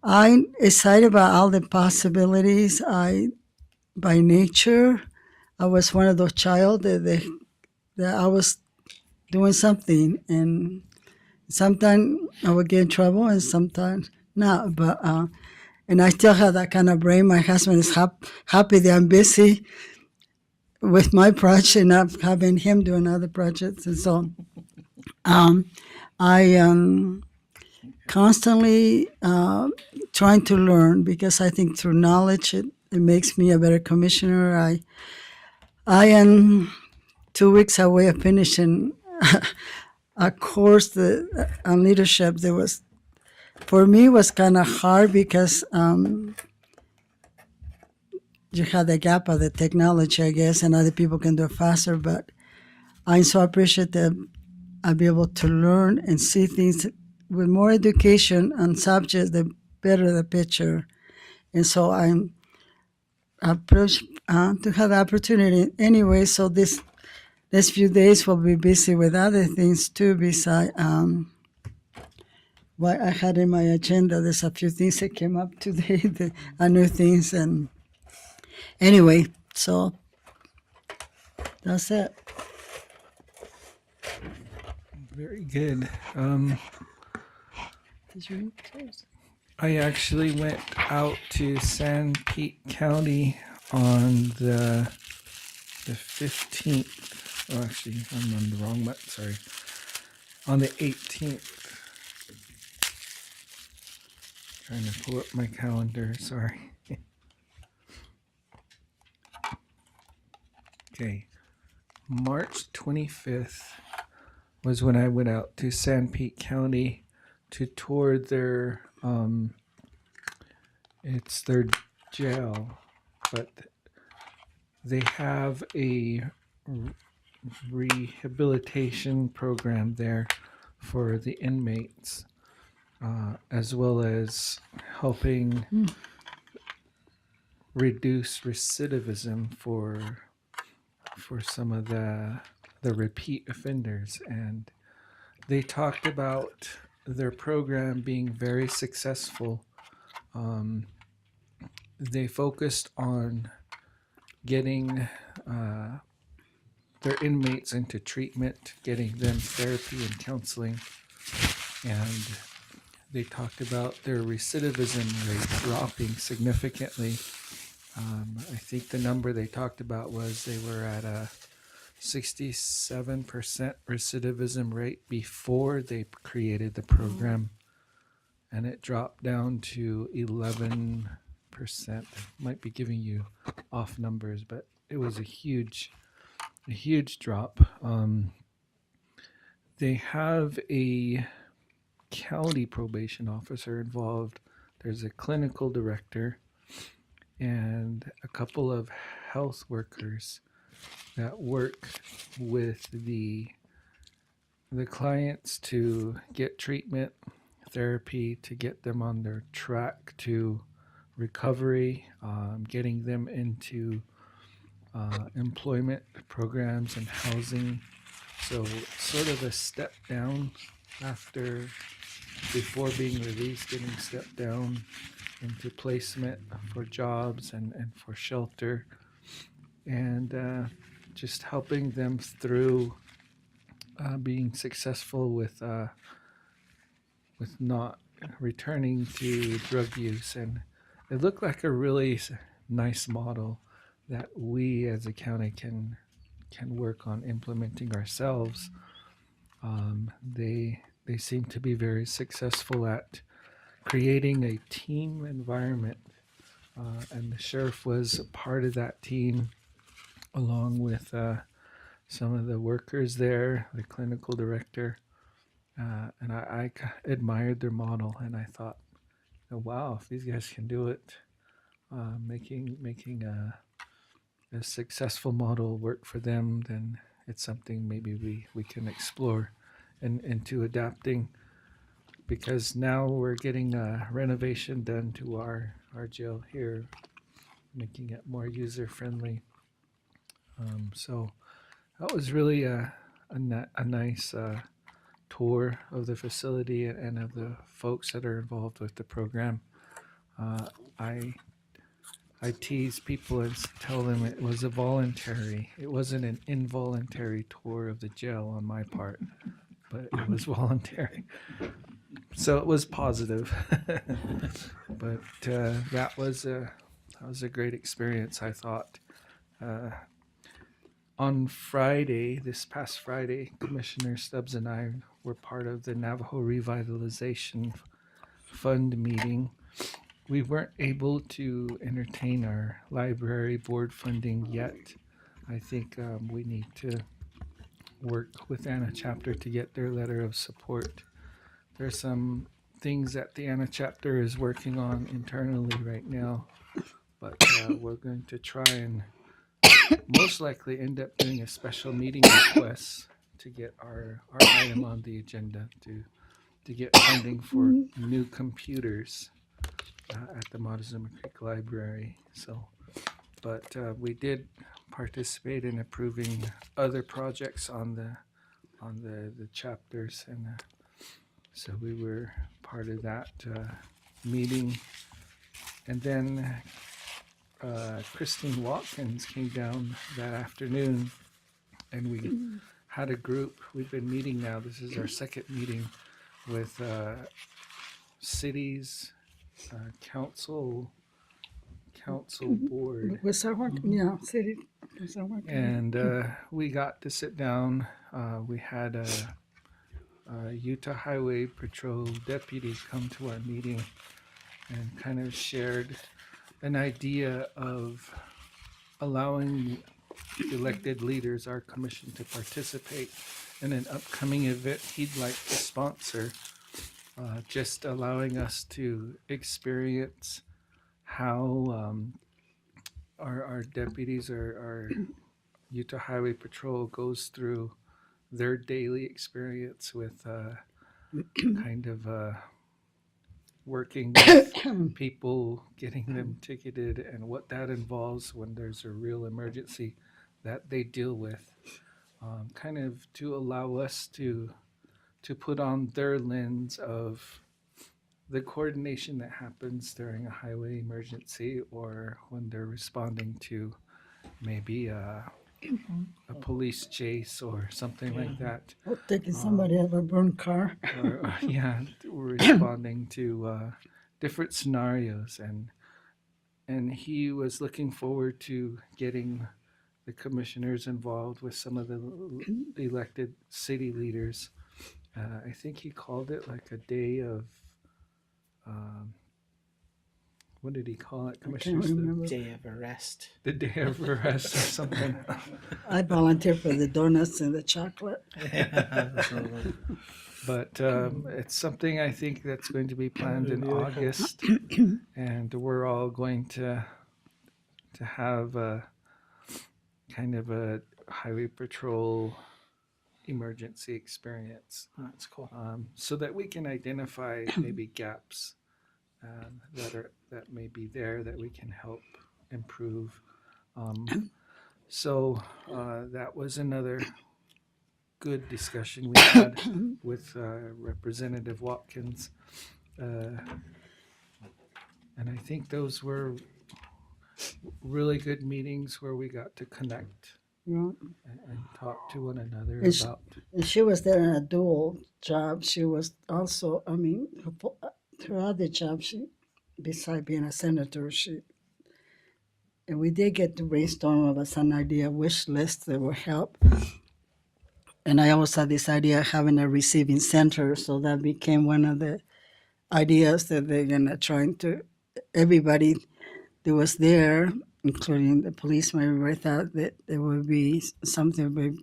I'm excited about all the possibilities. By nature, I was one of those child that I was doing something, and sometimes I would get in trouble and sometimes not. But and I still have that kind of brain. My husband is happy that I'm busy with my project, not having him doing other projects. And so I am constantly trying to learn, because I think through knowledge it makes me a better commissioner. I am 2 weeks away of finishing a course on leadership that was, for me, was kind of hard because you have the gap of the technology, I guess, and other people can do it faster. But I'm so appreciative I'll be able to learn and see things with more education on subjects, the better the picture. And so I'm approached to have the opportunity anyway. So this few days we'll be busy with other things too, besides what I had in my agenda. There's a few things that came up today, new things. And anyway, so that's it. Very good. Did you close? I actually went out to San Pete County on the 15th. Oh, actually, I'm on the wrong month. Sorry. On the 18th. Trying to pull up my calendar. Sorry. Okay. March 25th was when I went out to San Pete County to tour their it's their jail, but they have a rehabilitation program there for the inmates, as well as helping reduce recidivism for some of the repeat offenders. And they talked about their program being very successful. They focused on getting their inmates into treatment, getting them therapy and counseling, and they talked about their recidivism rate dropping significantly. I think the number they talked about was they were at a 67% recidivism rate before they created the program, and it dropped down to 11%. Might be giving you off numbers, but it was a huge drop. They have a county probation officer involved. There's a clinical director and a couple of health workers that work with the clients to get treatment, therapy, to get them on their track to recovery, getting them into employment programs and housing. So sort of a step down after, before being released, getting stepped down into placement for jobs and for shelter, and just helping them through being successful with not returning to drug use. And it looked like a really nice model that we as a county can work on implementing ourselves. They seem to be very successful at creating a team environment, and the sheriff was a part of that team, along with some of the workers there, the clinical director, and I admired their model, and I thought, oh, wow, if these guys can do it, making a successful model work for them, then it's something maybe we can explore and into adapting, because now we're getting a renovation done to our jail here, making it more user friendly. So that was really a nice tour of the facility and of the folks that are involved with the program. I tease people and tell them it was a voluntary, it wasn't an involuntary tour of the jail on my part, but it was voluntary. So it was positive. But that was a great experience, I thought. On Friday, this past Friday, Commissioner Stubbs and I were part of the Navajo Revitalization Fund meeting. We weren't able to entertain our library board funding yet. I think we need to work with Anna Chapter to get their letter of support. There's some things that the Anna Chapter is working on internally right now, but we're going to try and most likely end up doing a special meeting request to get our item on the agenda to get funding for new computers at the Montezuma Creek Library. So, but we did participate in approving other projects on the chapters, and so we were part of that meeting. And then Christine Watkins came down that afternoon, and we had a group. We've been meeting now. This is our second meeting with cities, council board, with someone, yeah, city, with someone. and we got to sit down. We had a Utah Highway Patrol deputy come to our meeting and kind of shared an idea of allowing elected leaders, our commission, to participate in an upcoming event he'd like to sponsor, just allowing us to experience how our deputies, our Utah Highway Patrol goes through their daily experience with kind of working with people, getting them ticketed, and what that involves when there's a real emergency that they deal with, kind of to allow us to put on their lens of the coordination that happens during a highway emergency, or when they're responding to maybe a police chase or something like that. Or taking somebody out of a burned car. Or, yeah, we're responding to different scenarios, and he was looking forward to getting the commissioners involved with some of the elected city leaders. I think he called it like a day of what did he call it, Commissioner? remember. Day of arrest. The day of arrest or something. I volunteer for the donuts and the chocolate. But it's something I think that's going to be planned in August, and we're all going to have a kind of a highway patrol emergency experience, That's cool. so that we can identify maybe gaps that may be there that we can help improve. So that was another good discussion we had with Representative Watkins. And I think those were really good meetings where we got to connect Yeah. and talk to one another And about. And she was there in a dual job. She was also, I mean, her other job, besides being a senator, and we did get to brainstorm of some idea wish list that would help. And I also had this idea of having a receiving center, so that became one of the ideas that they're gonna try to. Everybody that was there, including the policeman, everybody thought that it would be something that would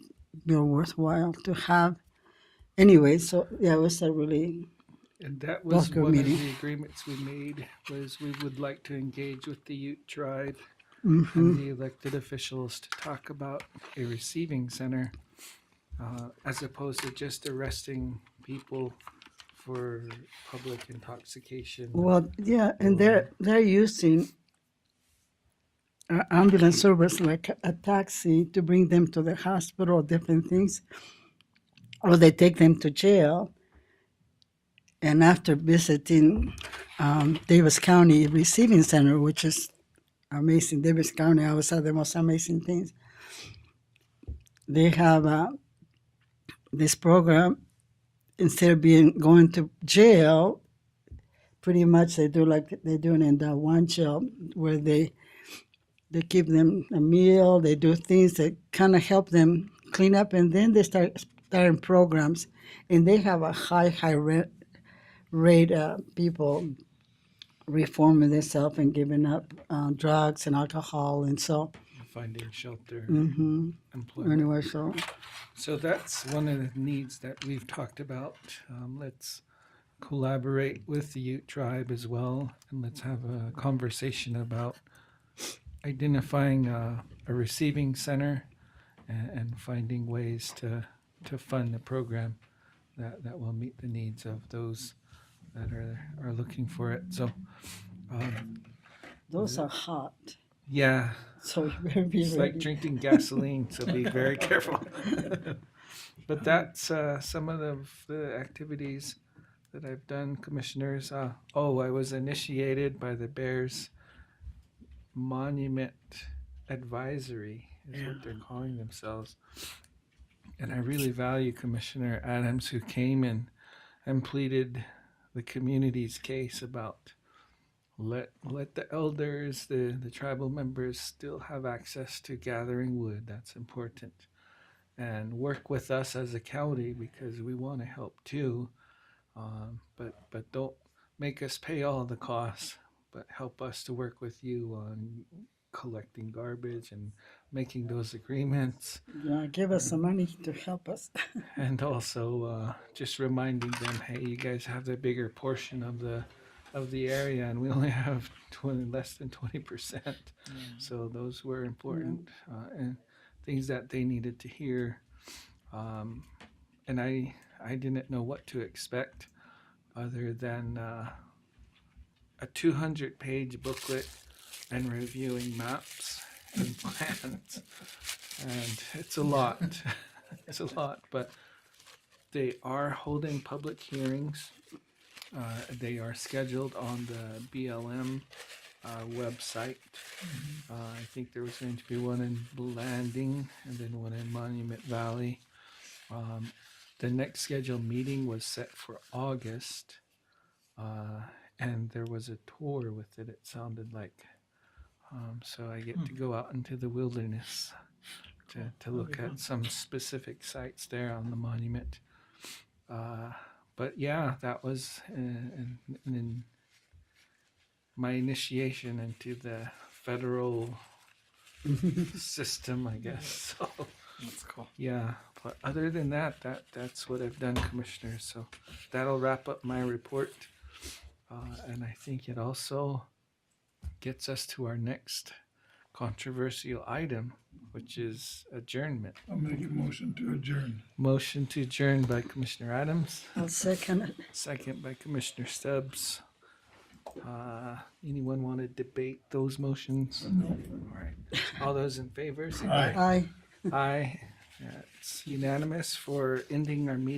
be worthwhile to have. Anyway, so yeah, it was a really And that was Welcome one meeting. of the agreements we made, was we would like to engage with the Ute tribe mhm. and the elected officials to talk about a receiving center, as opposed to just arresting people for public intoxication. Well, yeah, and they're using ambulance service like a taxi to bring them to the hospital, different things, or they take them to jail. And after visiting Davis County Receiving Center, which is amazing, Davis County always have the most amazing things. They have this program. Instead of going to jail, pretty much they do like they're doing in that one jail where they give them a meal, they do things that kind of help them clean up, and then they starting programs, and they have a high rate people reforming themselves and giving up drugs and alcohol, and so Finding shelter, employment. anyway, so So that's one of the needs that we've talked about. Let's collaborate with the Ute tribe as well, and let's have a conversation about identifying a receiving center and finding ways to fund the program that will meet the needs of those that are looking for it. So, those are hot. yeah, So you better be it's ready. like drinking gasoline, so be very careful. But that's some of the activities that I've done, commissioners. I was initiated by the Bears Monument Advisory, is what they're calling themselves. And I really value Commissioner Adams, who came and pleaded the community's case about let the elders, the tribal members still have access to gathering wood. That's important. And work with us as a county because we want to help too. But don't make us pay all the costs, but help us to work with you on collecting garbage and making those agreements. Yeah, give us some money to help us. And also just reminding them, hey, you guys have the bigger portion of the area, and we only have less than 20%. So those were important and things that they needed to hear. And I didn't know what to expect other than a 200-page booklet and reviewing maps and plans. And it's a lot. It's a lot, but they are holding public hearings. They are scheduled on the BLM website. I think there was going to be one in Blanding and then one in Monument Valley. The next scheduled meeting was set for August, and there was a tour with it, it sounded like. So I get to go out into the wilderness to look at some specific sites there on the monument. But yeah, that was in my initiation into the federal system, I guess. So That's cool. yeah, but other than that's what I've done, Commissioner. So that'll wrap up my report, and I think it also gets us to our next controversial item, which is adjournment. I'll make a motion to adjourn. Motion to adjourn by Commissioner Adams, I'll second it. second by Commissioner Stubbs. Anyone want to debate those motions? No. All right. All those in favor, say aye. Aye. Aye. Aye. It's unanimous for ending our meeting.